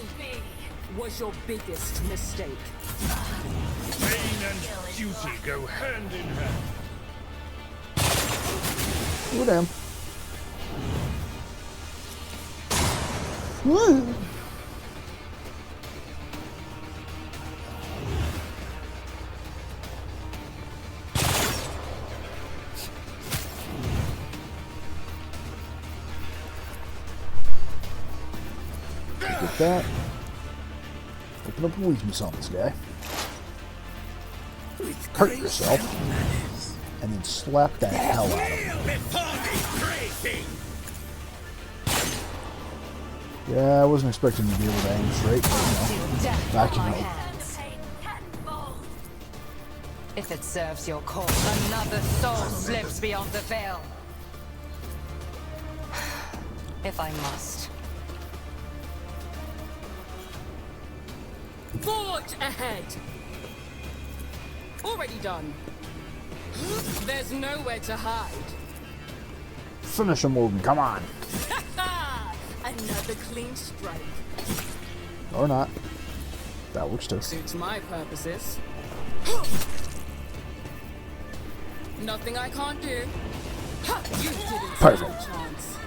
was your biggest mistake. Pain and duty go hand in hand. Oh, damn. Woo. Get that. Open up a weakness on this guy. Hurt yourself. And then slap the hell out of him. Yeah, I wasn't expecting to be able to aim straight, but you know, Death I from can my help. hands. If it serves your cause, another soul slips beyond the veil. If I must. Forge ahead! Already done. There's nowhere to hide. Finish him, Woden, come on. Another clean strike. Or not. That works too. Suits my purposes. Nothing I can't do. Ha! You didn't Perfect. stand a chance.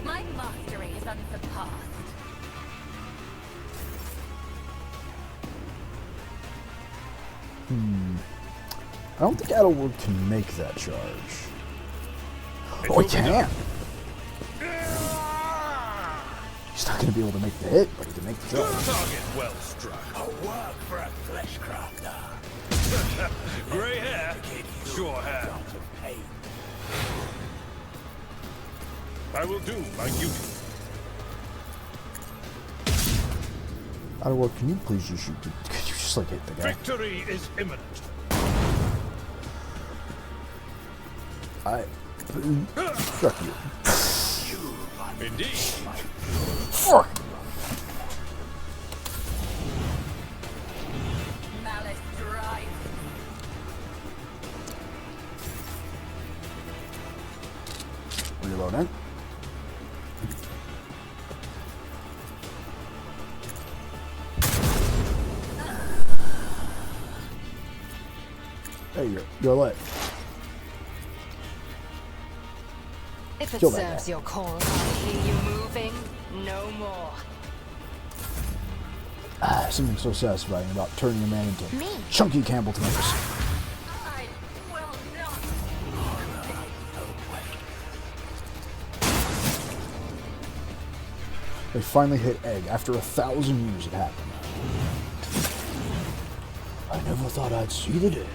My mastery is unsurpassed. I don't think Adelward can make that charge. Oh, he can! He's not going to be able to make the hit, but he can make the charge. Target well struck. A work for a flesh crafter. Grey hair? Sure hair. I will do my duty. Adelward, can you please just shoot? Could you just like hit the guy? Victory is imminent. Fuck you. Indeed. Fuck! Malice drive. Reloading. There you go. You're lit. If it Kill that serves guy. your cause, I hear you moving no more. Something so satisfying about turning a man into Me? chunky Campbell tomatoes. I will not. They finally hit egg after 1,000 years it happened. I never thought I'd see the day.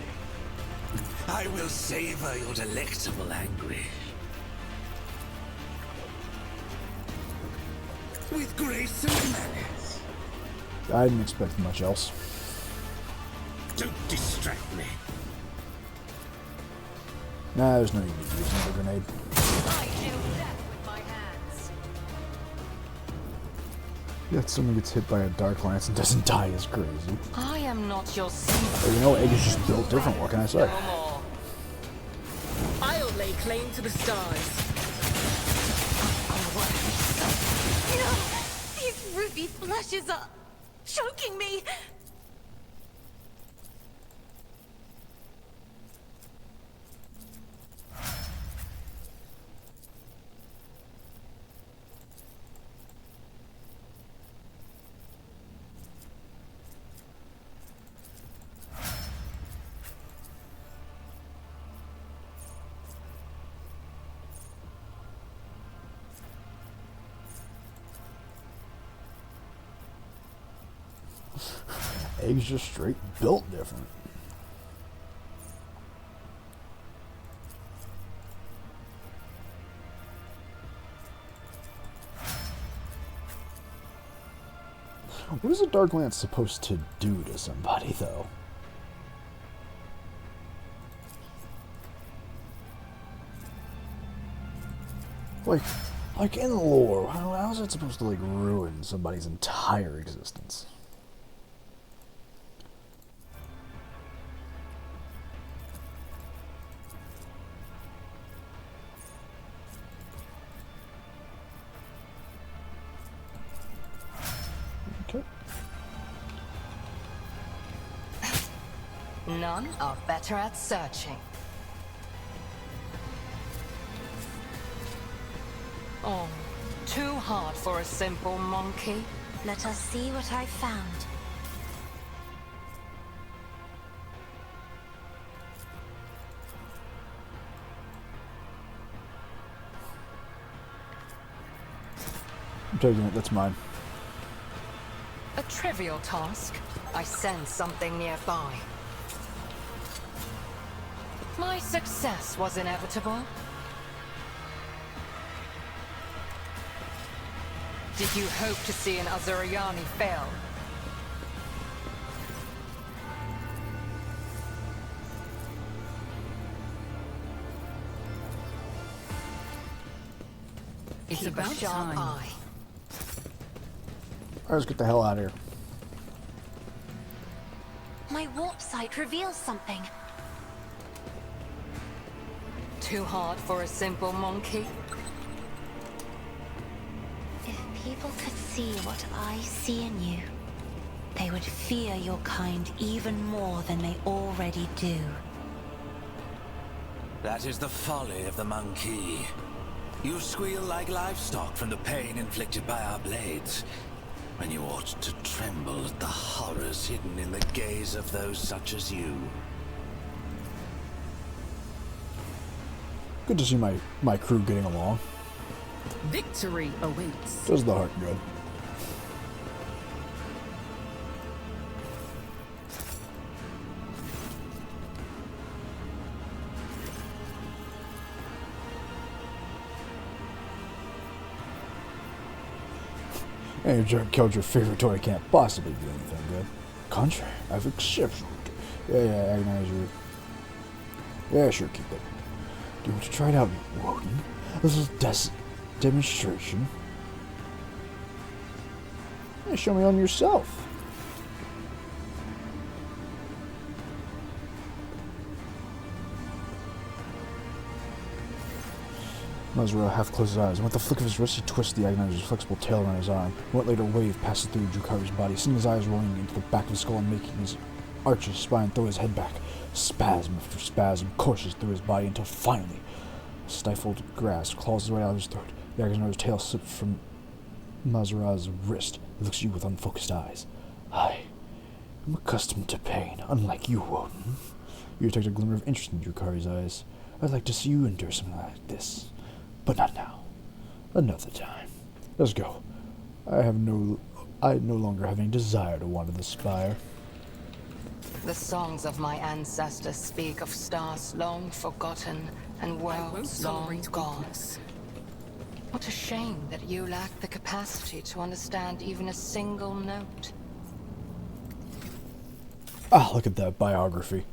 I will savor your delectable anguish. With grace and manners. I didn't expect much else. Don't distract me. Nah, there's no need to use another grenade. I deal death with my hands. Yet someone gets hit by a dark lance and doesn't die is crazy. I am not your symbol But you know, egg is just built different, what can I say? no more. I'll lay claim to the stars. No! These ruby flashes are choking me! Egg's just straight built different. What is a dark lance supposed to do to somebody, though? Like in lore, how is it supposed to like ruin somebody's entire existence? Okay. None are better at searching. Oh, too hard for a simple monkey. Let us see what I found. I'm taking it, that's mine. A trivial task. I sense something nearby. My success was inevitable. Did you hope to see an Azuriani fail? It's Keep about a sharp time. eye. Alright, let's get the hell out of here. My warp sight reveals something. Too hard for a simple monkey? If people could see what I see in you, they would fear your kind even more than they already do. That is the folly of the monkey. You squeal like livestock from the pain inflicted by our blades, when you ought to tremble at the horror horrors hidden in the gaze of those such as you. Good to see my crew getting along. Victory awaits. Does the heart good. And you just killed your favorite toy, can't possibly do anything good. Contrary, I've exceptional. Yeah, agonize you. Yeah, sure, keep it. Do you want to try it out, Woden? This is demonstration. Yeah, show me on yourself. Mazura half closed his eyes, and with the flick of his wrist, he twisted the agonizer's flexible tail around his arm. A moment later, a wave passed through Drukari's body, sending his eyes rolling into the back of his skull and making his arch his spine throw his head back. Spasm after spasm courses through his body until finally, a stifled grasp claws his way out of his throat. The agonizer's tail slipped from Mazura's wrist. He looks at you with unfocused eyes. I am accustomed to pain, unlike you, Woden. You detect a glimmer of interest in Drukari's eyes. I'd like to see you endure something like this. But not now. Another time. Let's go. I no longer have any desire to wander the spire. The songs of my ancestors speak of stars long forgotten and I won't worlds long tolerate gone. weakness. What a shame that you lack the capacity to understand even a single note. Ah, look at that biography.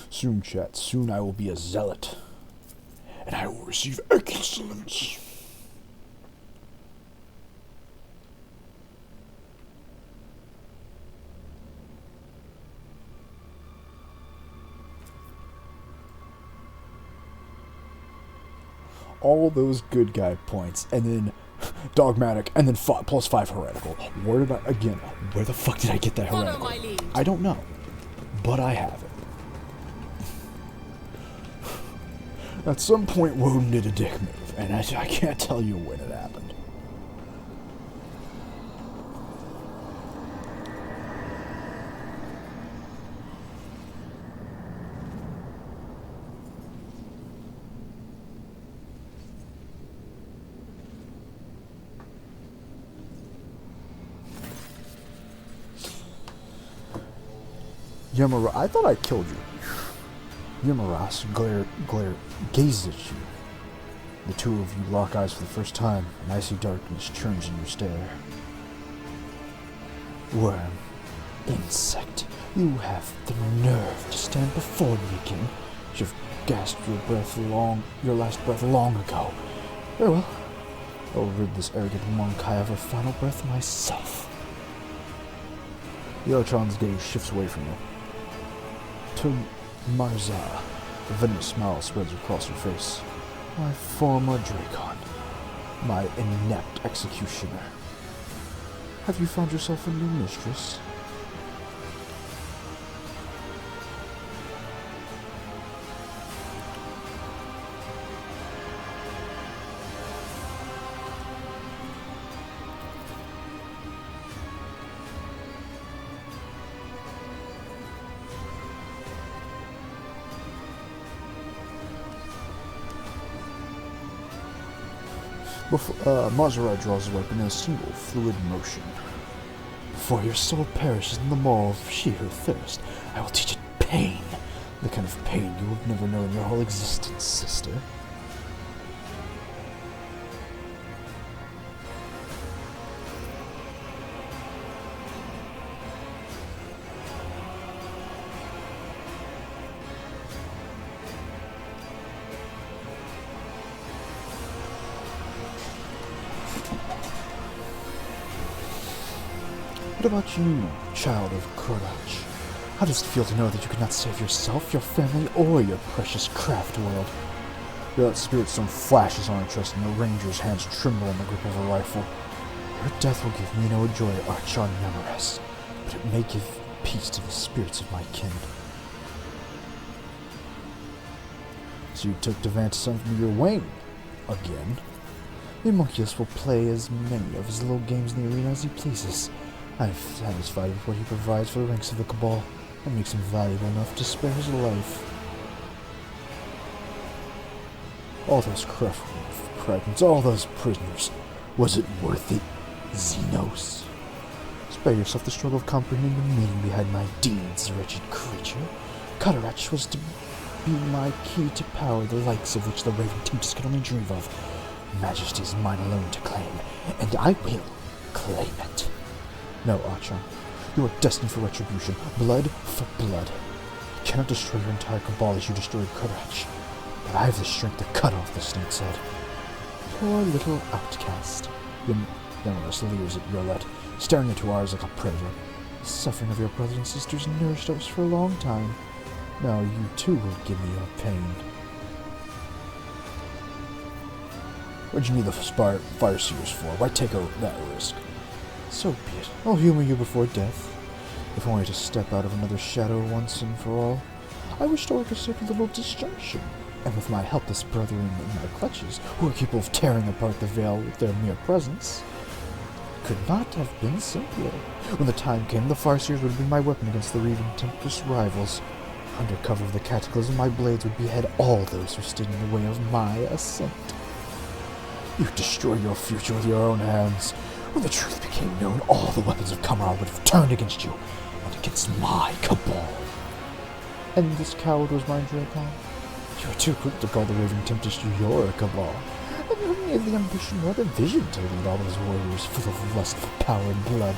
Soon, chat. Soon I will be a zealot. And I will receive excellence. All those good guy points, and then dogmatic, and then +5 heretical. Where the fuck did I get that Follow heretical? my lead. I don't know, but I have it. At some point, Woden did a dick move, and I can't tell you when it happened. Yamara, I thought I killed you. Yamaras gazes at you. The two of you lock eyes for the first time, and icy darkness churns in your stare. Worm, insect, you have the nerve to stand before me again. You've gasped your last breath long ago. Very well. I'll rid this arrogant monkai of her final breath myself. Yotron's gaze shifts away from you. To Marza, a venomous smile spreads across her face. My former Dracon, my inept executioner. Have you found yourself a new mistress? Mazura draws a weapon in a single fluid motion. Before your soul perishes in the maw of sheer thirst, I will teach it pain. The kind of pain you have never known in your whole existence, sister. What about you, child of Korach? How does it feel to know that you cannot save yourself, your family, or your precious craft world? Your spirit stone flashes on her chest, and the ranger's hands tremble in the grip of a rifle. Your death will give me no joy, Archon Nemeres, but it may give peace to the spirits of my kin. So you took Devant to summon from your wing again. The Homunculus will play as many of his little games in the arena as he pleases. I am satisfied with what he provides for the ranks of the Cabal. That makes him valuable enough to spare his life. All those fragments, all those prisoners. Was it worth it, Xenos? Spare yourself the struggle of comprehending the meaning behind my deeds, wretched creature. Katarach was to be my key to power, the likes of which the Raven Tempest could only dream of. Majesty is mine alone to claim, and I will claim it. No, Archon. You are destined for retribution. Blood for blood. You cannot destroy your entire Cabal as you destroyed Katarach. But I have the strength to cut off the snake's head. Poor little outcast. Nemeres leers at Yolette, staring into our eyes like a predator. The suffering of your brothers and sisters nourished us for a long time. Now you too will give me your pain. What'd you need the fire seers for? Why take that risk? So be it. I'll humor you before death, if only to step out of another shadow once and for all. I wish to orchestrate a little disjunction, and with my helpless brethren in my clutches, who are capable of tearing apart the veil with their mere presence, it could not have been simpler. When the time came, the Farseers would have been my weapon against the Raven Tempest rivals. Under cover of the Cataclysm, my blades would behead all those who stood in the way of my ascent. You destroyed your future with your own hands. When the truth became known, all the weapons of Kamar would have turned against you, and against my Cabal. And this coward was my Dracon? You were too quick to call the Raven Tempest your Cabal, and you didn't have the ambition nor the vision to lead all those warriors full of lust for power and blood.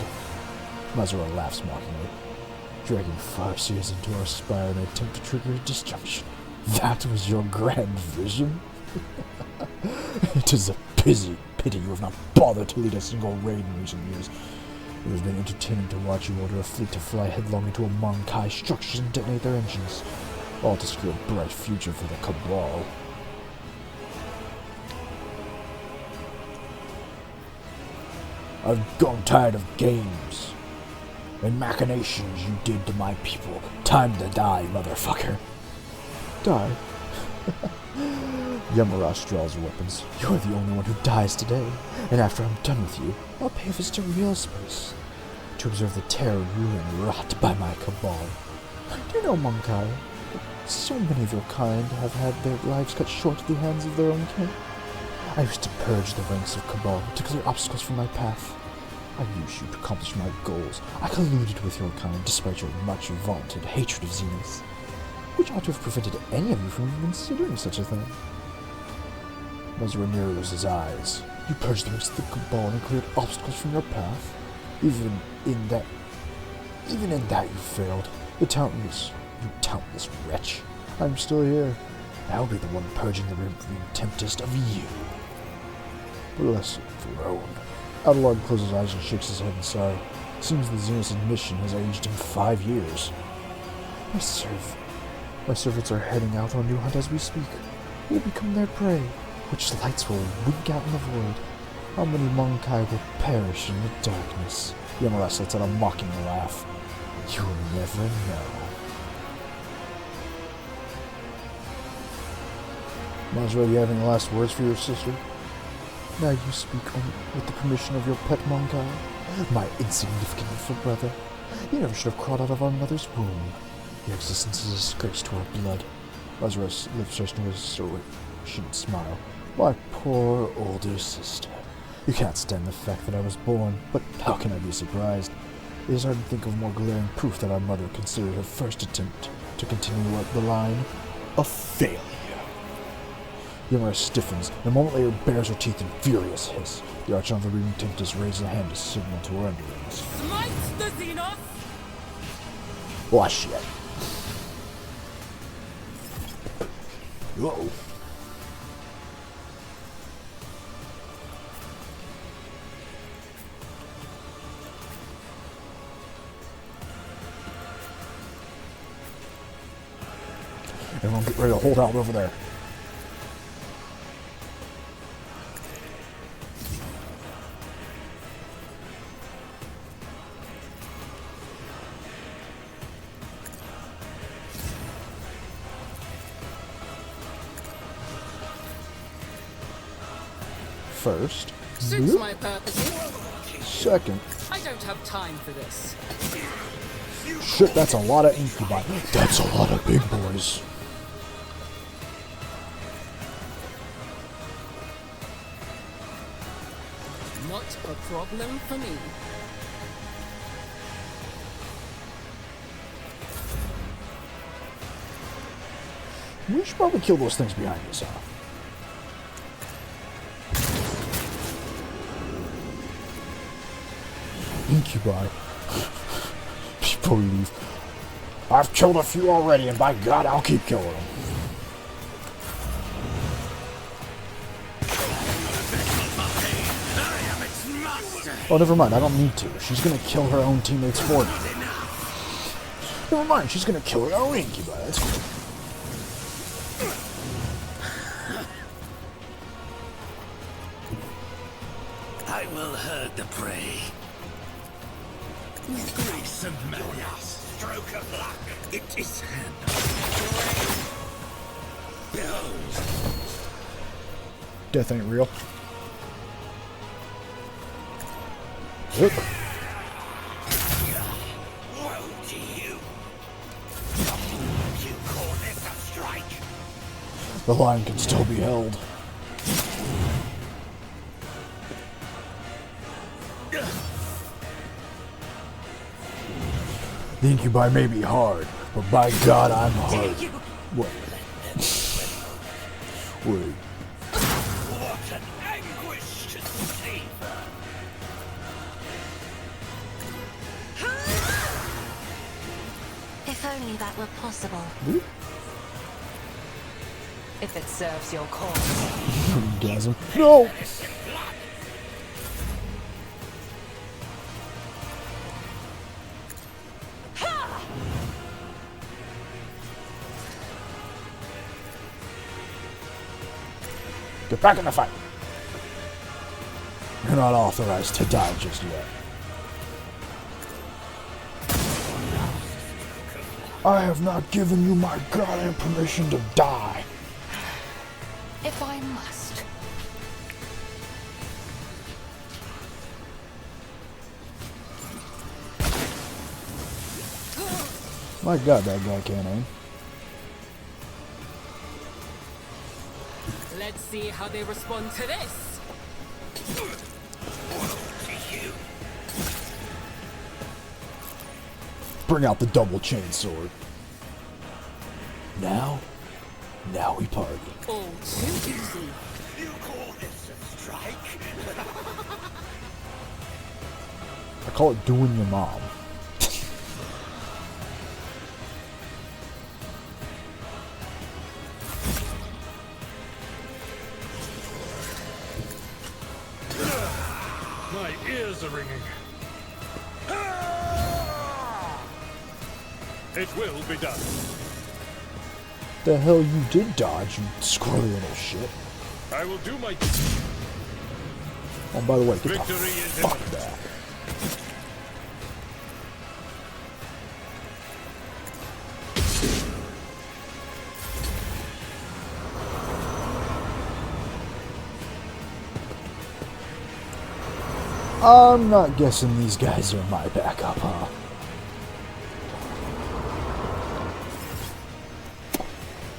Mazura laughs mockingly, dragging Farseers into our spire in an attempt to trigger a disjunction. That was your grand vision? It is a pity you have not bothered to lead a single raid in recent years. It has been entertaining to watch you order a fleet to fly headlong into a Monkai structures and detonate their engines, all to secure a bright future for the Cabal. I've grown tired of games and machinations you did to my people. Time to die, motherfucker. Die? Yamaras draws weapons. You're the only one who dies today, and after I'm done with you, I'll pay a visit to real space to observe the terror, ruin wrought by my Cabal. Do you know, Monkai, so many of your kind have had their lives cut short at the hands of their own kin? I used to purge the ranks of Cabal to clear obstacles from my path. I used you to accomplish my goals. I colluded with your kind despite your much vaunted hatred of Xenos, which ought to have prevented any of you from even considering such a thing. Mazura narrows his eyes. You purged the rest of the Cabal and cleared obstacles from your path. Even in that you failed. You talentless wretch. I'm still here. I'll be the one purging the Raven Tempest of you. Blessed throne. Adelard closes his eyes and shakes his head in sorrow. Seems the Xenos' mission has aged him 5 years. My servants are heading out on a new hunt as we speak. We'll become their prey, which lights will wink out in the void. How many Monkai will perish in the darkness? Yamaras lets out a mocking laugh. You'll never know. Mazra, do you have any last words for your sister? Now you speak only with the permission of your pet Monkai, my insignificant little brother. You never should have crawled out of our mother's womb. Your existence is a disgrace to our blood. Mazra's lips stretched into a serene smile. My poor older sister. You can't stand the fact that I was born, but how can I be surprised? It is hard to think of more glaring proof that our mother considered her first attempt to continue up the line a failure. Yamara stiffens, and a moment later bares her teeth in furious hiss. The Archon of the Raven Tempest raises a hand to signal to her underlings. Smite the Xenos! Oh, shit. Uh-oh. Everyone get ready to hold out over there. First. Suits Bloop. my purposes. Second. I don't have time for this. Shit, that's a lot of incubi. That's a lot of big boys. Not a problem for me. We should probably kill those things behind us, huh? Incubi. Before we leave. I've killed a few already, and by God, I'll keep killing them. Oh, never mind. I don't need to. She's gonna kill her own teammates for me. Never mind. She's gonna kill her own incubi. That's cool. I will herd the prey. With grace and malice, stroke of luck, it is handled. Behold. Death ain't real. Yep. Woe to you. You call this a strike? The line can still be held. The incubi may be hard, but by God, I'm hard. Wait. Wait. What an anguish to see. If only that were possible. If it serves your cause. Orgasm. No! Get back in the fight. You're not authorized to die just yet. I have not given you my goddamn permission to die. If I must. My God, that guy can't aim. Let's see how they respond to this. Bring out the double chain sword. Now we party. All too easy. You call this a strike? I call it doing your mom. My ears are ringing. It will be done. The hell you did dodge, you squirrely little shit. I will do my Oh, by the way, get the Victory is fuck imminent. back. I'm not guessing these guys are my backup, huh?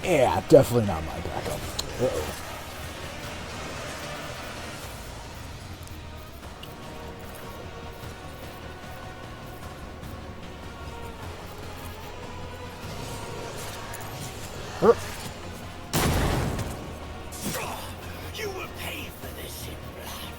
Yeah, definitely not my backup. Uh-oh. You will pay for this in blood.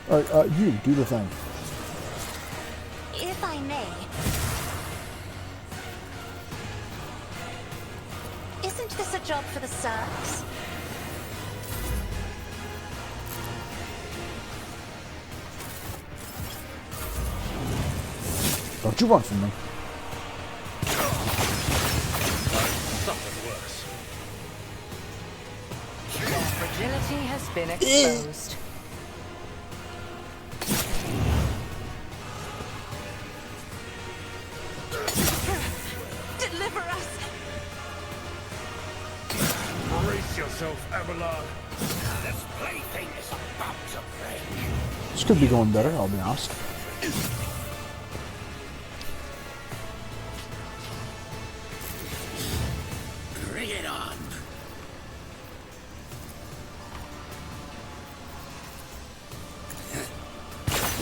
Alright, you, do the thing. If I may. Isn't this a job for the Serfs? Don't you run from me. Something worse. Their fragility has been exposed. Deliver us! Brace yourself, Abelard. This plaything is about to break. This could be going better, I'll be honest. Bring it on.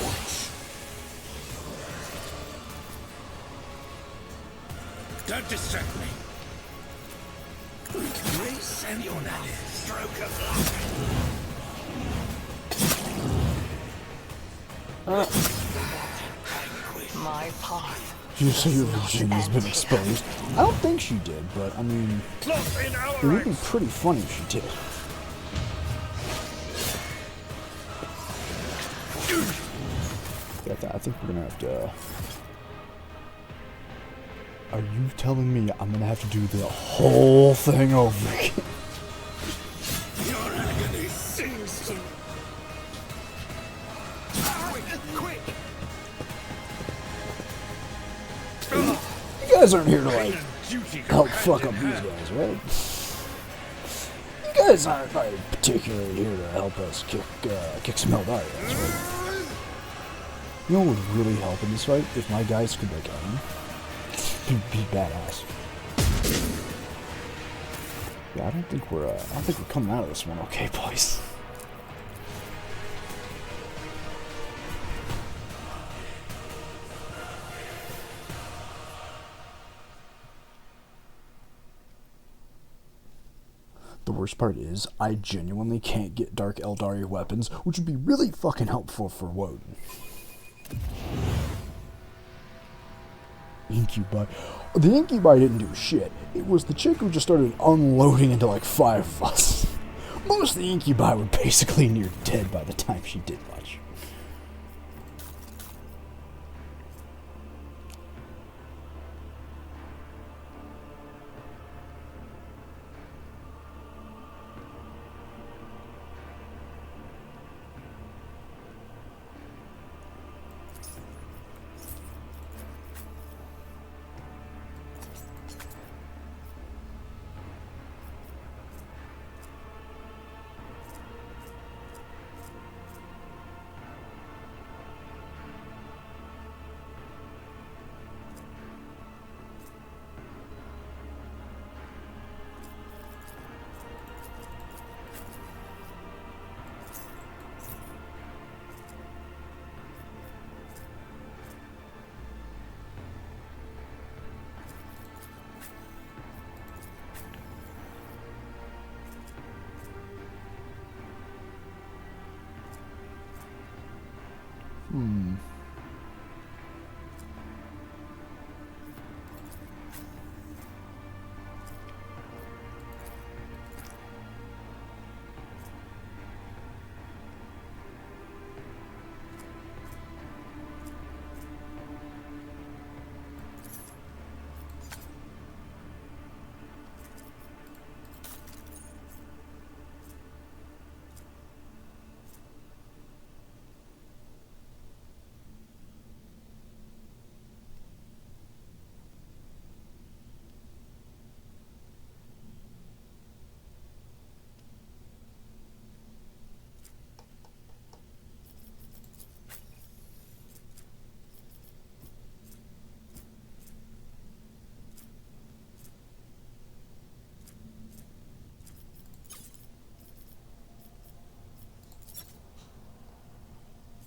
Watch. Don't distract me. Please send your stroke of luck. My path. Did you say your virginity has been exposed? I don't think she did, but I mean, Cloth in our it would be ranks. pretty funny if she did. Yeah, I think we're gonna have to. Are you telling me I'm gonna have to do the whole thing over again? Your agony sings to Quick! You guys aren't here to Pain like and duty go help hand fuck in up these hand. guys, right? You guys aren't like particularly here to help us kick some Eldarians, right? You know what would really help in this fight? If my guys could like aim. It'd be badass. Yeah, I don't think we're coming out of this one okay, boys. The worst part is, I genuinely can't get Dark Eldari weapons, which would be really fucking helpful for Woden. Incubi. The Incubi didn't do shit. It was the chick who just started unloading into like 5 of us. Most of the Incubi were basically near dead by the time she did much.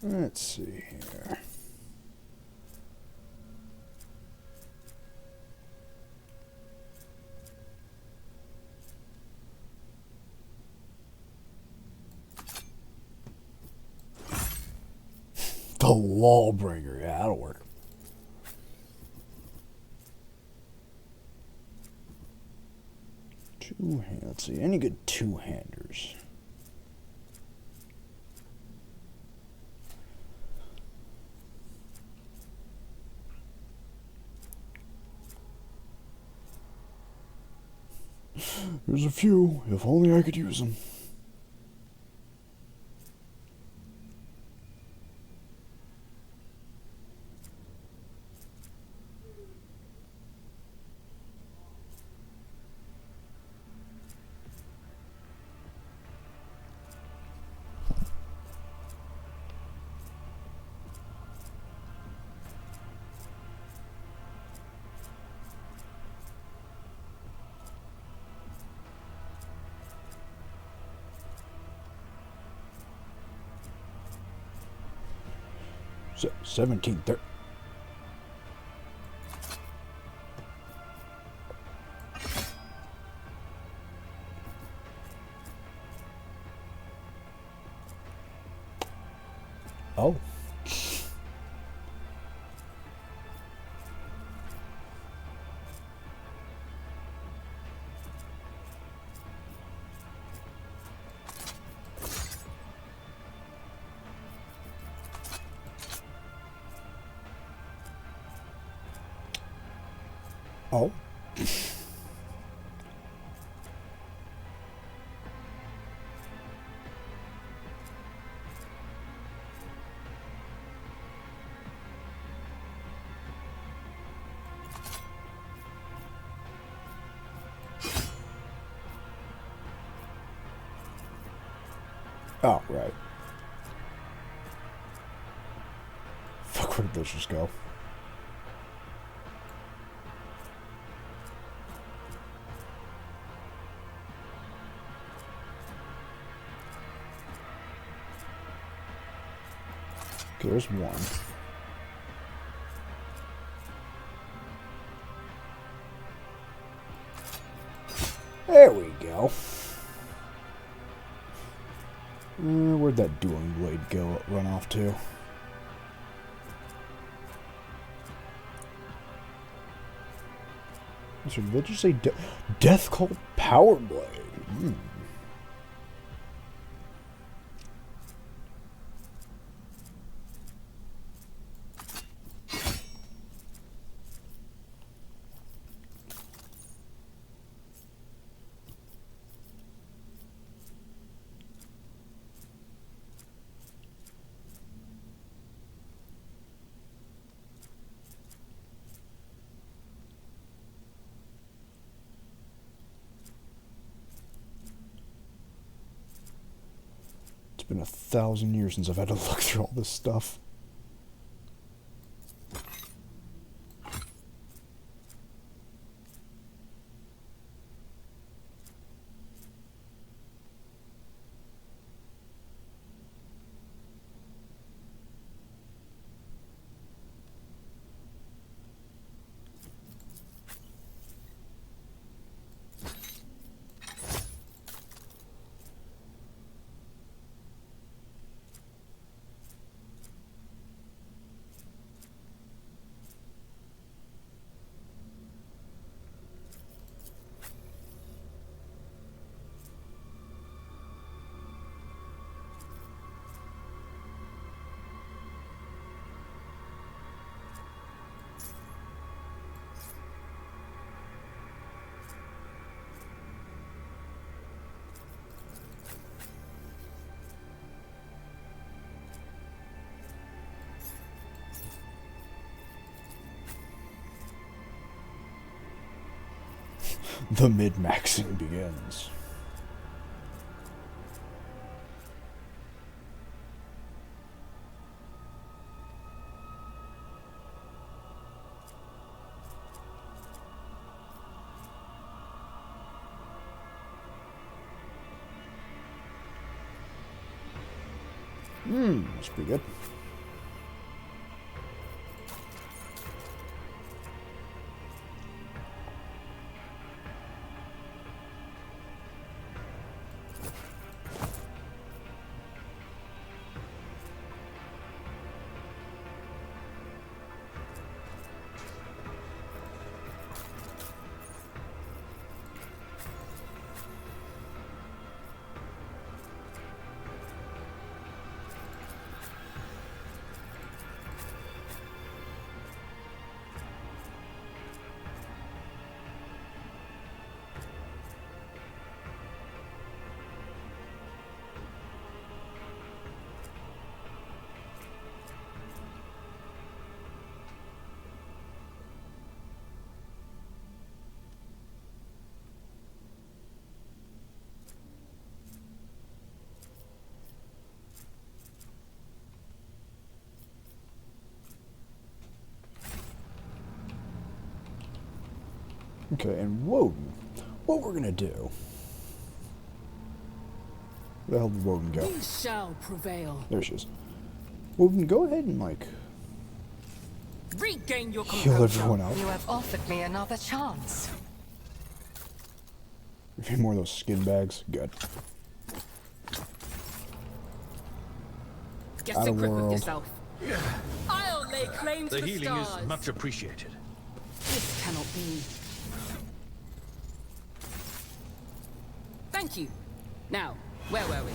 Let's see here. A wall breaker. Yeah, that'll work. Two-hand. Let's see. Any good two-handers? There's a few. If only I could use them. So, 1730. Oh. Oh. Oh, right. Fuck, where did those just go? Okay, there's one. There we go. Where'd that dueling blade go? Run off to? So did they just say Death Cult Power Blade? Hmm. It's been 1,000 years since I've had to look through all this stuff. The mid-maxing begins. That's pretty good. Okay, and Woden. What we're gonna do... Where the hell did Woden go? We shall prevail. There she is. Woden, go ahead and, like, Regain your heal composure. everyone out. You have offered me another chance. Any more of those skin bags? Good. Get Out to of grip with world. yourself. I'll lay claim to The the healing stars. is much appreciated. This cannot be. Thank you. Now, where were we?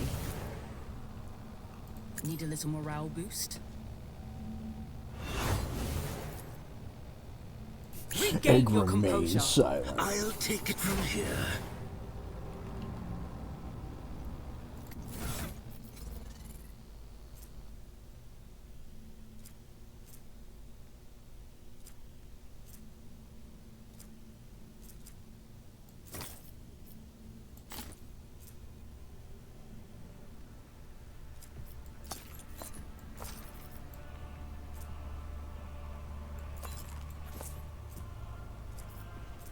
Need a little morale boost? Regain Egg your remains composure. silent. I'll take it from here.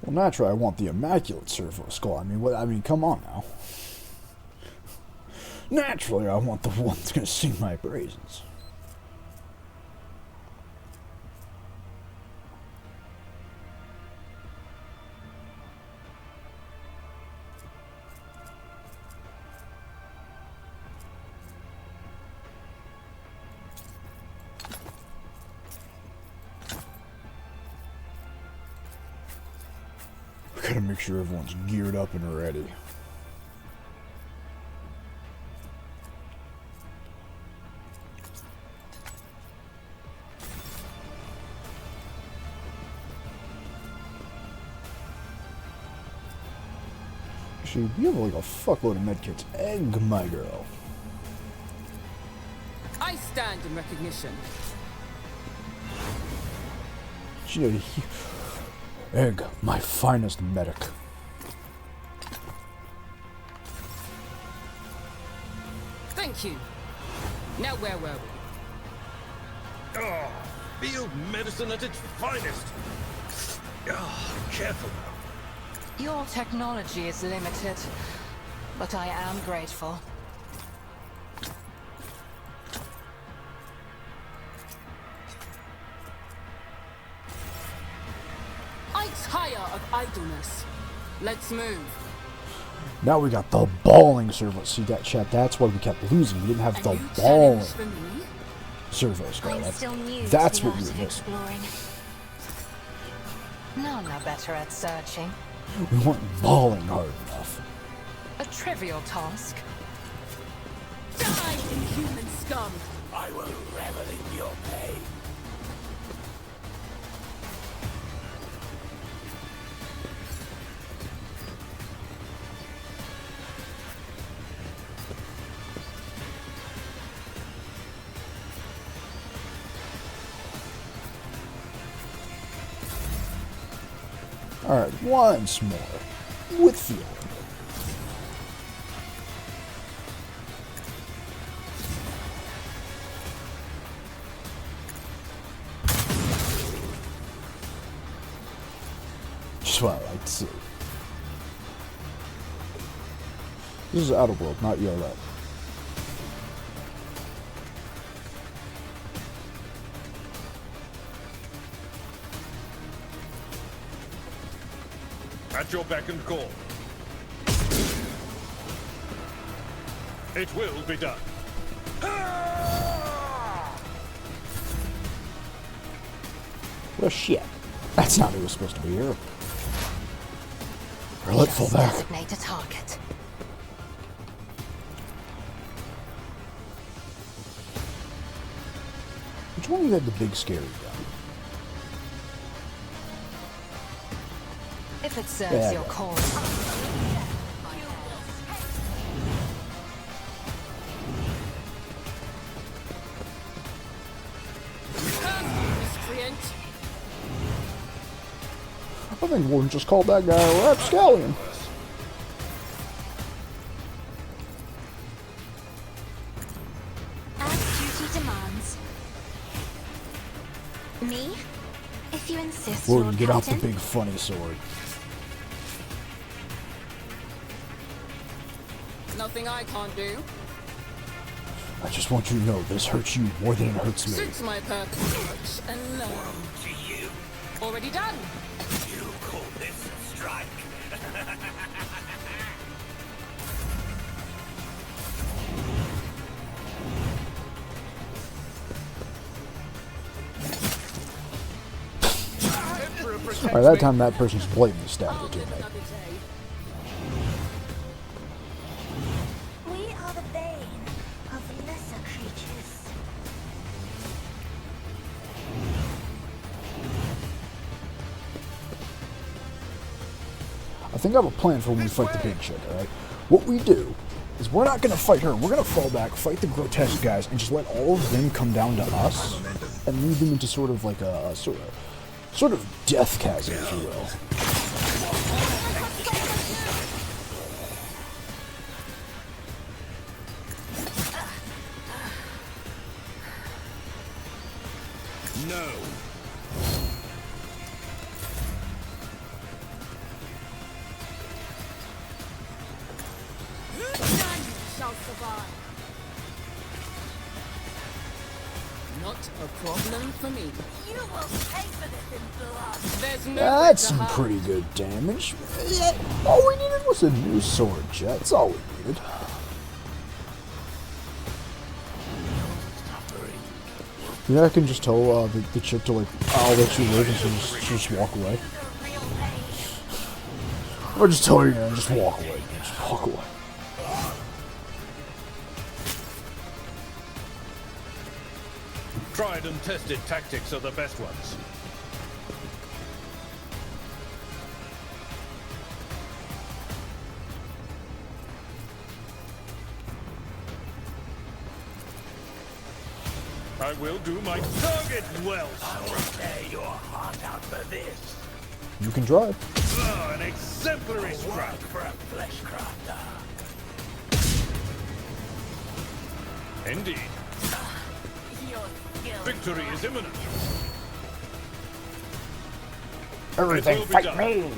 Well, naturally, I want the immaculate servo skull. I mean, what? I mean, come on now. Naturally, I want the one that's gonna sing my praises. Gotta make sure everyone's geared up and ready. Actually, we have like a fuckload of medkits. Egg, my girl. I stand in recognition. Egg, my finest medic. Thank you. Now where were we? Oh, field medicine at its finest. Oh, careful now. Your technology is limited, but I am grateful. I tire of idleness. Let's move. Now we got the balling servo. See that, chat? That's why we kept losing. We didn't have A the new balling challenge for me? servo skull. I'm still new That's to the what art we of were missing. exploring. None are better at searching. We weren't balling hard enough. A trivial task. Die, inhuman scum! I will revel in your pain. Alright, once more. With feeling. Just what I like to see. This is Outer World, not YOLO. At your beck and call. It will be done. Well, shit. That's not who was supposed to be here. Or let fall back. Designate a target. Which one of you had the big scary gun? If it serves Yeah. your cause. Miscreant! I think Warden just called that guy a rapscallion. As duty demands. Me? If you insist, Warden, Lord get out the Captain. big funny sword. Nothing I can't do. I just want you to know this hurts you more than it hurts me. Suits my purpose. And love. To you, Already done. you call this a strike? Alright, that time that person's blatantly stabbed I'll her live teammate. another day. We are the bane of lesser creatures. I think I have a plan for when we fight the big chick, alright? What we do is we're not gonna fight her, we're gonna fall back, fight the grotesque guys, and just let all of them come down to us and lead them into sort of like a sort of death chasm, if you will. No. None shall survive. Not a problem for me. You will pay for this in blood. There's no That's way to some hide. pretty good damage. Yeah, all we needed was a new sword, Jet. That's all we needed. Yeah, I can just tell the chick to, like, I'll let you live, and she'll just walk away. Or just tell her, you know, just walk away. Just walk away. Tried and tested tactics are the best ones. I will do my target well. I will tear your heart out for this. You can drive. Ah, an exemplary strike. For a flesh crafter. Indeed. Victory is imminent. Everything, It will be fight done. me!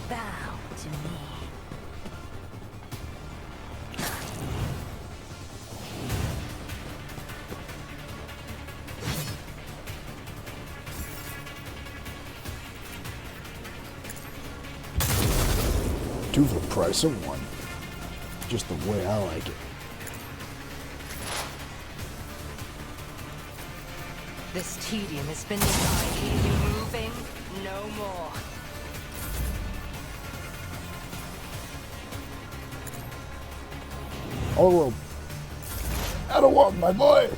Bow to me. Two for the price of one. Just the way I like it. This tedium has been designed to keep you moving no more. Oh, well. I don't want my boy!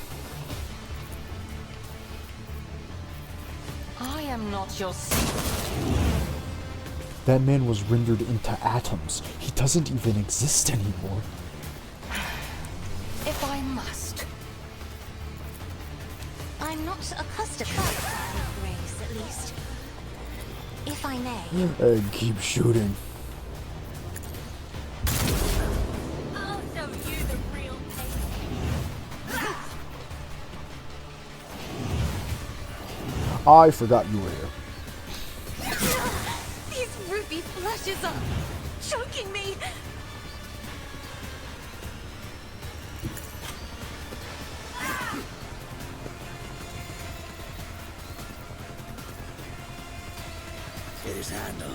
I am not your That man was rendered into atoms. He doesn't even exist anymore. if I must. I'm not accustomed to that grace, at least. If I may. And keep shooting. I'll show you the real pain. I forgot you were here. These ruby flashes are choking me. It is handled.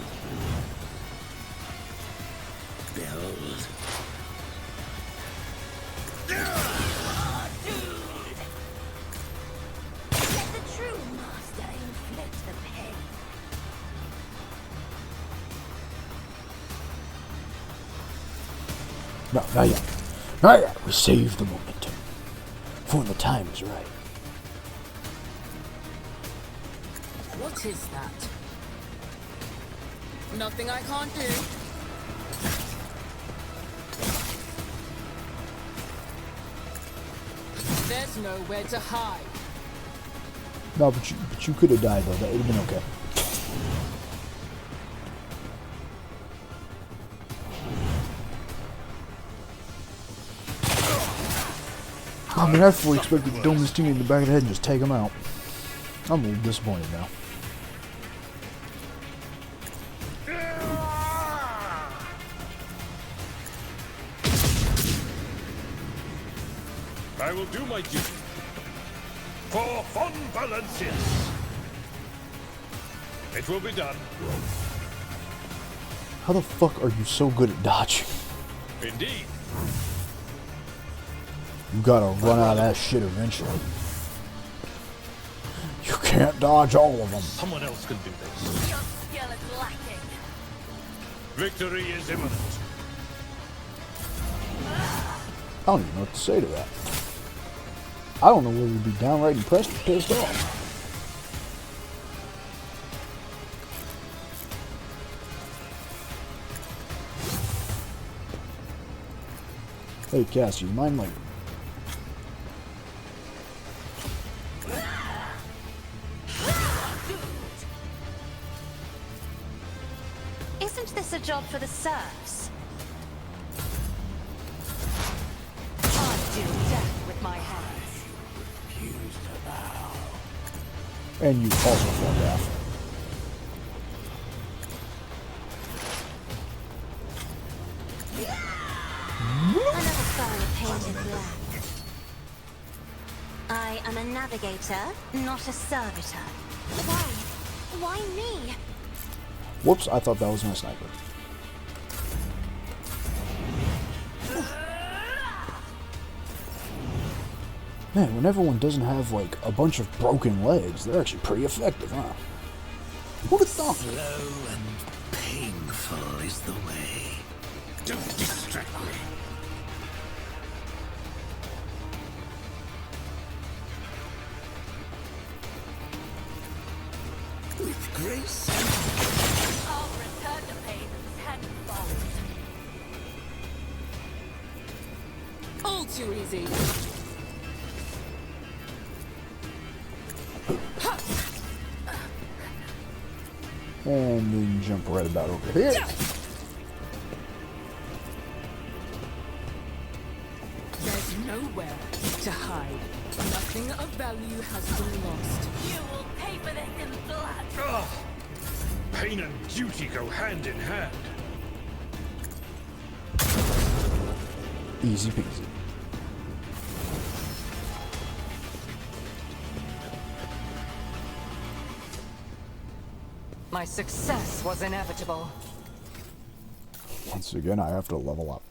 Behold. Let the true master inflict the pain. No, not yet. Not yet. We save the momentum. For when the time is right. What is that? Nothing I can't do. There's nowhere to hide. No, but you could have died though. That would have been okay. I mean, I fully expected to dome this team in the back of the head and just take him out. I'm a little disappointed now. I will do my duty. For Von Valencius. It will be done. How the fuck are you so good at dodging? Indeed. You gotta run out of that shit eventually. You can't dodge all of them. Someone else can do this. Your skill is lacking. Victory is imminent. I don't even know what to say to that. I don't know whether to be downright impressed or pissed off. Hey Cassie, you mind like... Isn't this a job for the serfs? I do death with my hands. And you also fuck off. Another fire painted black. I am a navigator, not a servitor. Why? Why me? Whoops, I thought that was my sniper. Man, when everyone doesn't have, like, a bunch of broken legs, they're actually pretty effective, huh? Who'd have thought? Slow and painful is the way. Don't distract me. With grace. I'll return the pain tenfold. All too easy. And then jump right about over here. There's nowhere to hide. Nothing of value has been lost. You will pay for this in blood. Ugh. Pain and duty go hand in hand. Easy peasy. My success was inevitable. Once again, I have to level up.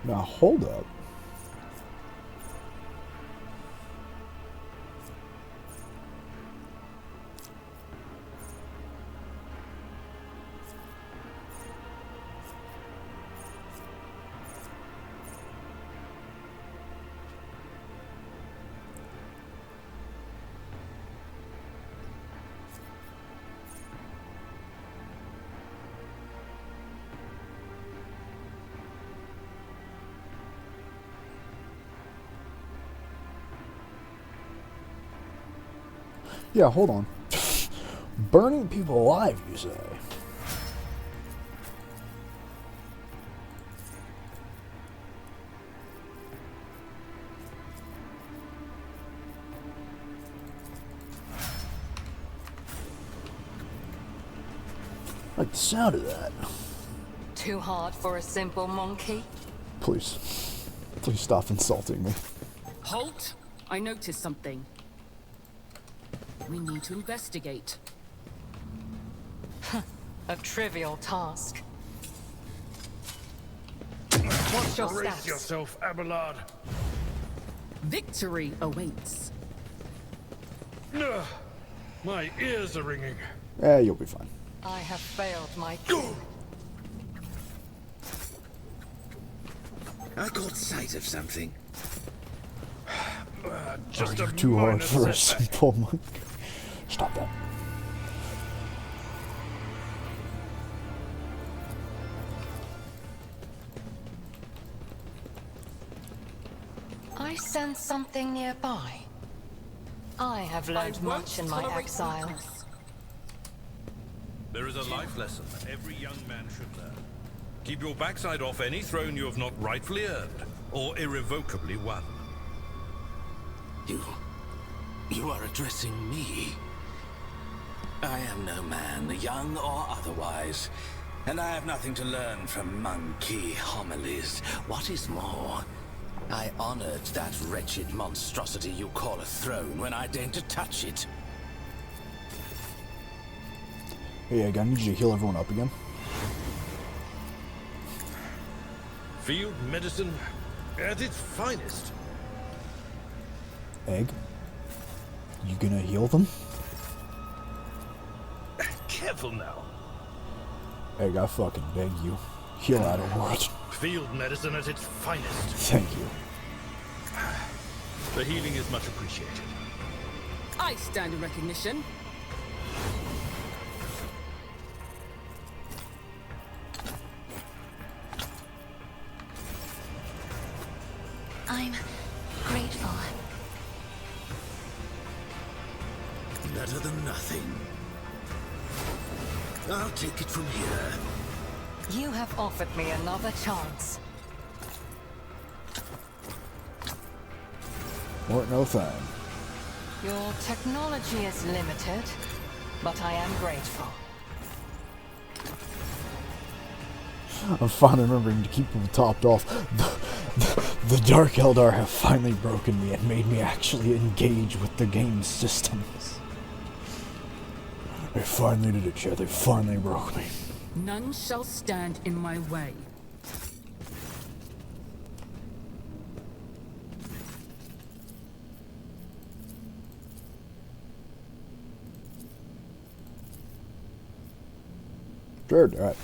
Now, hold up. Yeah, hold on. Burning people alive, you say? I like the sound of that. Too hard for a simple monkey? Please. Please stop insulting me. Halt! I noticed something. We need to investigate. A trivial task. What's your Brace stats? yourself, Abelard. Victory awaits. Ugh. My ears are ringing. You'll be fine. I have failed my king. I caught sight of something. just You're a too hard minor for a setback. simple monk. Stop that. I sense something nearby. I have learned much in my exile. There is a life lesson every young man should learn. Keep your backside off any throne you have not rightfully earned or irrevocably won. You are addressing me. I am no man, young or otherwise, and I have nothing to learn from monkey homilies. What is more, I honored that wretched monstrosity you call a throne when I deigned to touch it. Hey, I need you to heal everyone up again. Field medicine at its finest. Egg, you gonna heal them? Careful now. Egg, I fucking beg you. Heal out of world. Field medicine at its finest. Thank you. The healing is much appreciated. I stand in recognition. I'm grateful. Better than nothing. I'll take it from here. You have offered me another chance. What no thing. Your technology is limited, but I am grateful. I'm finally remembering to keep them topped off. The Dark Eldar have finally broken me and made me actually engage with the game systems. They finally did it, Chad. They finally broke me. None shall stand in my way. Sure, alright.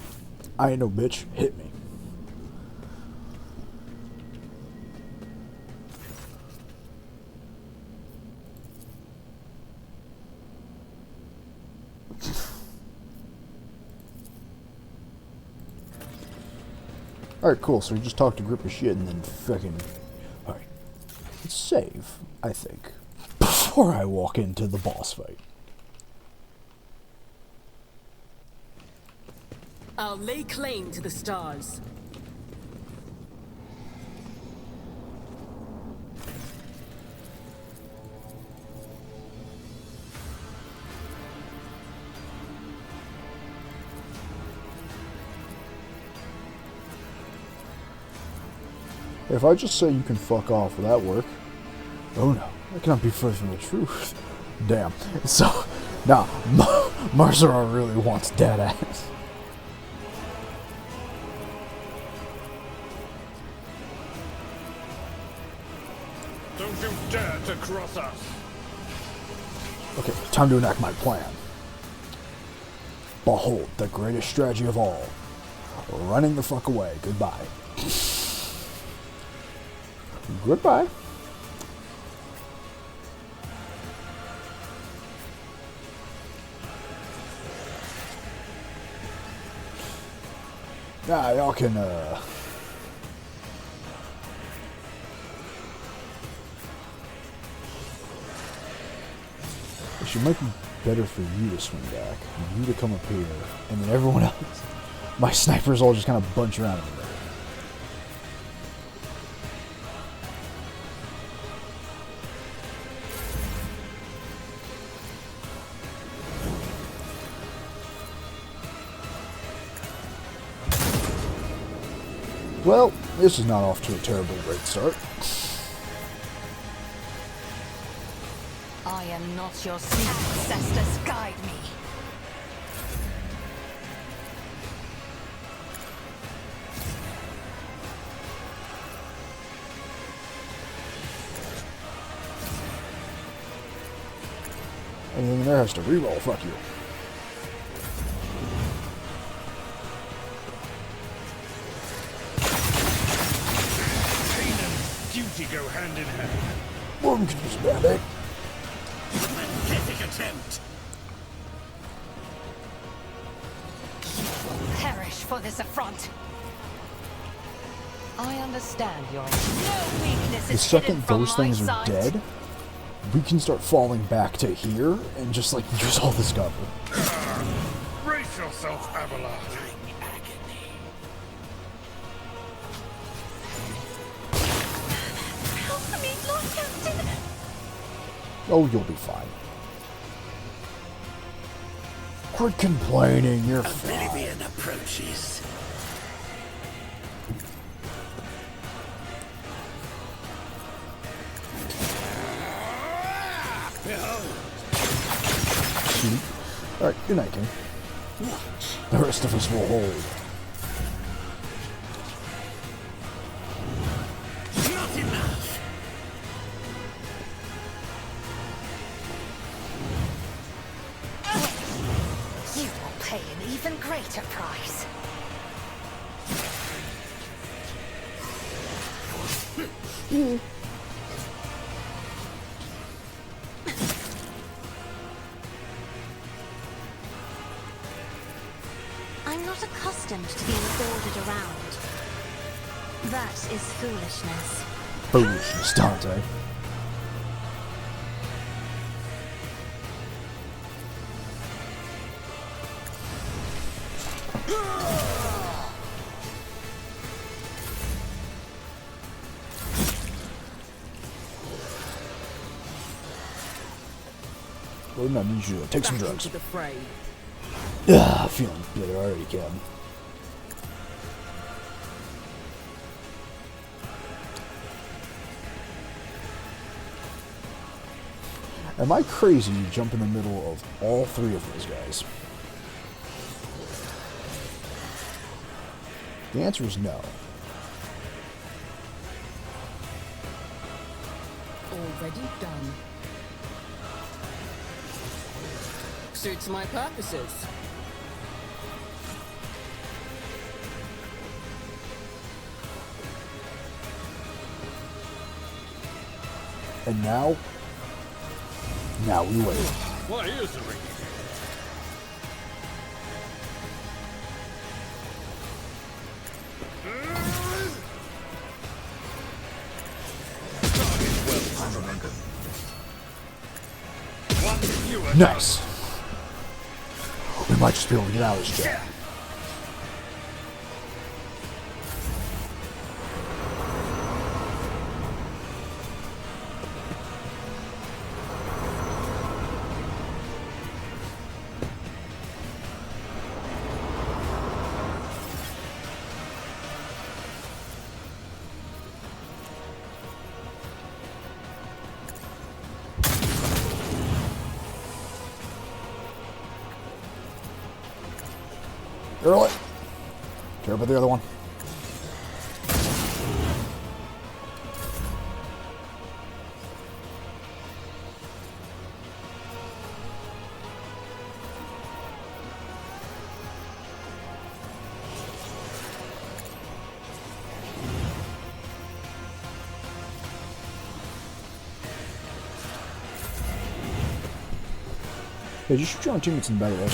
I ain't no bitch. Hit me. Alright, cool. So we just talked a group of shit and then fucking... Alright. Let's save, I think, before I walk into the boss fight. I'll lay claim to the stars. If I just say you can fuck off, will that work? Oh no, that cannot be further from the truth. Damn. So, nah, Marzara really wants dead ass. Don't you dare to cross us! Okay, time to enact my plan. Behold, the greatest strategy of all. Running the fuck away. Goodbye. Goodbye. Nah, y'all can, It might be better for you to swing back, and you to come up here, and then everyone else. My snipers all just kind of bunch around in there. Well, this is not off to a terribly great start. I am not your ancestors. Guide me. Anything in there has to reroll. Fuck you. Pain and duty go hand in hand. Or we can use Band-Aid. Pathetic attempt. Perish for this affront. I understand your no weakness The is second hidden from those my things are sight. dead, we can start falling back to here and just like use all this cover. Brace yourself, Abelard. Help me, Lord Captain! Oh, you'll be fine. Quit complaining, you're fine. Oblivion approaches. Sweet. Alright, good night, King. The rest of us will hold. Not enough. You will pay an even greater price. I'm not accustomed to being ordered around. That is foolishness. Foolishness, Dante. Well, no, I need you to take some Back drugs. into the fray. Feeling better already, Kevin. Am I crazy to jump in the middle of all three of those guys? The answer is no. Already done. Suits my purposes. And now we wait. Why is the ring? Nice. We might just be able to get out of this jam. Earl it. Care about the other one. Hey, just shoot your own teammates in the back of those.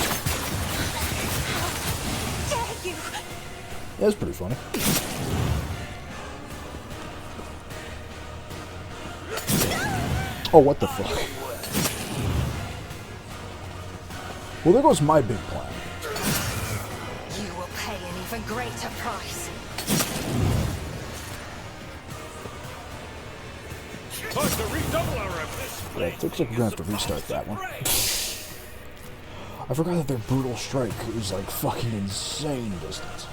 Dare you! Yeah, that's pretty funny. Oh, what the fuck? Well, there goes my big plan. You will pay an even greater price. Time to redouble our efforts. Yeah, it looks like we're gonna have to restart that one. I forgot that their brutal strike is like fucking insane distance.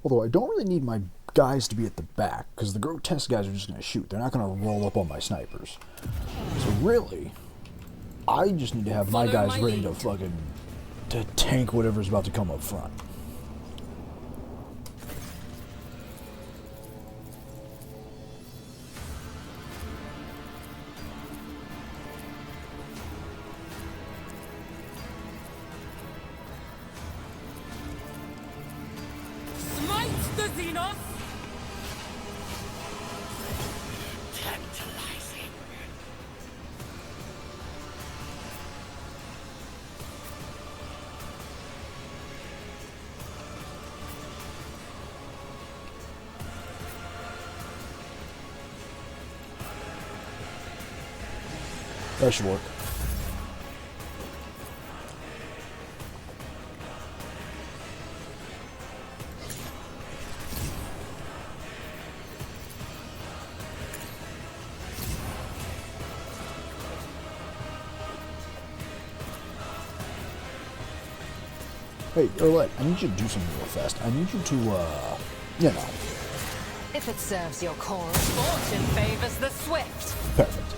Although I don't really need my guys to be at the back, because the grotesque guys are just going to shoot. They're not going to roll up on my snipers. So really, I just need to have my guys ready to fucking to tank whatever's about to come up front. That should work. Hey, Erlette, I need you to do something real fast. I need you to, you know. If it serves your cause, fortune favors the swift. Perfect.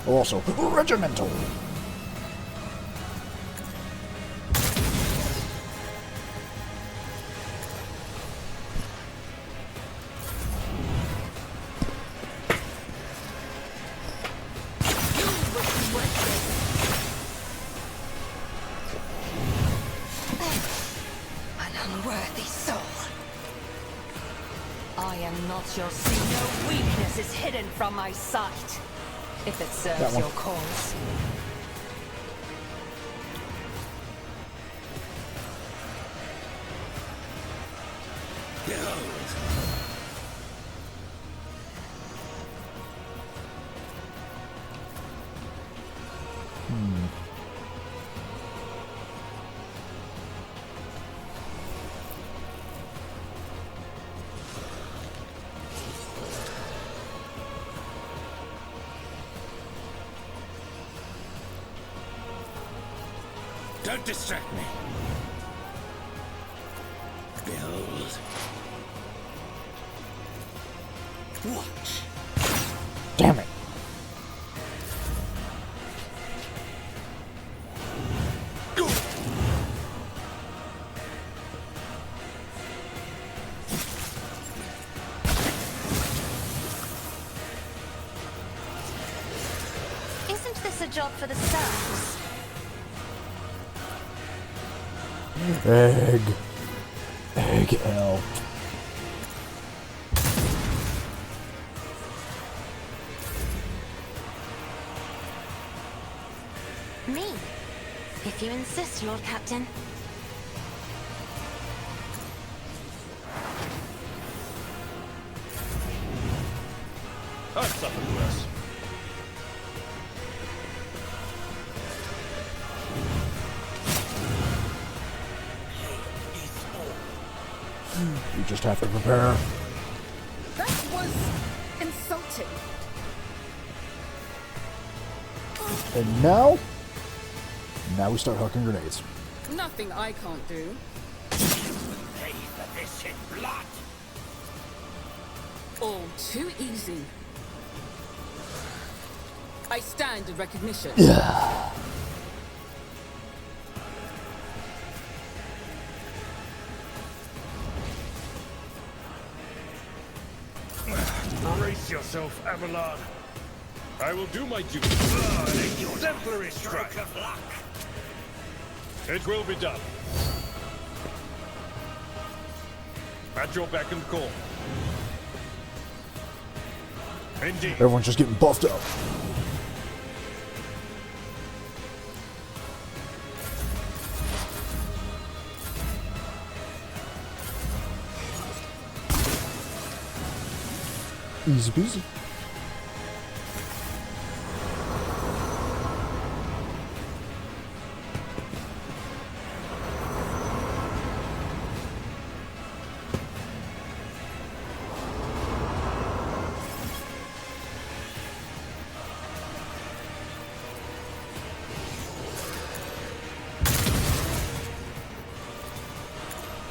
Also, regimental. An unworthy soul. I am not your sin. No weakness is hidden from my sight. If it serves your cause. Behold. Don't distract me. Behold. Watch. Damn it. Isn't this a job for the serfs? Egg. Egg L. Me? If you insist, Lord Captain. I've suffered worse. You just have to prepare. That was insulting. And now we start hucking grenades. Nothing I can't do. Pay for this in blood. All too easy. I stand in recognition. Brace yourself, Abelard. I will do my duty. An exemplary strike. Of luck. It will be done. At your beck and call. Indeed. Everyone's just getting buffed up. Easy peasy.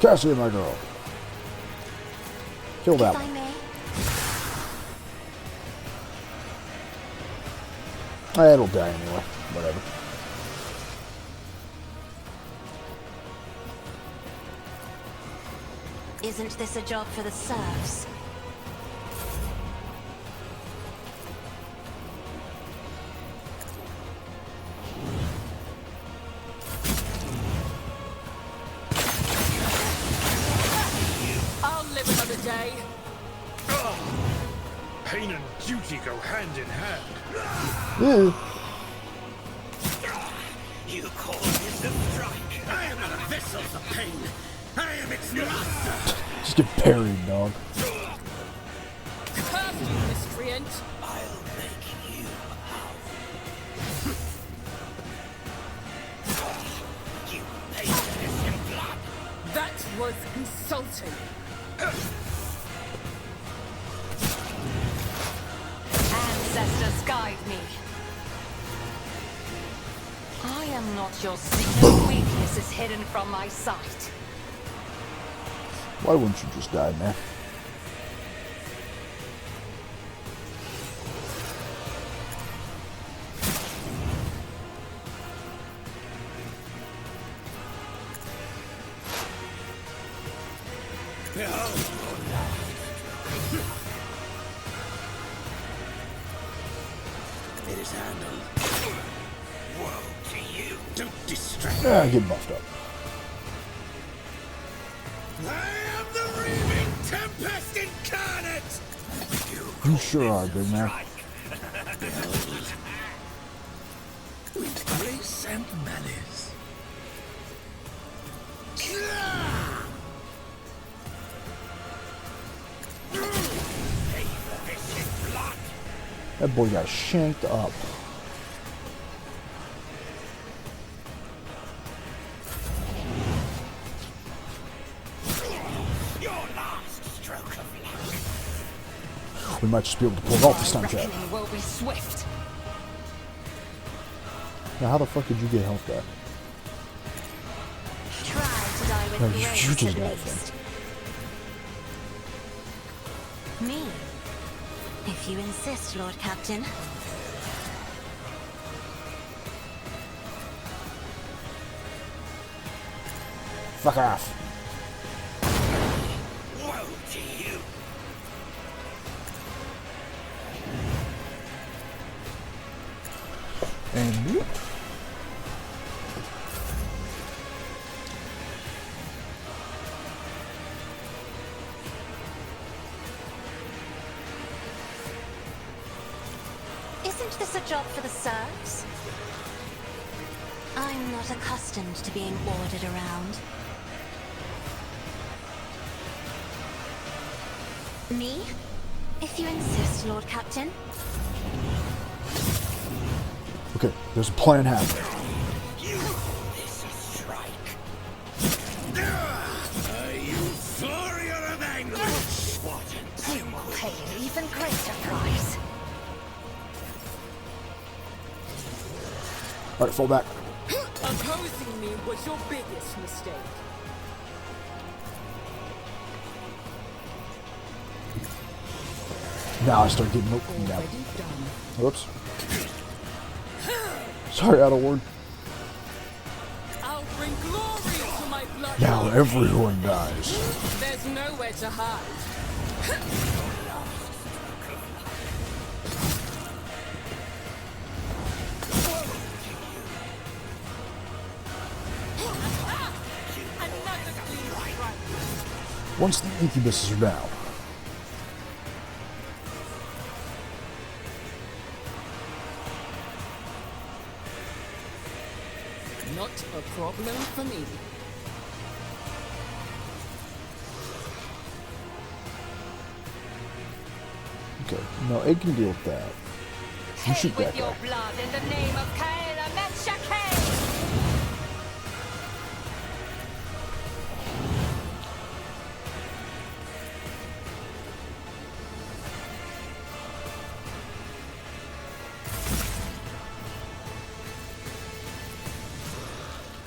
Cassie, my girl. Kill that If I one. may. It'll die anyway. Whatever. Isn't this a job for the serfs? I'll live another day. Pain and duty go hand in hand. You call this a strike? I am not a vessel of pain. I am its master. Just get buried, dog. Curse you, miscreant. I'll make you insulting. Ancestors guide me. I am not your secret. Weakness is hidden from my sight. Why wouldn't you just die, man? It is handled. Woe to you. Don't distract me. Yeah, get buffed up. I am the Reaving Tempest Incarnate! You sure are, big man. Behold. With grace and malice. Pay for this in blood. That boy got shanked up. Your last stroke of luck. We might just be able to pull it off this time, Chad. Reckoning will be swift. Now, how the fuck did you get health back? Try to die with No, grace, you just at died, least. Me? If you insist, Lord Captain. Fuck off. Woe to you. And you. Isn't this a job for the serfs? I'm not accustomed to being ordered around. Me? If you insist, Lord Captain. Okay, there's a plan happening. You this strike. A euphoria of anguish. What an You will pay an even greater price. Alright, fall back. Opposing me was your biggest mistake. Now I start getting milk from that. Already done. Whoops. Sorry, out of word. I'll bring glory to my blood. Now everyone dies. There's nowhere to hide. Once the incubuses are down, Not a problem for me. okay, no, it can deal with that. You shoot that with your guy. blood in the name of Kaela Menshake!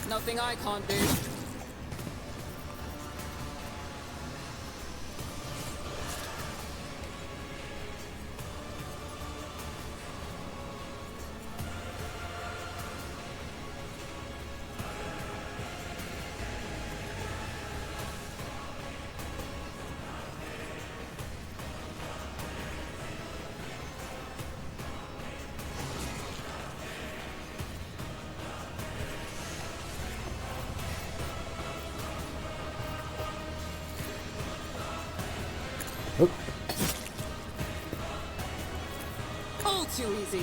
Nothing I can't do. Oop. All too easy.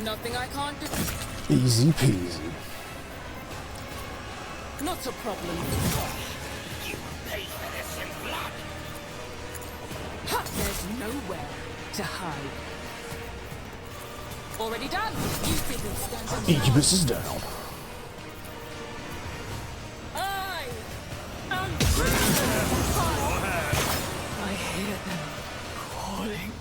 Nothing I can't do. Easy peasy. Not a problem. You pay for this in blood. Ha! There's nowhere to hide. Already done. You people stand on Incubus is down. I am I hear them calling.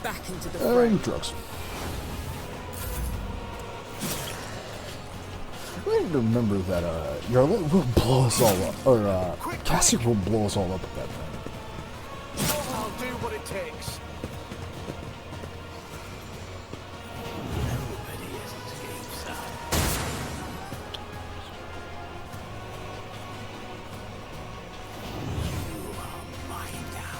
Back into the fray. Drugs. I need to remember that Yarlet will blow us all up, or Cassie will blow us all up with that thing. I'll do what it takes. Nobody escapes us. You are mine now.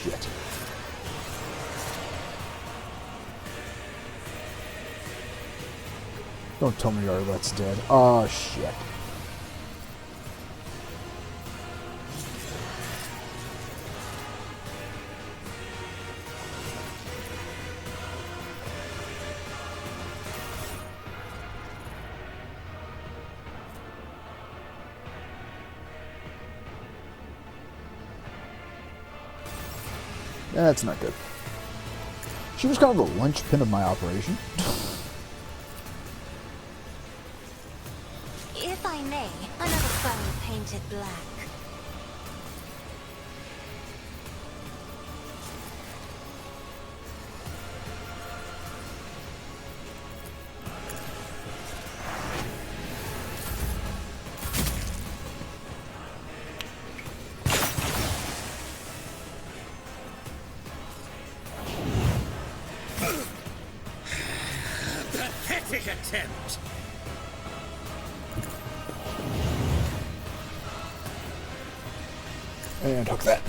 Shit. Don't tell me Yarlet's dead. Oh shit. That's not good. She was kind of the linchpin of my operation. If I may, another foe painted black. Pathetic attempt. And hook that.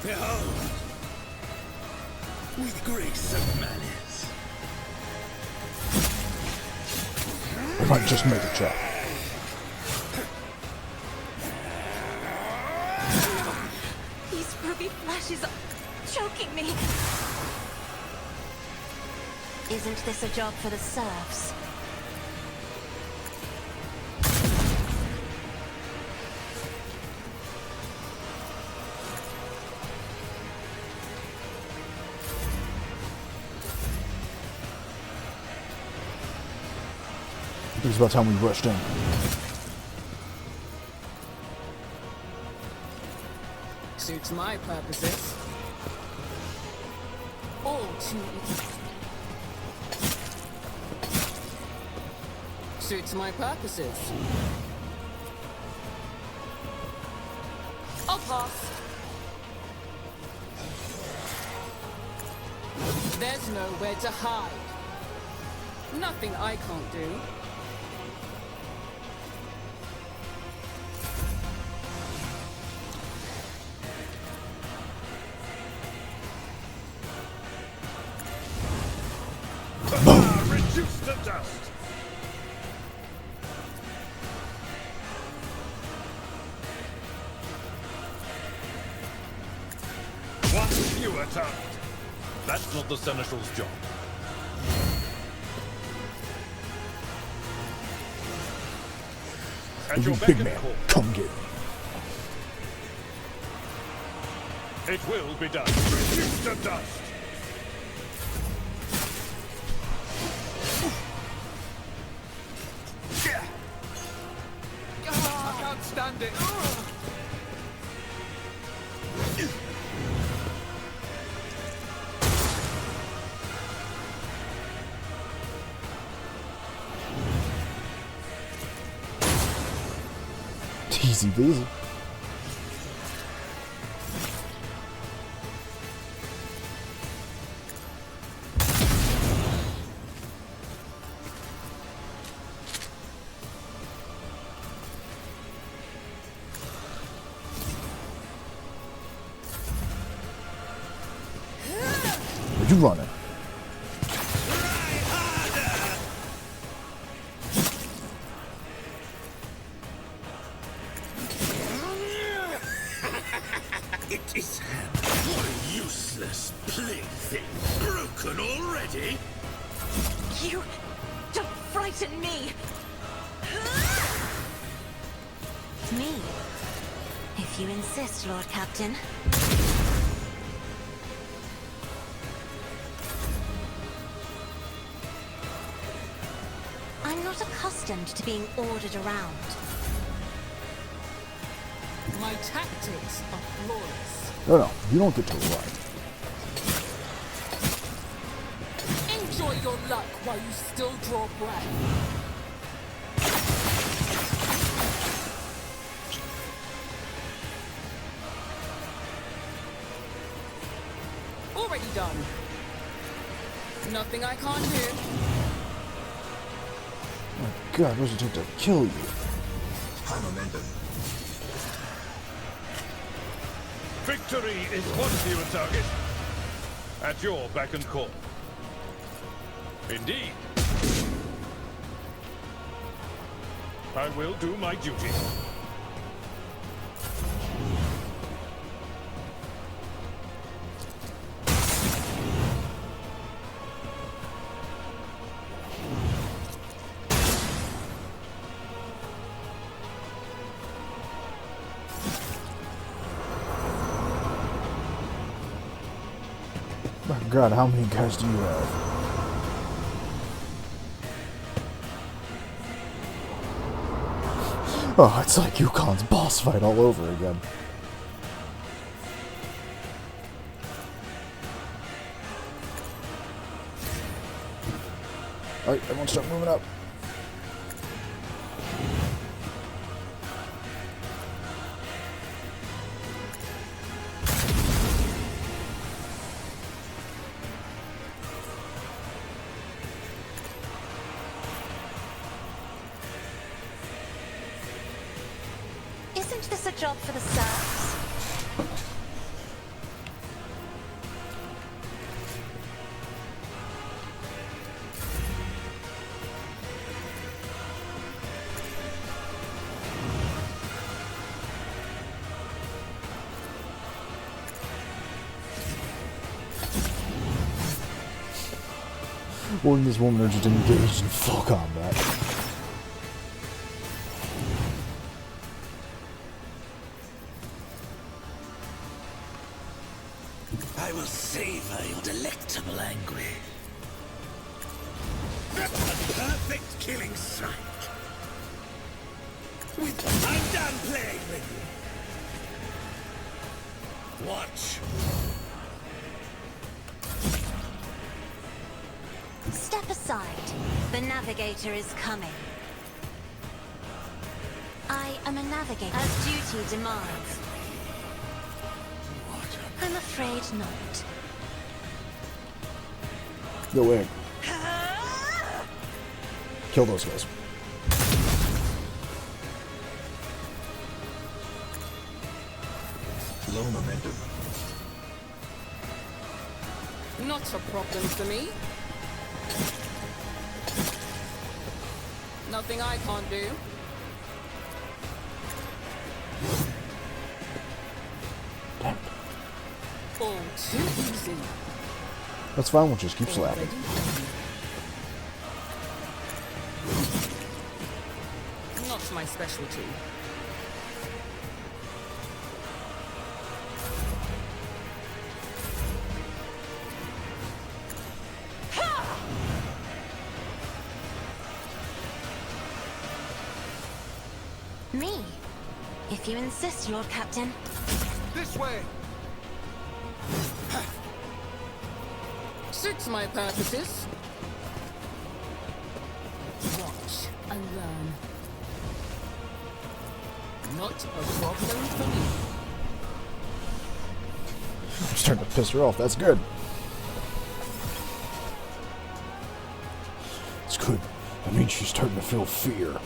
Behold, with grace and malice. I might just make a check. These ruby flashes are choking me. Isn't this a job for the serfs? I think it's about time we rushed in. Suits my purposes. All too easy. Suits my purposes. I'll pass. There's nowhere to hide. Nothing I can't do. Reduced to dust. One fewer target. That's not the Seneschal's job. And You your big beck and man, call. come get me. It will be done. Reduced to dust. I can't stand it. Easy peasy. Where'd you running? It is what a useless plaything. Broken already? You don't frighten me. Me, if you insist, Lord Captain. I'm not accustomed to being ordered around. My tactics are flawless. No, no, you don't get to run. Enjoy your luck while you still draw breath. Already done. Nothing I can't do. Oh my god, what does it take to kill you? High momentum. Victory is once you a target. At your beck and call. Indeed. I will do my duty. My god, how many guys do you have? Oh, it's like Yukon's boss fight all over again. Alright, everyone start moving up. Isn't this a job for the serfs? Warning this woman are just engaged in full combat. I will savor your delectable anguish. That's a perfect killing strike. I'm done playing with you. Watch. Step aside. The navigator is coming. I am a navigator, as duty demands. I'm afraid not. Go ahead. Kill those guys. Low momentum. Not a problem for me. Nothing I can't do. Damn it. All too easy. That's fine, we'll just keep slapping. Not my specialty. Me, if you insist, Lord Captain. This way! Suits my purposes. Watch and learn. Not a problem for me. I'm starting to piss her off. That's good. It's good. That means she's starting to feel fear.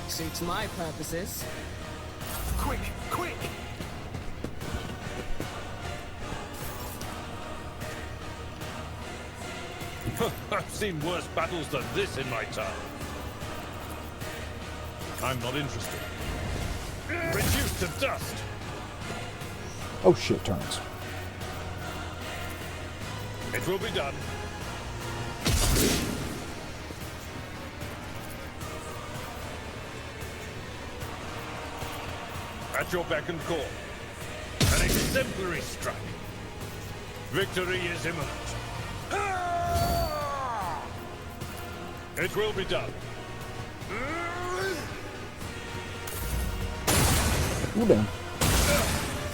Suits my purposes. Quick, quick! I've seen worse battles than this in my time. I'm not interested. Reduced to dust! Oh shit, turns. It will be done. At your beck and call. An exemplary strike. Victory is imminent. It will be done. Ooh, damn.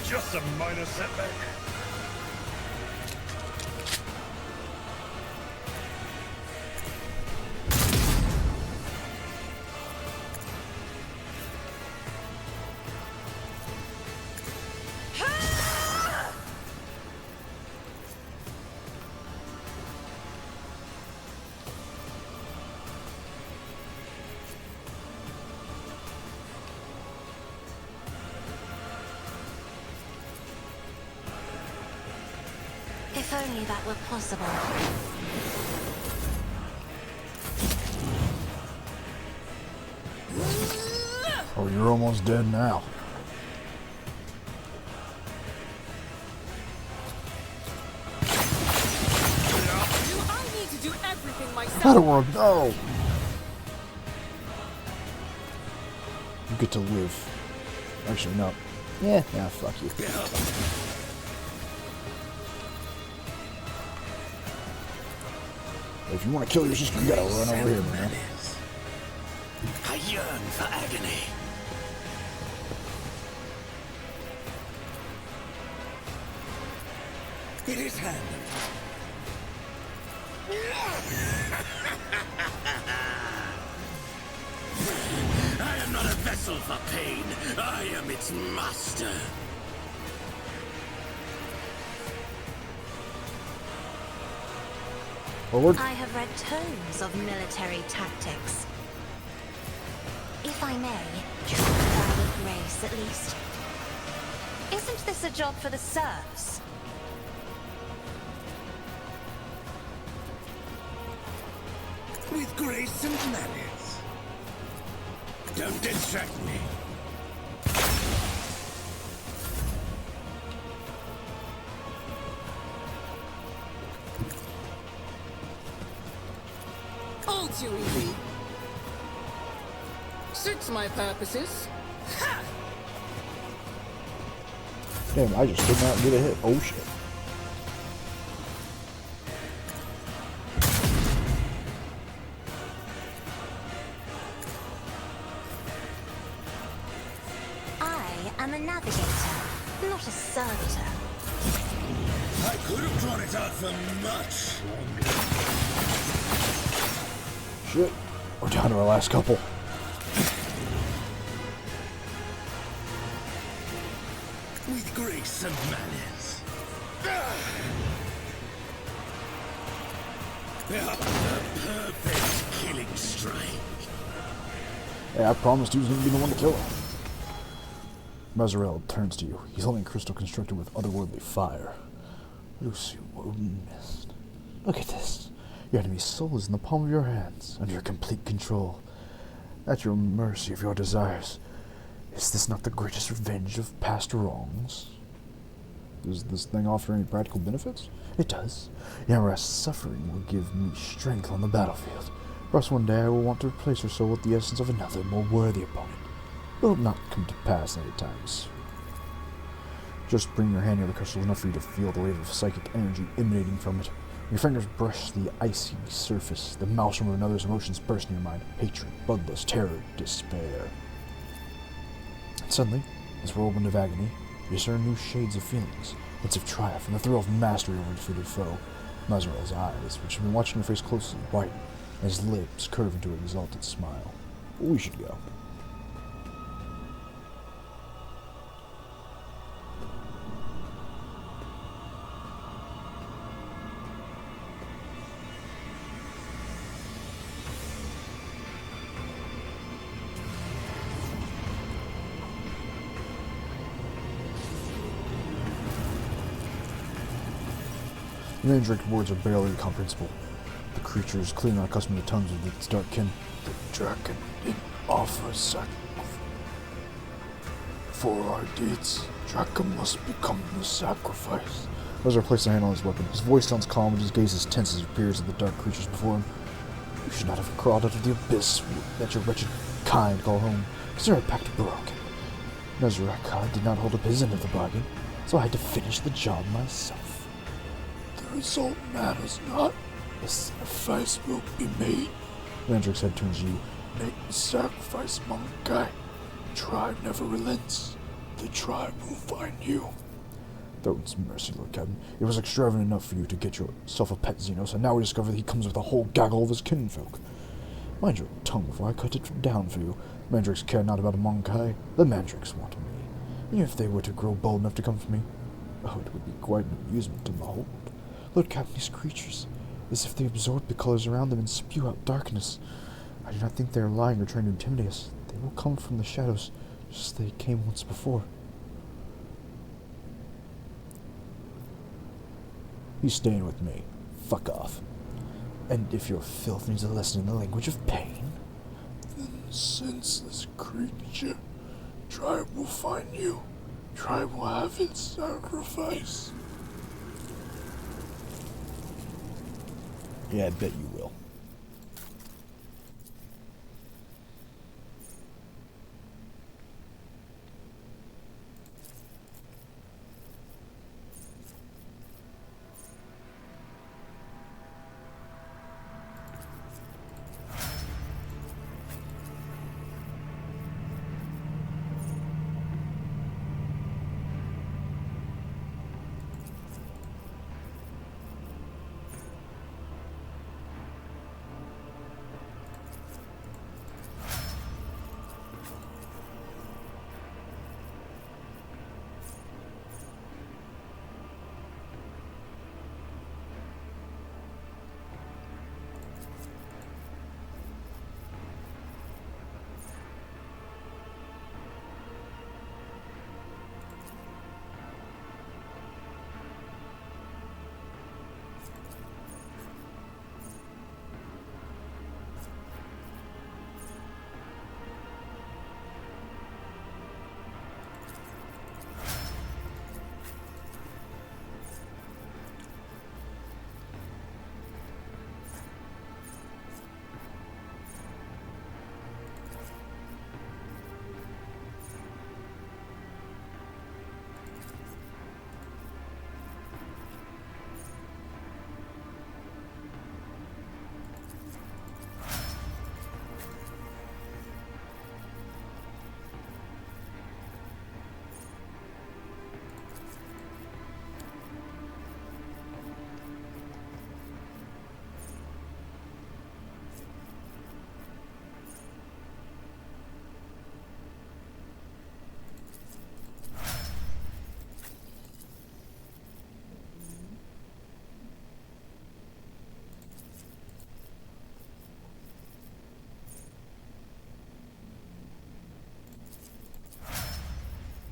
Just a minor setback. If only that were possible. Oh, you're almost dead now. Do I need to do everything myself? I don't want to go. You get to live. Actually, no. Yeah, fuck you. If you want to kill your sister, you gotta run over here, man. I yearn for agony. It is handled. I am not a vessel for pain. I am its master. Forward. I have read tomes of military tactics. If I may, try with grace at least. Isn't this a job for the serfs? With grace and manners. Don't distract me. All too easy. Suits my purposes. Ha! Damn, I just could not get a hit. Oh shit. I am a navigator, not a servitor. I could have drawn it out for much longer. Shit. We're down to our last couple. With grace and manners. The perfect killing strike. Hey, I promised he was going to be the one to kill her. Mazarel turns to you. He's holding a crystal constructed with otherworldly fire. Lucy Woden Mist. Look at this. Your enemy's soul is in the palm of your hands, under your complete control. At your mercy of your desires. Is this not the greatest revenge of past wrongs? Does this thing offer any practical benefits? It does. Yamara's suffering will give me strength on the battlefield. Perhaps one day I will want to replace her soul with the essence of another, more worthy opponent. Will not come to pass any time soon. Just bring your hand near the crystal enough for you to feel the wave of psychic energy emanating from it. Your fingers brush the icy surface. The maelstrom of another's emotions burst in your mind. Hatred, bloodlust, terror, despair. And suddenly, this whirlwind of agony, you discern new shades of feelings. Hints of triumph and the thrill of mastery over a defeated foe. Mazarel's eyes, which have been watching your face closely, widen, and his lips curve into an exalted smile. We should go. The Mandrake's words are barely comprehensible. The creature is clearly not accustomed to the tongues of its dark kin. The dragon didn't offer sacrifice. For our deeds, dragon must become the sacrifice. Ezra places a hand on his weapon. His voice sounds calm, but his gaze is tense as he peers at the dark creatures before him. You should not have crawled out of the abyss that your wretched kind call home. Consider our pact broken. Nezarek did not hold up his end of the bargain, so I had to finish the job myself. The result matters not. The sacrifice will be made. Mandrake's head turns to you. Make the sacrifice, Monkai. The tribe never relents. The tribe will find you. Throne's mercy, Lord Captain. It was extravagant enough for you to get yourself a pet Xenos, and now we discover that he comes with a whole gaggle of his kinfolk. Mind your tongue before I cut it down for you. Mandrakes care not about a Monkai. The Mandrakes want me. And if they were to grow bold enough to come for me, oh, it would be quite an amusement to behold. Lord Captain, these creatures, as if they absorb the colors around them and spew out darkness. I do not think they are lying or trying to intimidate us. They will come from the shadows, just as they came once before. He's staying with me. Fuck off. And if your filth needs a lesson in the language of pain... Then senseless creature, tribe will find you. Tribe will have its sacrifice. Yeah, I bet you will.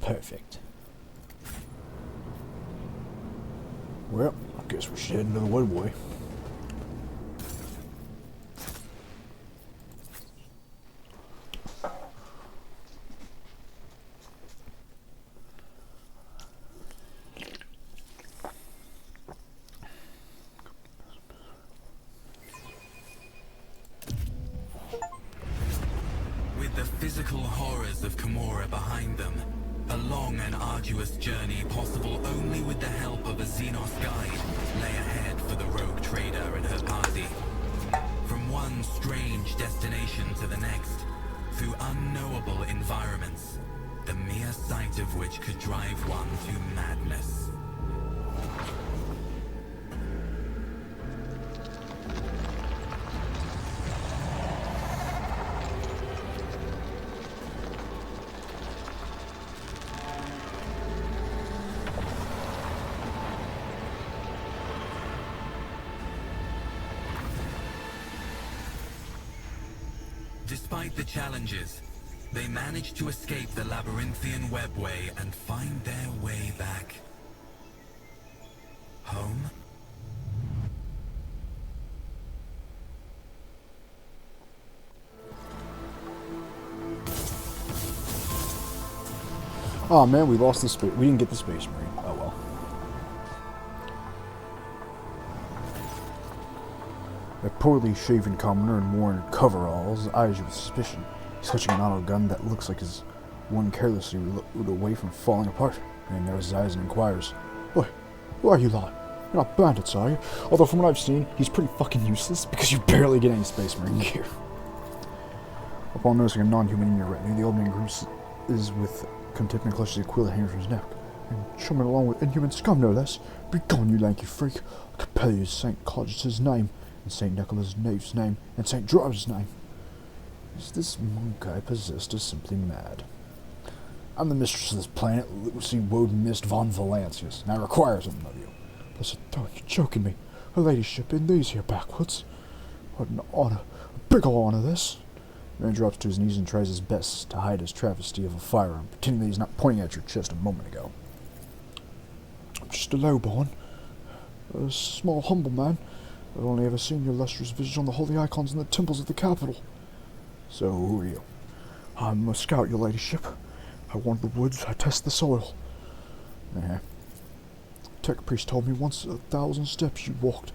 Perfect. Well, I guess we should head into the Webway. With the physical horrors of Kimura behind them, a long and arduous journey possible only with the help of a Xenos guide lay ahead for the rogue trader and her party. From one strange destination to the next, through unknowable environments, the mere sight of which could drive one to madness. Despite the challenges, they managed to escape the labyrinthian webway and find their way back home. Oh man, we lost the space. We didn't get the Space Marine. Oh well. A poorly shaven commoner in worn coveralls eyes you with suspicion. He's clutching an auto gun that looks like his one carelessly looked away from falling apart. And he narrows his eyes and inquires, "Boy, who are you lot? You're not bandits, are you? Although from what I've seen, he's pretty fucking useless because you barely get any Space Marine gear." Upon noticing a non-human in your retinue, the old man groups is with contempt and clutches the quill that hangs from his neck. "And chumming along with inhuman scum, no less. Begone, you lanky freak. I compel you St. Clogis's name, and St. Nicholas Knave's name, and St. George's name." Is this monk I possessed is simply mad? "I'm the mistress of this planet, Lucy Woden Mist von Valancius, and I require something of you." "Blessed throne, you're joking me. Her ladyship in these here backwoods. What an honor, a big ol' honor this." The man drops to his knees and tries his best to hide his travesty of a firearm, pretending that he's not pointing at your chest a moment ago. "I'm just a lowborn, a small, humble man. I've only ever seen your illustrious visage on the holy icons in the temples of the capital." "So, who are you?" "I'm a scout, your ladyship. I wander the woods, I test the soil." Tech priest told me once 1,000 steps you walked,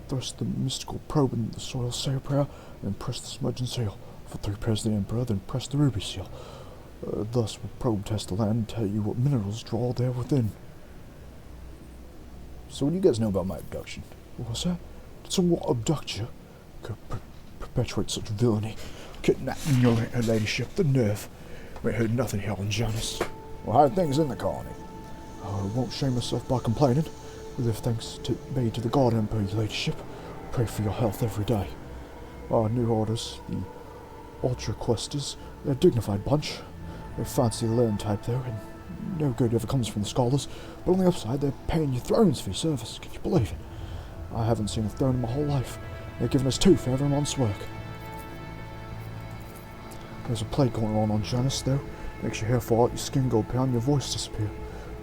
thrust the mystical probe in the soil, say a prayer, and then press the smudge and seal. For 3 prayers the emperor, then press the ruby seal. Thus will probe test the land and tell you what minerals draw there within." "So what do you guys know about my abduction?" "What's that? Did someone abduct you? Could perpetuate such villainy. Kidnapping your ladyship, the nerve. We heard nothing here on Janus." "Well, how are things in the colony?" "I won't shame myself by complaining. We live thanks be to the God Emperor, your ladyship. Pray for your health every day. Our new orders, the Ultra Questers, they're a dignified bunch. They're fancy learned type though, and no good ever comes from the scholars, but on the upside they're paying you thrones for your service, can you believe it? I haven't seen a throne in my whole life. They're giving us 2 for every month's work. There's a plague going on Janus though. Makes your hair fall out, your skin go pale, and your voice disappear.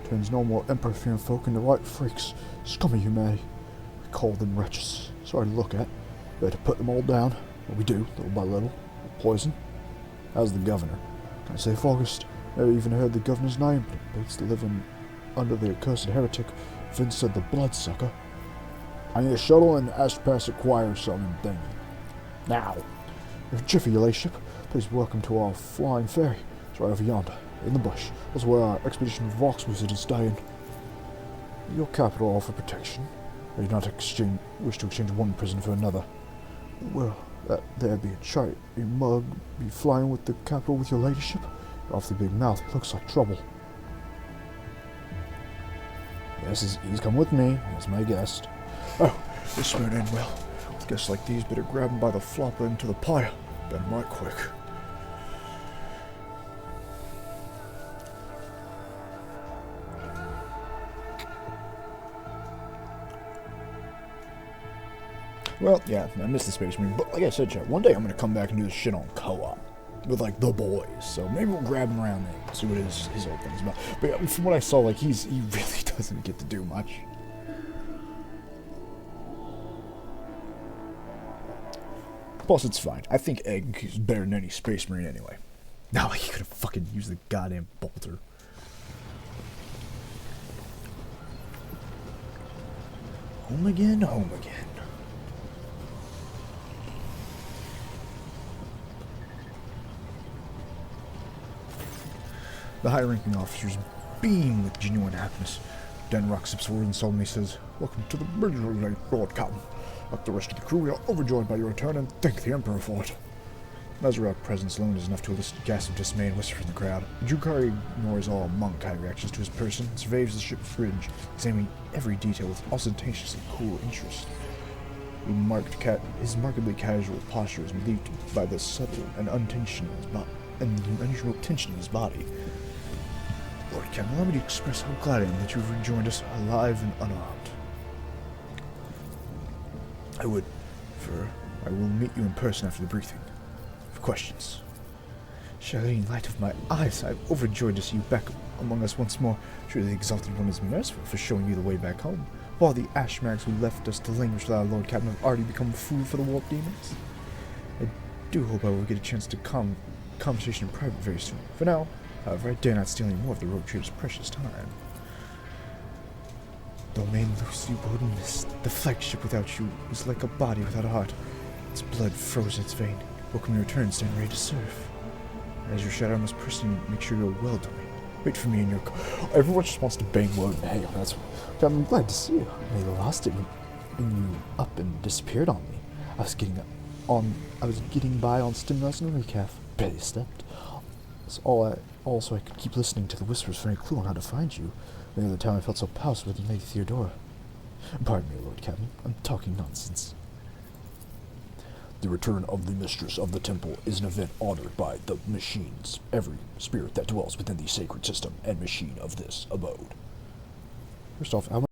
Turns normal emperor-fearing folk into right freaks, scummy humanity. We call them wretches. Sorry to look at. Better put them all down. Well, we do, little by little. Poison. How's the governor?" "Can't say August. Never even heard the governor's name, but it beats the living under the accursed heretic Vincent the Bloodsucker." "I need a shuttle and Aspas acquire something thingy. Now." "If jiffy, your ladyship, please welcome to our flying ferry. It's right over yonder, in the bush. That's where our expedition Vox wizard is staying." "Your capital offer protection? Or you not wish to exchange one prison for another?" "Well, that there be a chart, a mug, be flying with the capital with your ladyship. Awfully big mouth, he looks like trouble." "Yes, he's come with me, as my guest." "Oh, this won't end well. With guests like these, better grab him by the flopper into the pyre. Bend right quick." Well, yeah, I missed the Space Marine, but like I said, chat, one day I'm going to come back and do this shit on co-op with, like, the boys, so maybe we'll grab him around there and see what his whole thing's about. But yeah, from what I saw, like, he really doesn't get to do much. Plus, it's fine. I think Egg is better than any Space Marine anyway. Not like he could have fucking used the goddamn bolter. Home again, home again. The high-ranking officers beam with genuine happiness. Dan Rock sips forward and solemnly says, "Welcome to the bridge, Lord Captain. Like the rest of the crew, we are overjoyed by your return and thank the Emperor for it." Mazarok's presence alone is enough to elicit gasps of dismay and whisper from the crowd. Jukari ignores all monk-high reactions to his person, surveys the ship's bridge, examining every detail with ostentatiously cool interest. His markedly casual posture is relieved by the subtle and unusual tension in his body. "Lord Captain, allow me to express how glad I am that you have rejoined us alive and unarmed." "I would, for I will meet you in person after the briefing." "Of questions. Shining light of my eyes, I'm overjoyed to see you back among us once more. Surely the Exalted One is merciful for showing you the way back home, while the Ashmags who left us to languish without a Lord Captain have already become food for the warp demons. I do hope I will get a chance to conversation in private very soon. For now, however, I dare not steal any more of the road trader's precious time. Domain Lucy Woden Mist, the flagship without you is like a body without a heart. Its blood froze in its vein. Welcome your return, stand ready to serve. As your shadow, I must personally make sure you're well, Domain. Wait for me in your Everyone just wants to bang Woden. Hey, that's... I'm glad to see you. They lost it when you up and disappeared on me. I was getting by on stimulus and recap. Barely stepped. So I could keep listening to the whispers for any clue on how to find you. The other time I felt so powerful with Lady Theodora. Pardon me, Lord Captain. I'm talking nonsense. The return of the Mistress of the Temple is an event honored by the machines, every spirit that dwells within the sacred system and machine of this abode. First off,